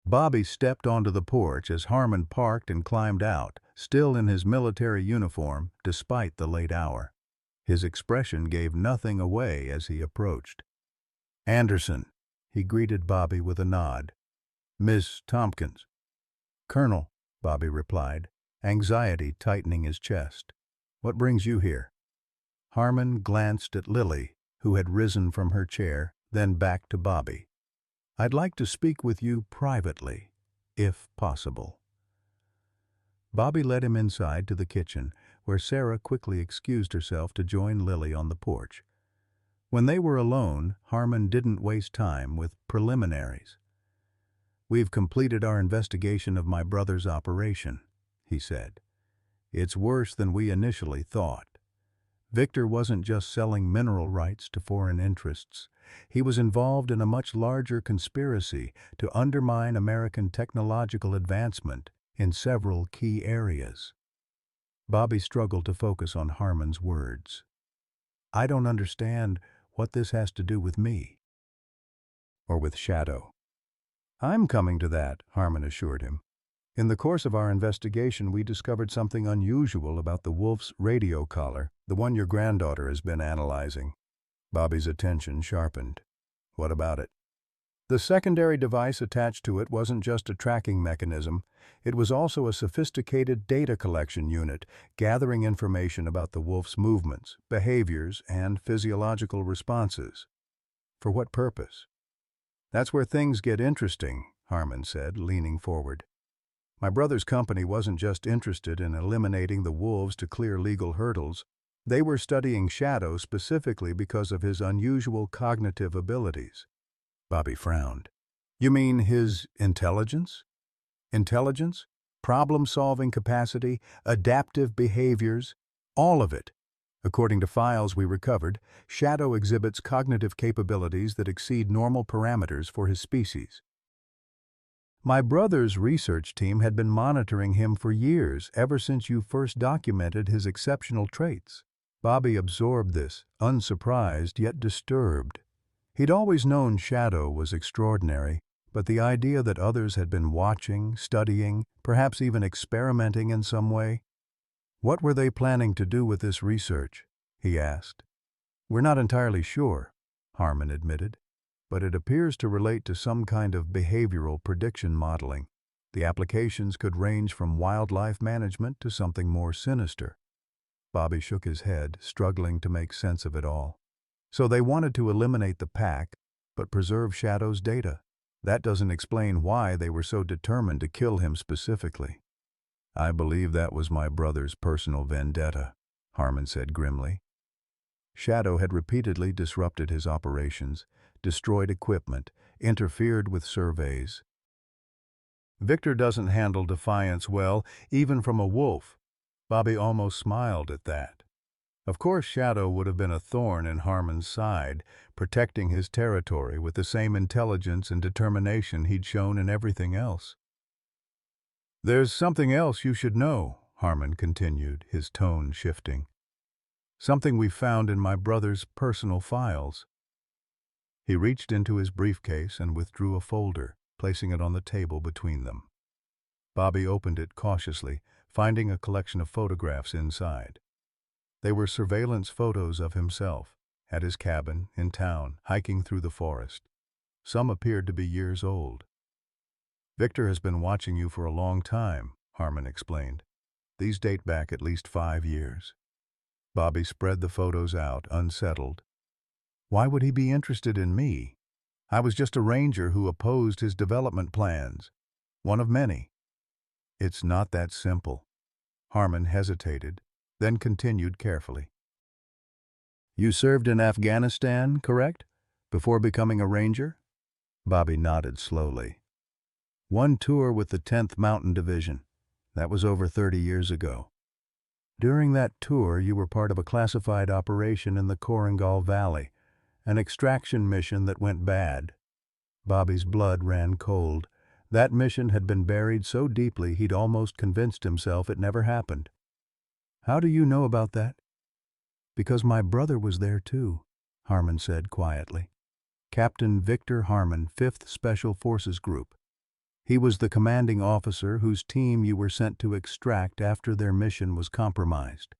Bobby stepped onto the porch as Harmon parked and climbed out, still in his military uniform, despite the late hour. His expression gave nothing away as he approached. "Anderson," he greeted Bobby with a nod. "Miss Tompkins." "Colonel," Bobby replied, anxiety tightening his chest. "What brings you here?" Harmon glanced at Lily, who had risen from her chair, then back to Bobby. "I'd like to speak with you privately, if possible." Bobby led him inside to the kitchen, where Sarah quickly excused herself to join Lily on the porch. When they were alone, Harmon didn't waste time with preliminaries. "We've completed our investigation of my brother's operation," he said. "It's worse than we initially thought. Victor wasn't just selling mineral rights to foreign interests. He was involved in a much larger conspiracy to undermine American technological advancement in several key areas." Bobby struggled to focus on Harmon's words. "I don't understand what this has to do with me. Or with Shadow." "I'm coming to that," Harmon assured him. "In the course of our investigation, we discovered something unusual about the wolf's radio collar, the one your granddaughter has been analyzing." Bobby's attention sharpened. "What about it?" "The secondary device attached to it wasn't just a tracking mechanism. It was also a sophisticated data collection unit, gathering information about the wolf's movements, behaviors, and physiological responses." "For what purpose?" "That's where things get interesting," Harmon said, leaning forward. "My brother's company wasn't just interested in eliminating the wolves to clear legal hurdles. They were studying Shadow specifically because of his unusual cognitive abilities." Bobby frowned. "You mean his intelligence?" "Intelligence, problem-solving capacity, adaptive behaviors, all of it. According to files we recovered, Shadow exhibits cognitive capabilities that exceed normal parameters for his species. My brother's research team had been monitoring him for years, ever since you first documented his exceptional traits." Bobby absorbed this, unsurprised yet disturbed. He'd always known Shadow was extraordinary, But the idea that others had been watching, studying, perhaps even experimenting in some way, what were they planning to do with this research? He asked. We're not entirely sure, Harmon admitted, but it appears to relate to some kind of behavioral prediction modeling. The applications could range from wildlife management to something more sinister. Bobby shook his head, struggling to make sense of it all. So they wanted to eliminate the pack, but preserve Shadow's data. That doesn't explain why they were so determined to kill him specifically. I believe that was my brother's personal vendetta, Harmon said grimly. Shadow had repeatedly disrupted his operations, destroyed equipment, interfered with surveys. Victor doesn't handle defiance well, even from a wolf. Bobby almost smiled at that. Of course, Shadow would have been a thorn in Harmon's side, protecting his territory with the same intelligence and determination he'd shown in everything else. There's something else you should know, Harmon continued, his tone shifting. Something we found in my brother's personal files. He reached into his briefcase and withdrew a folder, placing it on the table between them. Bobby opened it cautiously, finding a collection of photographs inside. They were surveillance photos of himself, at his cabin, in town, hiking through the forest. Some appeared to be years old. Victor has been watching you for a long time, Harmon explained. These date back at least 5 years. Bobby spread the photos out, unsettled. Why would he be interested in me? I was just a ranger who opposed his development plans. One of many. It's not that simple. Harmon hesitated, then continued carefully. You served in Afghanistan, correct? Before becoming a ranger? Bobby nodded slowly. One tour with the 10th Mountain Division. That was over 30 years ago. During that tour, you were part of a classified operation in the Korengal Valley, an extraction mission that went bad. Bobby's blood ran cold. That mission had been buried so deeply he'd almost convinced himself it never happened. How do you know about that? Because my brother was there too, Harmon said quietly. Captain Victor Harmon, 5th Special Forces Group. He was the commanding officer whose team you were sent to extract after their mission was compromised.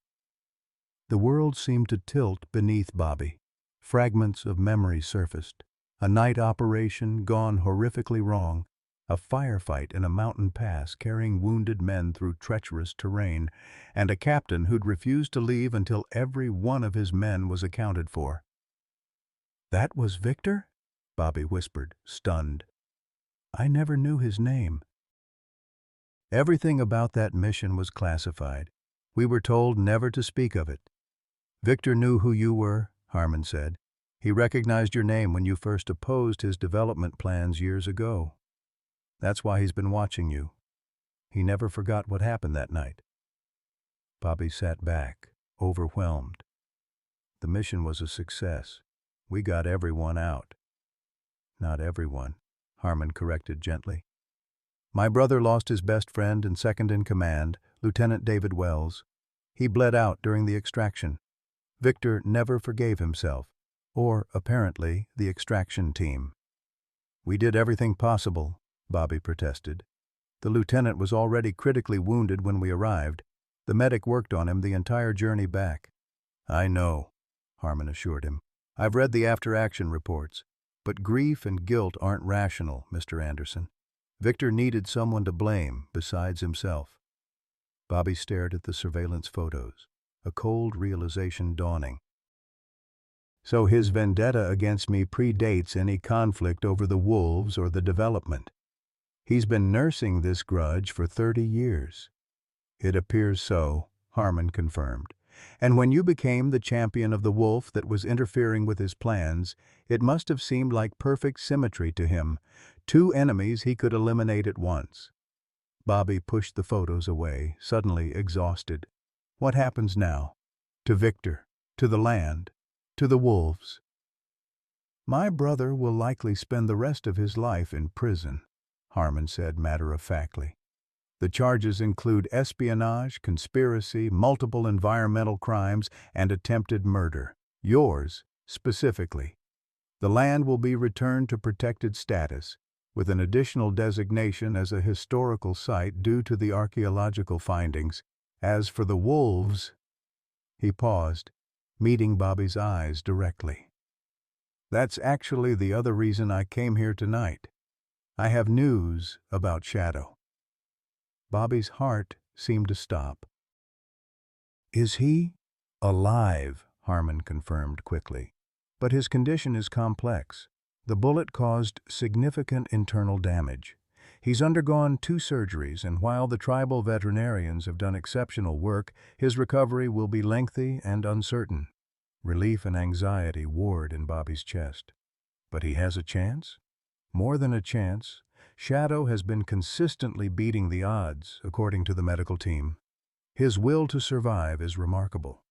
The world seemed to tilt beneath Bobby. Fragments of memory surfaced. A night operation gone horrifically wrong. A firefight in a mountain pass carrying wounded men through treacherous terrain, and a captain who'd refused to leave until every one of his men was accounted for. That was Victor? Bobby whispered, stunned. I never knew his name. Everything about that mission was classified. We were told never to speak of it. Victor knew who you were, Harmon said. He recognized your name when you first opposed his development plans years ago. That's why he's been watching you. He never forgot what happened that night. Bobby sat back, overwhelmed. The mission was a success. We got everyone out. Not everyone, Harmon corrected gently. My brother lost his best friend and second in command, Lieutenant David Wells. He bled out during the extraction. Victor never forgave himself, or, apparently, the extraction team. We did everything possible, Bobby protested. The lieutenant was already critically wounded when we arrived. The medic worked on him the entire journey back. I know, Harmon assured him. I've read the after-action reports. But grief and guilt aren't rational, Mr. Anderson. Victor needed someone to blame besides himself. Bobby stared at the surveillance photos, a cold realization dawning. So his vendetta against me predates any conflict over the wolves or the development. He's been nursing this grudge for 30 years. It appears so, Harmon confirmed. And when you became the champion of the wolf that was interfering with his plans, it must have seemed like perfect symmetry to him, 2 enemies he could eliminate at once. Bobby pushed the photos away, suddenly exhausted. What happens now? To Victor, to the land, to the wolves. My brother will likely spend the rest of his life in prison, Harmon said matter-of-factly. The charges include espionage, conspiracy, multiple environmental crimes, and attempted murder. Yours, specifically. The land will be returned to protected status, with an additional designation as a historical site due to the archaeological findings. As for the wolves, he paused, meeting Bobby's eyes directly. That's actually the other reason I came here tonight. I have news about Shadow. Bobby's heart seemed to stop. Is he? Alive, Harmon confirmed quickly. But his condition is complex. The bullet caused significant internal damage. He's undergone 2 surgeries, and while the tribal veterinarians have done exceptional work, his recovery will be lengthy and uncertain. Relief and anxiety warred in Bobby's chest. But he has a chance? More than a chance. Shadow has been consistently beating the odds, according to the medical team. His will to survive is remarkable.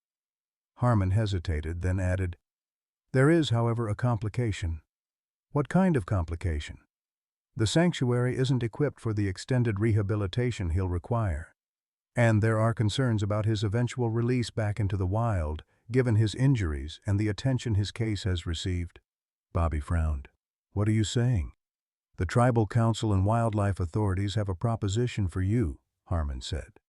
Harmon hesitated, then added, There is, however, a complication. What kind of complication? The sanctuary isn't equipped for the extended rehabilitation he'll require. And there are concerns about his eventual release back into the wild, given his injuries and the attention his case has received. Bobby frowned. What are you saying? The Tribal Council and wildlife authorities have a proposition for you, Harmon said.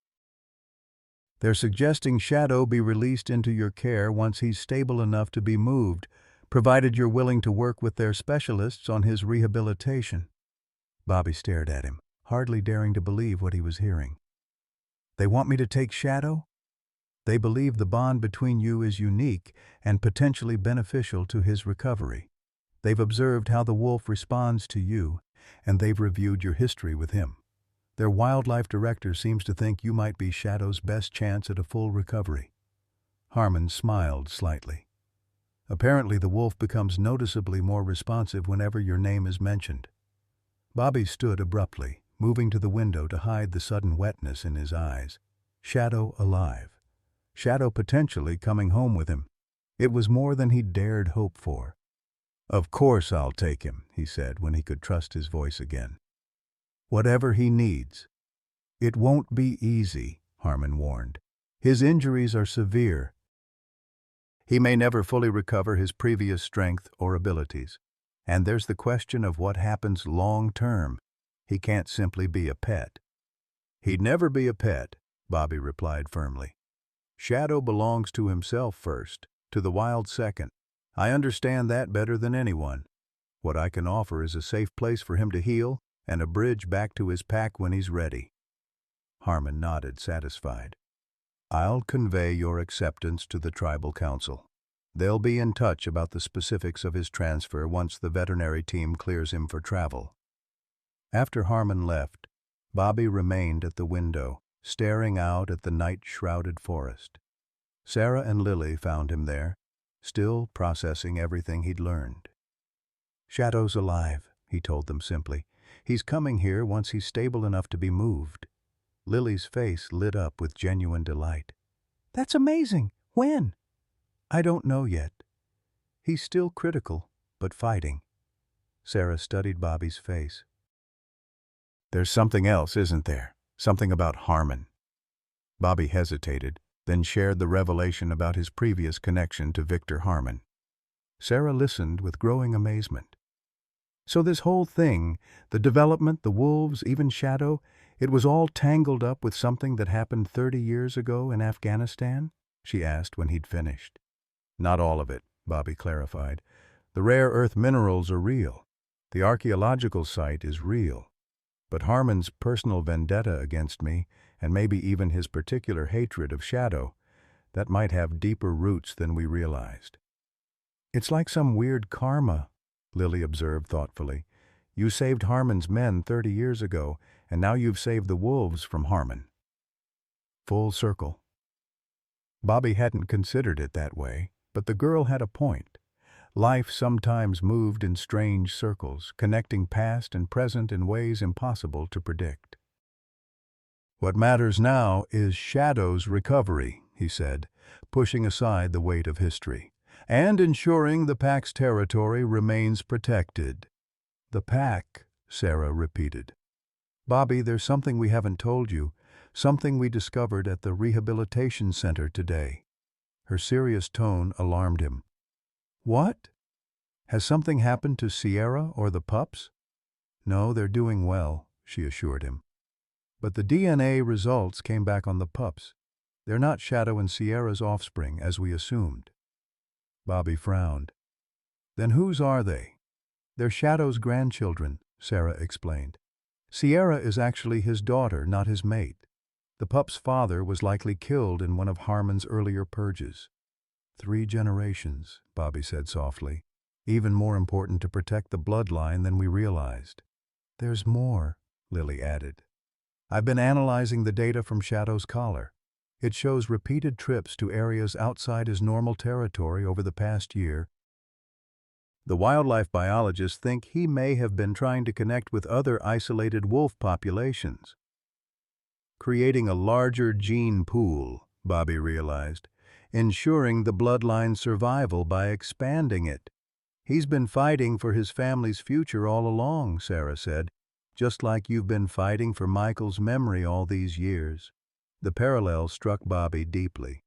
They're suggesting Shadow be released into your care once he's stable enough to be moved, provided you're willing to work with their specialists on his rehabilitation. Bobby stared at him, hardly daring to believe what he was hearing. They want me to take Shadow? They believe the bond between you is unique and potentially beneficial to his recovery. They've observed how the wolf responds to you, and they've reviewed your history with him. Their wildlife director seems to think you might be Shadow's best chance at a full recovery. Harmon smiled slightly. Apparently the wolf becomes noticeably more responsive whenever your name is mentioned. Bobby stood abruptly, moving to the window to hide the sudden wetness in his eyes. Shadow alive. Shadow potentially coming home with him. It was more than he'd dared hope for. Of course I'll take him, he said when he could trust his voice again. Whatever he needs. It won't be easy, Harmon warned. His injuries are severe. He may never fully recover his previous strength or abilities. And there's the question of what happens long-term. He can't simply be a pet. He'd never be a pet, Bobby replied firmly. Shadow belongs to himself first, to the wild second. I understand that better than anyone. What I can offer is a safe place for him to heal and a bridge back to his pack when he's ready. Harmon nodded, satisfied. I'll convey your acceptance to the Tribal Council. They'll be in touch about the specifics of his transfer once the veterinary team clears him for travel. After Harmon left, Bobby remained at the window, staring out at the night-shrouded forest. Sarah and Lily found him there, still processing everything he'd learned. Shadow's alive, he told them simply. He's coming here once he's stable enough to be moved. Lily's face lit up with genuine delight. That's amazing. When? I don't know yet. He's still critical, but fighting. Sarah studied Bobby's face. There's something else, isn't there? Something about Harmon. Bobby hesitated, then shared the revelation about his previous connection to Victor Harmon. Sarah listened with growing amazement. So this whole thing, the development, the wolves, even Shadow, it was all tangled up with something that happened 30 years ago in Afghanistan? She asked when he'd finished. Not all of it, Bobby clarified. The rare earth minerals are real. The archaeological site is real. But Harmon's personal vendetta against me, and maybe even his particular hatred of Shadow, that might have deeper roots than we realized. It's like some weird karma, Lily observed thoughtfully. You saved Harmon's men 30 years ago, and now you've saved the wolves from Harmon. Full circle. Bobby hadn't considered it that way, but the girl had a point. Life sometimes moved in strange circles, connecting past and present in ways impossible to predict. What matters now is Shadow's recovery, he said, pushing aside the weight of history, and ensuring the pack's territory remains protected. The pack, Sarah repeated. Bobby, there's something we haven't told you, something we discovered at the rehabilitation center today. Her serious tone alarmed him. What? Has something happened to Sierra or the pups? No, they're doing well, she assured him. But the DNA results came back on the pups. They're not Shadow and Sierra's offspring, as we assumed. Bobby frowned. Then whose are they? They're Shadow's grandchildren, Sarah explained. Sierra is actually his daughter, not his mate. The pup's father was likely killed in one of Harmon's earlier purges. 3 generations, Bobby said softly. Even more important to protect the bloodline than we realized. There's more, Lily added. I've been analyzing the data from Shadow's collar. It shows repeated trips to areas outside his normal territory over the past year. The wildlife biologists think he may have been trying to connect with other isolated wolf populations, creating a larger gene pool, Bobby realized, ensuring the bloodline's survival by expanding it. He's been fighting for his family's future all along, Sarah said, just like you've been fighting for Michael's memory all these years. The parallel struck Bobby deeply.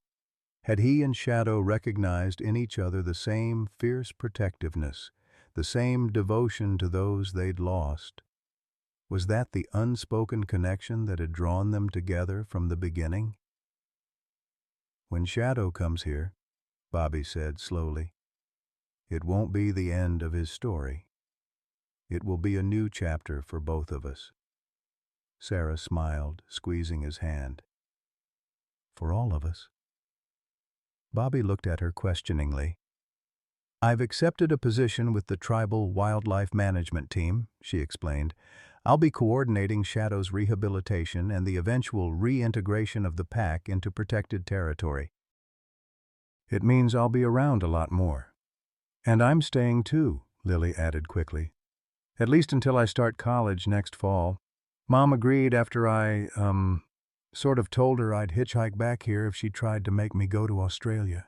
Had he and Shadow recognized in each other the same fierce protectiveness, the same devotion to those they'd lost? Was that the unspoken connection that had drawn them together from the beginning? When Shadow comes here, Bobby said slowly, it won't be the end of his story. It will be a new chapter for both of us. Sarah smiled, squeezing his hand. For all of us. Bobby looked at her questioningly. I've accepted a position with the Tribal Wildlife Management Team, she explained. I'll be coordinating Shadow's rehabilitation and the eventual reintegration of the pack into protected territory. It means I'll be around a lot more. And I'm staying too, Lily added quickly. At least until I start college next fall. Mom agreed after I, sort of told her I'd hitchhike back here if she tried to make me go to Australia.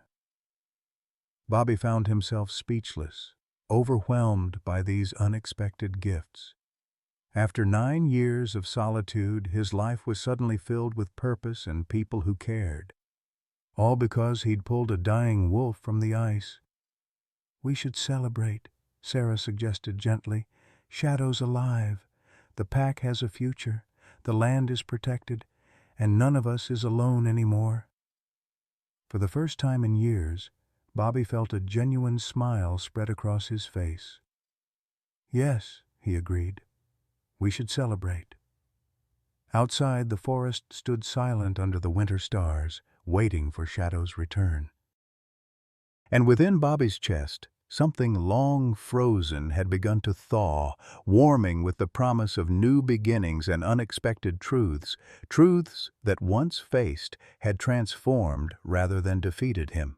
Bobby found himself speechless, overwhelmed by these unexpected gifts. After 9 years of solitude, his life was suddenly filled with purpose and people who cared. All because he'd pulled a dying wolf from the ice. We should celebrate, Sarah suggested gently. Shadow's alive. The pack has a future. The land is protected. And none of us is alone anymore. For the first time in years, Bobby felt a genuine smile spread across his face. Yes, he agreed. We should celebrate. Outside, the forest stood silent under the winter stars, waiting for Shadow's return. And within Bobby's chest, something long frozen had begun to thaw, warming with the promise of new beginnings and unexpected truths, truths that once faced had transformed rather than defeated him.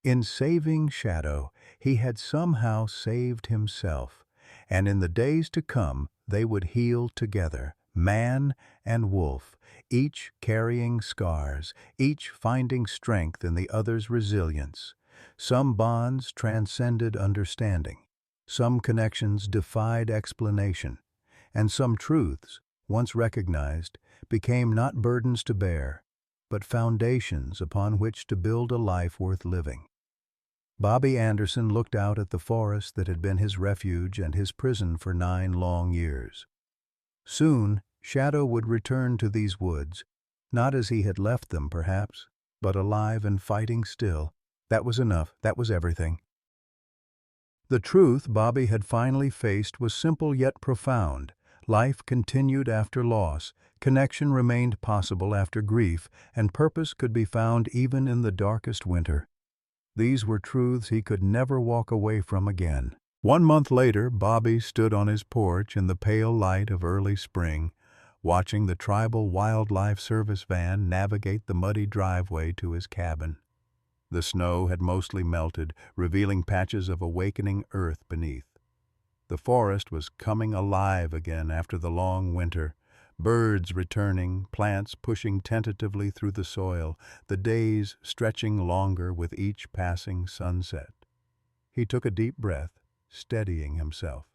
In saving Shadow, he had somehow saved himself, and in the days to come they would heal together, man and wolf, each carrying scars, each finding strength in the other's resilience. Some bonds transcended understanding, some connections defied explanation, and some truths, once recognized, became not burdens to bear, but foundations upon which to build a life worth living. Bobby Anderson looked out at the forest that had been his refuge and his prison for 9 long years. Soon, Shadow would return to these woods, not as he had left them, perhaps, but alive and fighting still. That was enough. That was everything. The truth Bobby had finally faced was simple yet profound. Life continued after loss, connection remained possible after grief, and purpose could be found even in the darkest winter. These were truths he could never walk away from again. 1 month later, Bobby stood on his porch in the pale light of early spring, watching the Tribal Wildlife Service van navigate the muddy driveway to his cabin. The snow had mostly melted, revealing patches of awakening earth beneath. The forest was coming alive again after the long winter, birds returning, plants pushing tentatively through the soil, the days stretching longer with each passing sunset. He took a deep breath, steadying himself.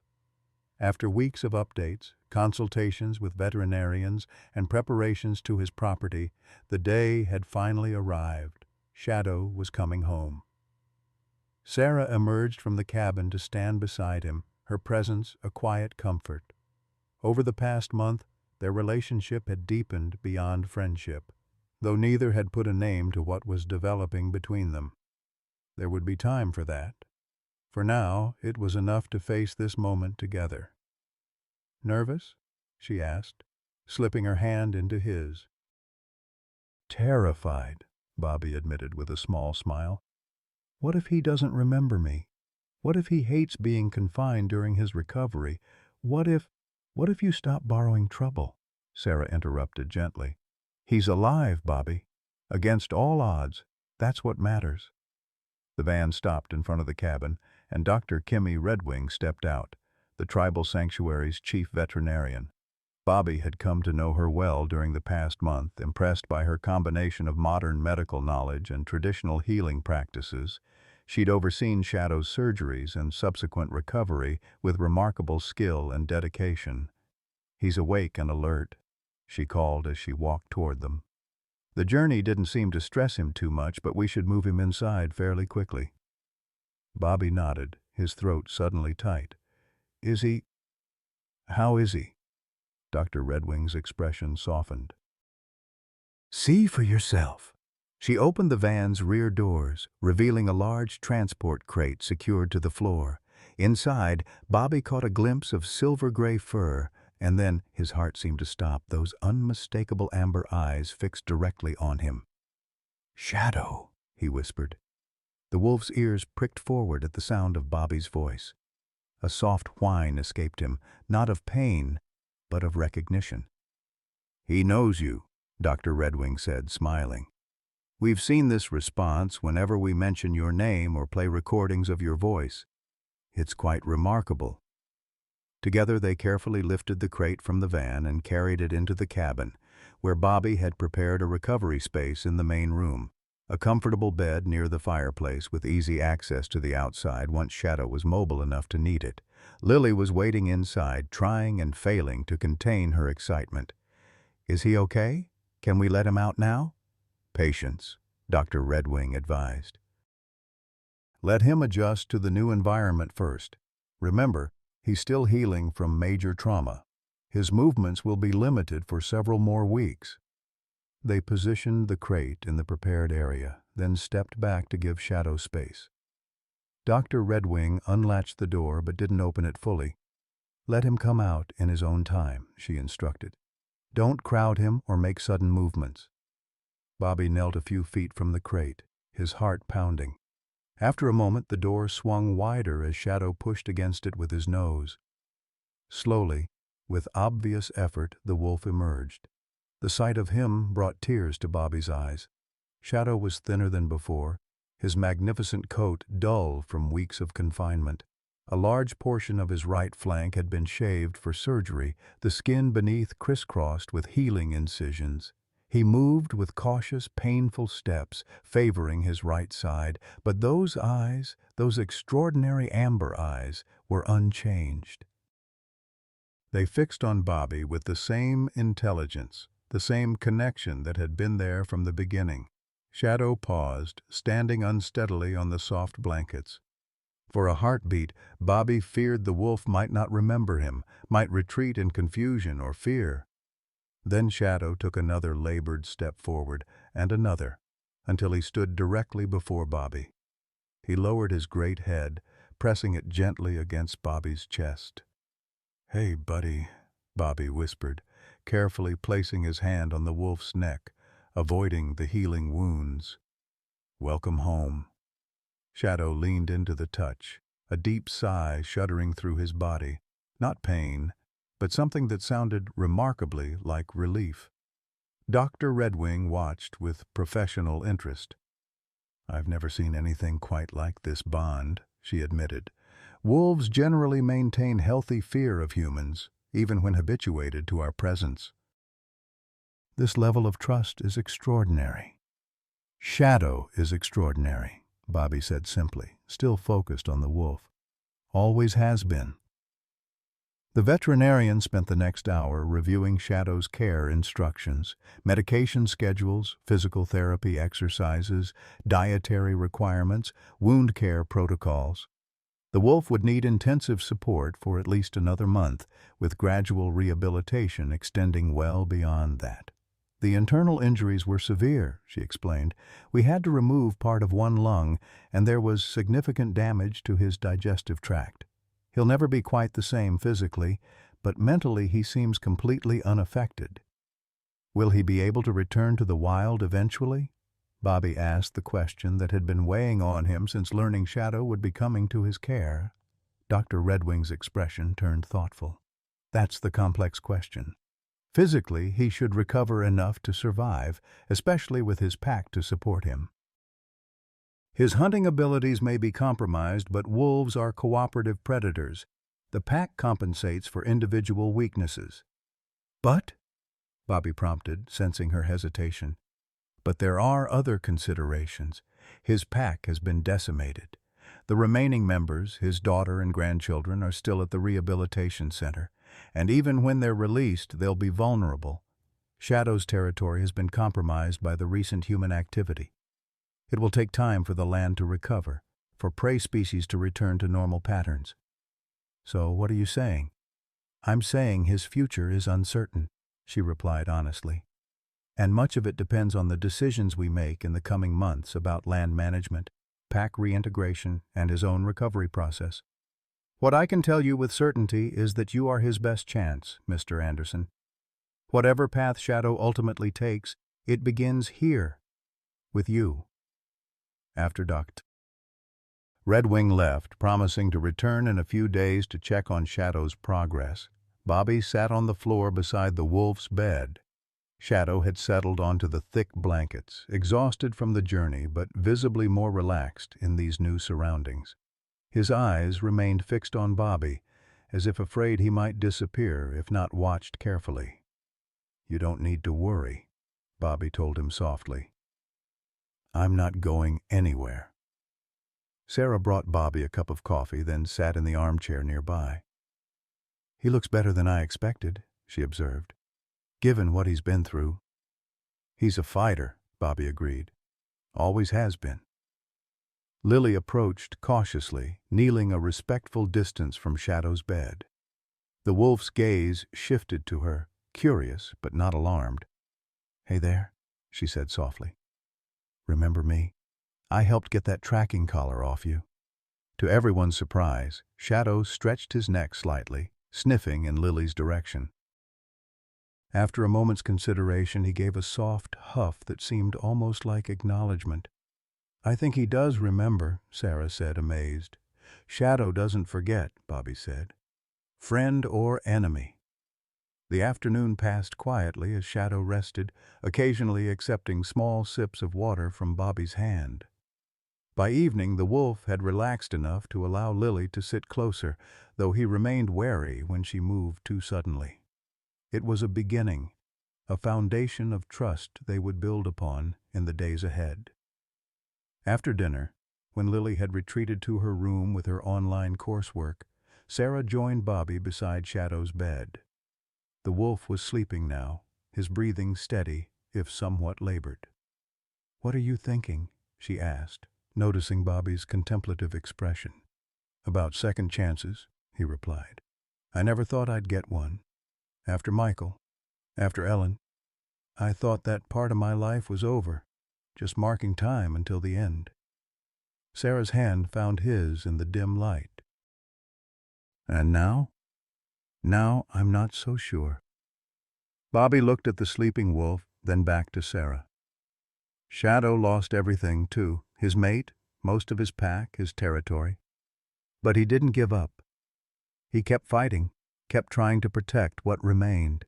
After weeks of updates, consultations with veterinarians, and preparations to his property, the day had finally arrived. Shadow was coming home. Sarah emerged from the cabin to stand beside him, her presence a quiet comfort. Over the past month, their relationship had deepened beyond friendship, though neither had put a name to what was developing between them. There would be time for that. For now, it was enough to face this moment together. "Nervous?" she asked, slipping her hand into his. "Terrified," Bobby admitted with a small smile. "What if he doesn't remember me? What if he hates being confined during his recovery? What if you stop borrowing trouble?" Sarah interrupted gently. "He's alive, Bobby. Against all odds. That's what matters." The van stopped in front of the cabin, and Dr. Kimmy Redwing stepped out, the tribal sanctuary's chief veterinarian. Bobby had come to know her well during the past month, impressed by her combination of modern medical knowledge and traditional healing practices. She'd overseen Shadow's surgeries and subsequent recovery with remarkable skill and dedication. "He's awake and alert," she called as she walked toward them. "The journey didn't seem to stress him too much, but we should move him inside fairly quickly." Bobby nodded, his throat suddenly tight. How is he?" Dr. Redwing's expression softened. "See for yourself." She opened the van's rear doors, revealing a large transport crate secured to the floor. Inside, Bobby caught a glimpse of silver-gray fur, and then his heart seemed to stop, those unmistakable amber eyes fixed directly on him. "Shadow," he whispered. The wolf's ears pricked forward at the sound of Bobby's voice. A soft whine escaped him, not of pain, but of recognition. "He knows you," Dr. Redwing said, smiling. "We've seen this response whenever we mention your name or play recordings of your voice. It's quite remarkable." Together they carefully lifted the crate from the van and carried it into the cabin, where Bobby had prepared a recovery space in the main room, a comfortable bed near the fireplace with easy access to the outside once Shadow was mobile enough to need it. Lily was waiting inside, trying and failing to contain her excitement. "Is he okay? Can we let him out now?" "Patience," Dr. Redwing advised. "Let him adjust to the new environment first. Remember, he's still healing from major trauma. His movements will be limited for several more weeks." They positioned the crate in the prepared area, then stepped back to give Shadow space. Dr. Redwing unlatched the door but didn't open it fully. "Let him come out in his own time," she instructed. "Don't crowd him or make sudden movements." Bobby knelt a few feet from the crate, his heart pounding. After a moment, the door swung wider as Shadow pushed against it with his nose. Slowly, with obvious effort, the wolf emerged. The sight of him brought tears to Bobby's eyes. Shadow was thinner than before, his magnificent coat dull from weeks of confinement. A large portion of his right flank had been shaved for surgery, the skin beneath crisscrossed with healing incisions. He moved with cautious, painful steps, favoring his right side, but those eyes, those extraordinary amber eyes, were unchanged. They fixed on Bobby with the same intelligence, the same connection that had been there from the beginning. Shadow paused, standing unsteadily on the soft blankets. For a heartbeat, Bobby feared the wolf might not remember him, might retreat in confusion or fear. Then Shadow took another labored step forward, and another, until he stood directly before Bobby. He lowered his great head, pressing it gently against Bobby's chest. "Hey, buddy," Bobby whispered, carefully placing his hand on the wolf's neck, avoiding the healing wounds. "Welcome home." Shadow leaned into the touch, a deep sigh shuddering through his body. Not pain, but something that sounded remarkably like relief. Dr. Redwing watched with professional interest. "I've never seen anything quite like this bond," she admitted. "Wolves generally maintain healthy fear of humans, even when habituated to our presence. This level of trust is extraordinary." "Shadow is extraordinary," Bobby said simply, still focused on the wolf. "Always has been." The veterinarian spent the next hour reviewing Shadow's care instructions, medication schedules, physical therapy exercises, dietary requirements, wound care protocols. The wolf would need intensive support for at least another month, with gradual rehabilitation extending well beyond that. The internal injuries were severe, she explained. We had to remove part of one lung, and there was significant damage to his digestive tract. He'll never be quite the same physically, but mentally he seems completely unaffected. Will he be able to return to the wild eventually? Bobby asked the question that had been weighing on him since learning Shadow would be coming to his care. Dr. Redwing's expression turned thoughtful. That's the complex question. Physically, he should recover enough to survive, especially with his pack to support him. His hunting abilities may be compromised, but wolves are cooperative predators. The pack compensates for individual weaknesses. But, Bobby prompted, sensing her hesitation, but there are other considerations. His pack has been decimated. The remaining members, his daughter and grandchildren, are still at the rehabilitation center, and even when they're released, they'll be vulnerable. Shadow's territory has been compromised by the recent human activity. It will take time for the land to recover, for prey species to return to normal patterns. So what are you saying? I'm saying his future is uncertain, she replied honestly. And much of it depends on the decisions we make in the coming months about land management, pack reintegration, and his own recovery process. What I can tell you with certainty is that you are his best chance, Mr. Anderson. Whatever path Shadow ultimately takes, it begins here, with you. After Dr. Redwing left, promising to return in a few days to check on Shadow's progress. Bobby sat on the floor beside the wolf's bed. Shadow had settled onto the thick blankets, exhausted from the journey but visibly more relaxed in these new surroundings. His eyes remained fixed on Bobby, as if afraid he might disappear if not watched carefully. "You don't need to worry," Bobby told him softly. "I'm not going anywhere." Sarah brought Bobby a cup of coffee, then sat in the armchair nearby. "He looks better than I expected," she observed, "given what he's been through." "He's a fighter," Bobby agreed. "Always has been." Lily approached cautiously, kneeling a respectful distance from Shadow's bed. The wolf's gaze shifted to her, curious but not alarmed. "Hey there," she said softly. "Remember me? I helped get that tracking collar off you." To everyone's surprise, Shadow stretched his neck slightly, sniffing in Lily's direction. After a moment's consideration, he gave a soft huff that seemed almost like acknowledgement. "I think he does remember," Sarah said, amazed. "Shadow doesn't forget," Bobby said. "Friend or enemy." The afternoon passed quietly as Shadow rested, occasionally accepting small sips of water from Bobby's hand. By evening, the wolf had relaxed enough to allow Lily to sit closer, though he remained wary when she moved too suddenly. It was a beginning, a foundation of trust they would build upon in the days ahead. After dinner, when Lily had retreated to her room with her online coursework, Sarah joined Bobby beside Shadow's bed. The wolf was sleeping now, his breathing steady, if somewhat labored. "What are you thinking?" she asked, noticing Bobby's contemplative expression. "About second chances," he replied. "I never thought I'd get one. After Michael, after Ellen, I thought that part of my life was over, just marking time until the end." Sarah's hand found his in the dim light. "And now?" "Now I'm not so sure." Bobby looked at the sleeping wolf, then back to Sarah. "Shadow lost everything, too. His mate, most of his pack, his territory. But he didn't give up. He kept fighting, kept trying to protect what remained.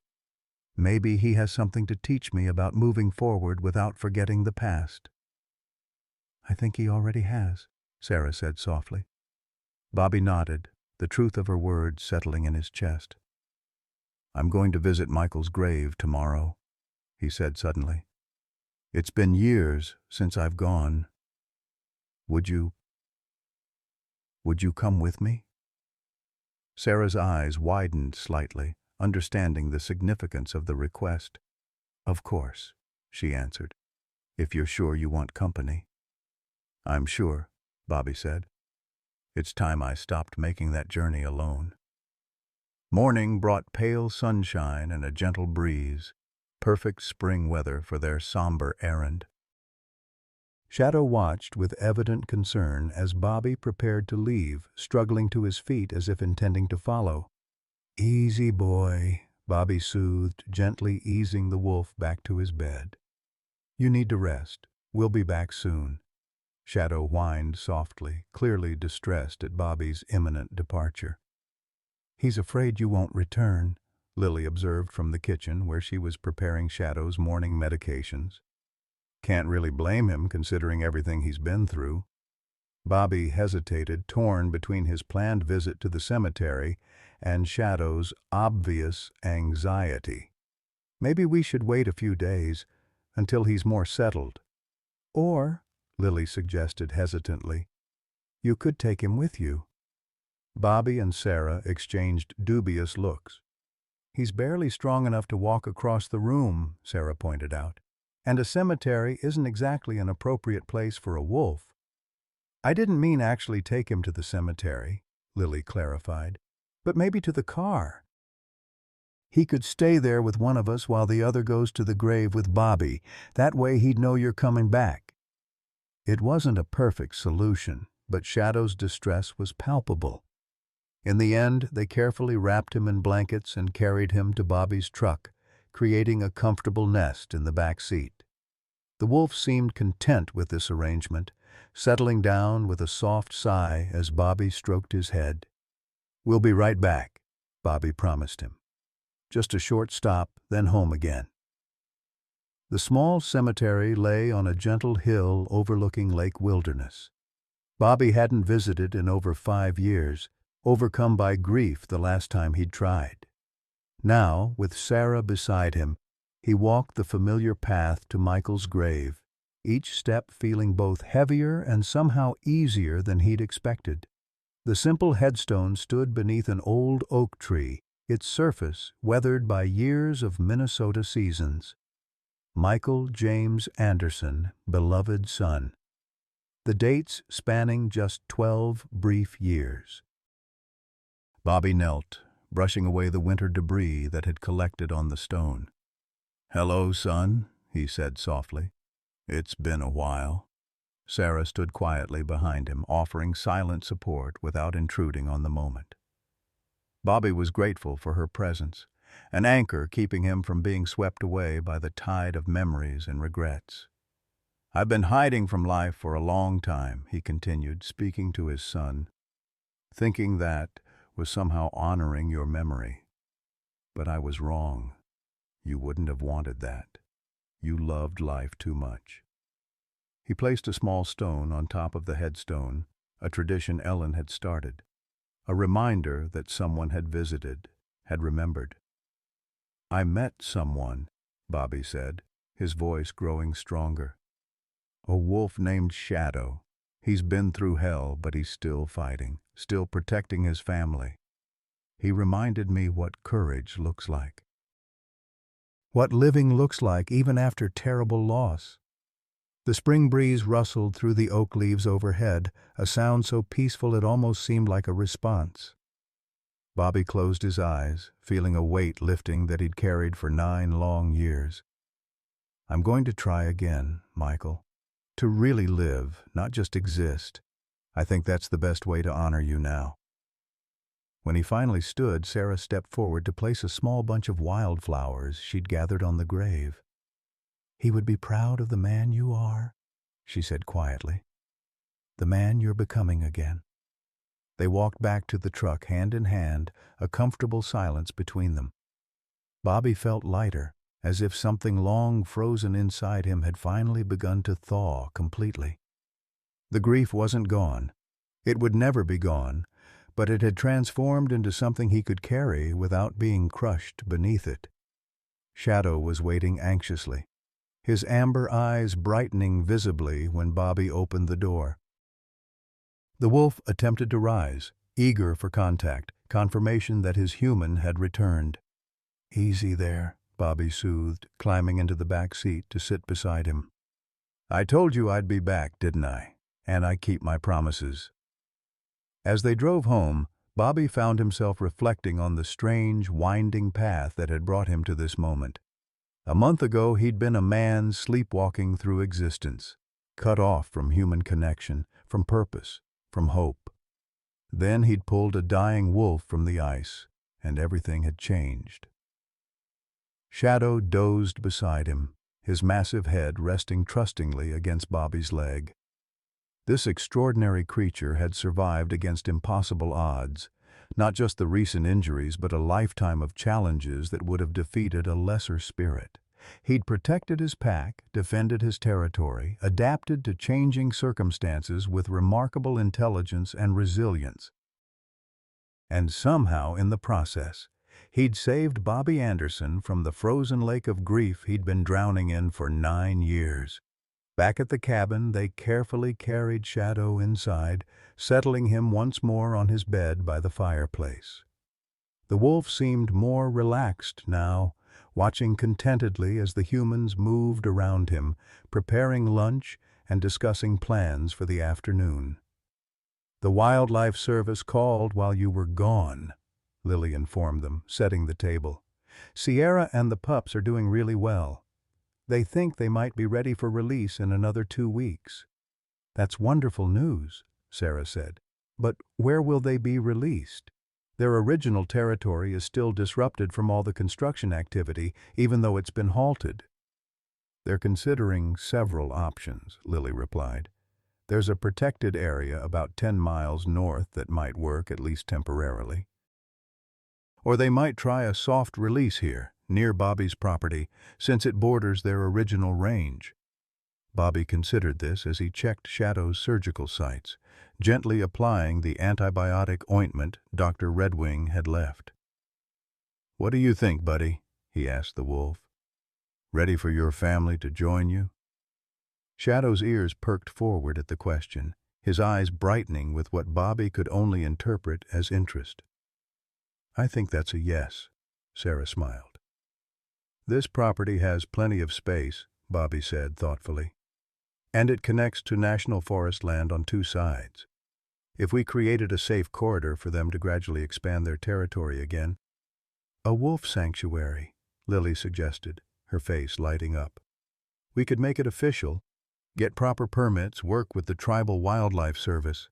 Maybe he has something to teach me about moving forward without forgetting the past." "I think he already has," Sarah said softly. Bobby nodded, the truth of her words settling in his chest. "I'm going to visit Michael's grave tomorrow," he said suddenly. "It's been years since I've gone. Would you come with me?" Sarah's eyes widened slightly, understanding the significance of the request. "Of course," she answered, "if you're sure you want company." "I'm sure," Bobby said. It's time I stopped making that journey alone. Morning brought pale sunshine and a gentle breeze, perfect spring weather for their somber errand. Shadow watched with evident concern as Bobby prepared to leave, struggling to his feet as if intending to follow. "Easy, boy," Bobby soothed, gently easing the wolf back to his bed. "You need to rest. We'll be back soon." Shadow whined softly, clearly distressed at Bobby's imminent departure. "He's afraid you won't return," Lily observed from the kitchen where she was preparing Shadow's morning medications. "Can't really blame him considering everything he's been through." Bobby hesitated, torn between his planned visit to the cemetery and Shadow's obvious anxiety. "Maybe we should wait a few days, until he's more settled. Or," Lily suggested hesitantly, "you could take him with you." Bobby and Sarah exchanged dubious looks. "He's barely strong enough to walk across the room," Sarah pointed out. "And a cemetery isn't exactly an appropriate place for a wolf." "I didn't mean actually take him to the cemetery," Lily clarified, "but maybe to the car. He could stay there with one of us while the other goes to the grave with Bobby. That way he'd know you're coming back." It wasn't a perfect solution, but Shadow's distress was palpable. In the end, they carefully wrapped him in blankets and carried him to Bobby's truck, creating a comfortable nest in the back seat. The wolf seemed content with this arrangement, settling down with a soft sigh as Bobby stroked his head. "We'll be right back," Bobby promised him. "Just a short stop, then home again." The small cemetery lay on a gentle hill overlooking Lake Wilderness. Bobby hadn't visited in over 5 years, overcome by grief the last time he'd tried. Now, with Sarah beside him, he walked the familiar path to Michael's grave, each step feeling both heavier and somehow easier than he'd expected. The simple headstone stood beneath an old oak tree, its surface weathered by years of Minnesota seasons. Michael James Anderson, beloved son. The dates spanning just 12 brief years. Bobby knelt, brushing away the winter debris that had collected on the stone. "Hello, son," he said softly. "It's been a while." Sarah stood quietly behind him, offering silent support without intruding on the moment. Bobby was grateful for her presence, an anchor keeping him from being swept away by the tide of memories and regrets. "I've been hiding from life for a long time," he continued, speaking to his son, "thinking that was somehow honoring your memory. But I was wrong. You wouldn't have wanted that. You loved life too much." He placed a small stone on top of the headstone, a tradition Ellen had started, a reminder that someone had visited, had remembered. "I met someone," Bobby said, his voice growing stronger. "A wolf named Shadow. He's been through hell, but he's still fighting, still protecting his family. He reminded me what courage looks like. What living looks like even after terrible loss." The spring breeze rustled through the oak leaves overhead, a sound so peaceful it almost seemed like a response. Bobby closed his eyes, feeling a weight lifting that he'd carried for 9 long years. "I'm going to try again, Michael. To really live, not just exist. I think that's the best way to honor you now." When he finally stood, Sarah stepped forward to place a small bunch of wildflowers she'd gathered on the grave. "He would be proud of the man you are," she said quietly. "The man you're becoming again." They walked back to the truck hand in hand, a comfortable silence between them. Bobby felt lighter, as if something long frozen inside him had finally begun to thaw completely. The grief wasn't gone. It would never be gone, but it had transformed into something he could carry without being crushed beneath it. Shadow was waiting anxiously, his amber eyes brightening visibly when Bobby opened the door. The wolf attempted to rise, eager for contact, confirmation that his human had returned. "Easy there," Bobby soothed, climbing into the back seat to sit beside him. "I told you I'd be back, didn't I? And I keep my promises." As they drove home, Bobby found himself reflecting on the strange, winding path that had brought him to this moment. A month ago, he'd been a man sleepwalking through existence, cut off from human connection, from purpose, from hope. Then he'd pulled a dying wolf from the ice, and everything had changed. Shadow dozed beside him, his massive head resting trustingly against Bobby's leg. This extraordinary creature had survived against impossible odds, not just the recent injuries but a lifetime of challenges that would have defeated a lesser spirit. He'd protected his pack, defended his territory, adapted to changing circumstances with remarkable intelligence and resilience. And somehow, in the process, he'd saved Bobby Anderson from the frozen lake of grief he'd been drowning in for 9 years. Back at the cabin, they carefully carried Shadow inside, settling him once more on his bed by the fireplace. The wolf seemed more relaxed now, watching contentedly as the humans moved around him, preparing lunch and discussing plans for the afternoon. "The Wildlife Service called while you were gone," Lily informed them, setting the table. "Sierra and the pups are doing really well. They think they might be ready for release in another 2 weeks." "That's wonderful news," Sarah said. "But where will they be released? Their original territory is still disrupted from all the construction activity, even though it's been halted." "They're considering several options," Lily replied. "There's a protected area about 10 miles north that might work, at least temporarily. Or they might try a soft release here, near Bobby's property, since it borders their original range." Bobby considered this as he checked Shadow's surgical sites, gently applying the antibiotic ointment Dr. Redwing had left. "What do you think, buddy?" he asked the wolf. "Ready for your family to join you?" Shadow's ears perked forward at the question, his eyes brightening with what Bobby could only interpret as interest. "I think that's a yes," Sarah smiled. "This property has plenty of space," Bobby said thoughtfully. "And it connects to national forest land on 2 sides. If we created a safe corridor for them to gradually expand their territory again—" "A wolf sanctuary," Lily suggested, her face lighting up. "We could make it official, get proper permits, work with the Tribal Wildlife Service."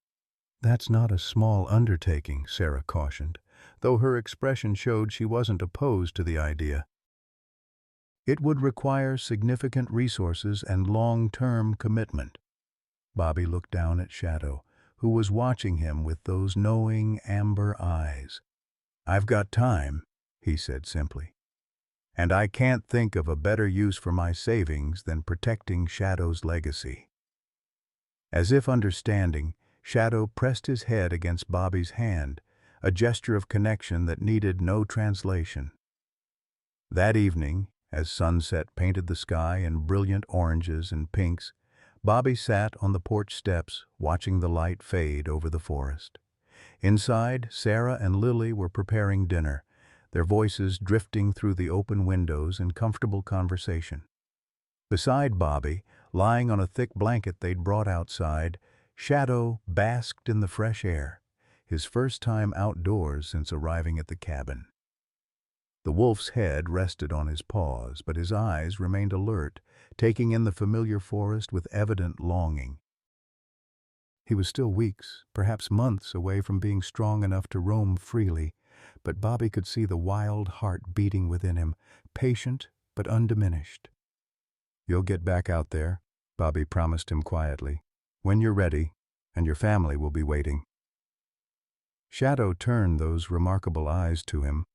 "That's not a small undertaking," Sarah cautioned, though her expression showed she wasn't opposed to the idea. "It would require significant resources and long-term commitment." Bobby looked down at Shadow, who was watching him with those knowing amber eyes. "I've got time," he said simply. "And I can't think of a better use for my savings than protecting Shadow's legacy." As if understanding, Shadow pressed his head against Bobby's hand, a gesture of connection that needed no translation. That evening, as sunset painted the sky in brilliant oranges and pinks, Bobby sat on the porch steps, watching the light fade over the forest. Inside, Sarah and Lily were preparing dinner, their voices drifting through the open windows in comfortable conversation. Beside Bobby, lying on a thick blanket they'd brought outside, Shadow basked in the fresh air, his first time outdoors since arriving at the cabin. The wolf's head rested on his paws, but his eyes remained alert, taking in the familiar forest with evident longing. He was still weeks, perhaps months, away from being strong enough to roam freely, but Bobby could see the wild heart beating within him, patient but undiminished. "You'll get back out there," Bobby promised him quietly, "when you're ready, and your family will be waiting." Shadow turned those remarkable eyes to him,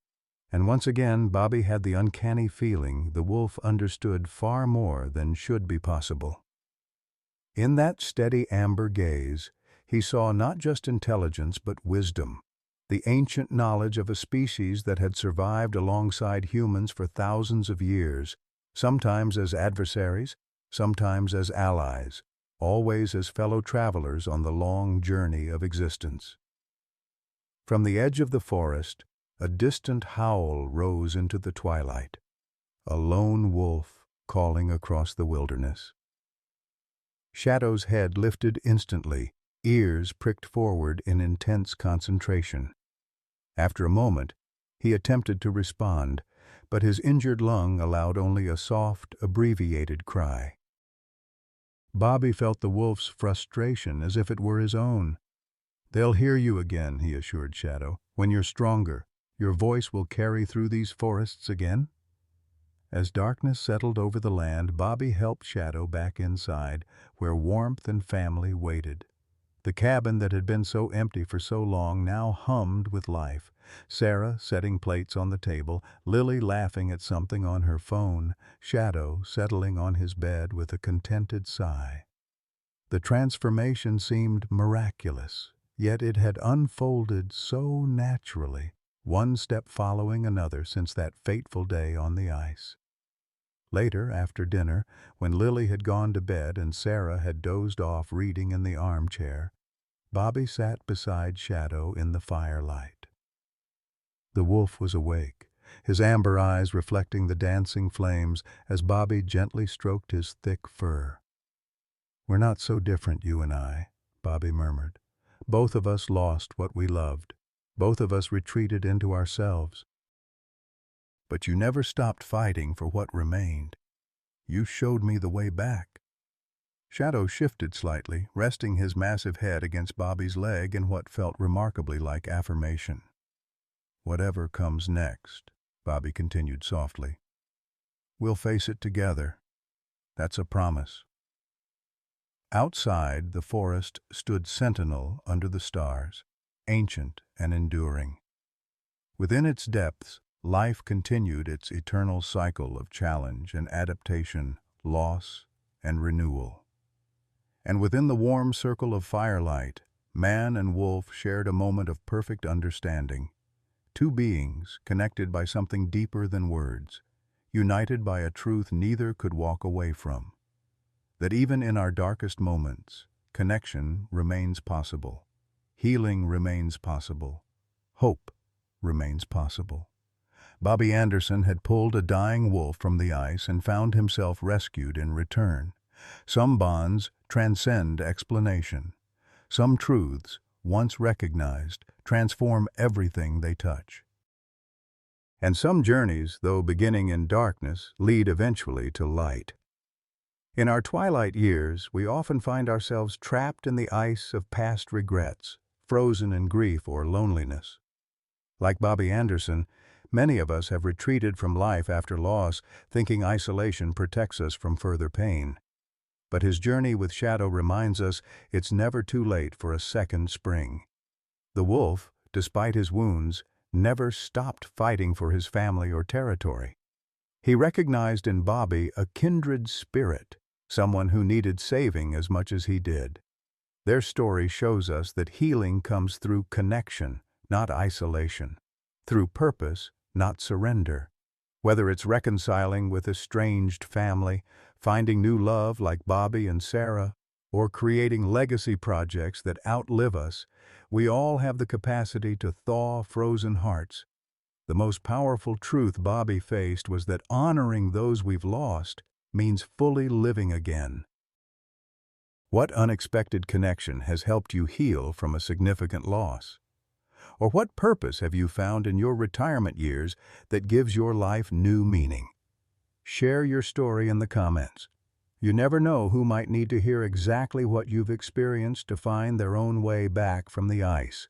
and once again Bobby had the uncanny feeling the wolf understood far more than should be possible. In that steady amber gaze, he saw not just intelligence but wisdom, the ancient knowledge of a species that had survived alongside humans for thousands of years, sometimes as adversaries, sometimes as allies, always as fellow travelers on the long journey of existence. From the edge of the forest, a distant howl rose into the twilight, a lone wolf calling across the wilderness. Shadow's head lifted instantly, ears pricked forward in intense concentration. After a moment, he attempted to respond, but his injured lung allowed only a soft, abbreviated cry. Bobby felt the wolf's frustration as if it were his own. "They'll hear you again," he assured Shadow. "When you're stronger, your voice will carry through these forests again." As darkness settled over the land, Bobby helped Shadow back inside, where warmth and family waited. The cabin that had been so empty for so long now hummed with life. Sarah setting plates on the table, Lily laughing at something on her phone, Shadow settling on his bed with a contented sigh. The transformation seemed miraculous, yet it had unfolded so naturally, one step following another since that fateful day on the ice. Later, after dinner, when Lily had gone to bed and Sarah had dozed off reading in the armchair, Bobby sat beside Shadow in the firelight. The wolf was awake, his amber eyes reflecting the dancing flames as Bobby gently stroked his thick fur. "We're not so different, you and I," Bobby murmured. "Both of us lost what we loved. Both of us retreated into ourselves. But you never stopped fighting for what remained. You showed me the way back." Shadow shifted slightly, resting his massive head against Bobby's leg in what felt remarkably like affirmation. "Whatever comes next," Bobby continued softly, "we'll face it together. That's a promise." Outside, the forest stood sentinel under the stars, ancient and enduring. Within its depths, life continued its eternal cycle of challenge and adaptation, loss and renewal. And within the warm circle of firelight, man and wolf shared a moment of perfect understanding. Two beings connected by something deeper than words, united by a truth neither could walk away from. That even in our darkest moments, connection remains possible. Healing remains possible. Hope remains possible. Bobby Anderson had pulled a dying wolf from the ice and found himself rescued in return. Some bonds transcend explanation. Some truths, once recognized, transform everything they touch. And some journeys, though beginning in darkness, lead eventually to light. In our twilight years, we often find ourselves trapped in the ice of past regrets, frozen in grief or loneliness. Like Bobby Anderson, many of us have retreated from life after loss, thinking isolation protects us from further pain. But his journey with Shadow reminds us it's never too late for a second spring. The wolf, despite his wounds, never stopped fighting for his family or territory. He recognized in Bobby a kindred spirit, someone who needed saving as much as he did. Their story shows us that healing comes through connection, not isolation, through purpose, not surrender. Whether it's reconciling with estranged family, finding new love like Bobby and Sarah, or creating legacy projects that outlive us, we all have the capacity to thaw frozen hearts. The most powerful truth Bobby faced was that honoring those we've lost means fully living again. What unexpected connection has helped you heal from a significant loss? Or what purpose have you found in your retirement years that gives your life new meaning? Share your story in the comments. You never know who might need to hear exactly what you've experienced to find their own way back from the ice.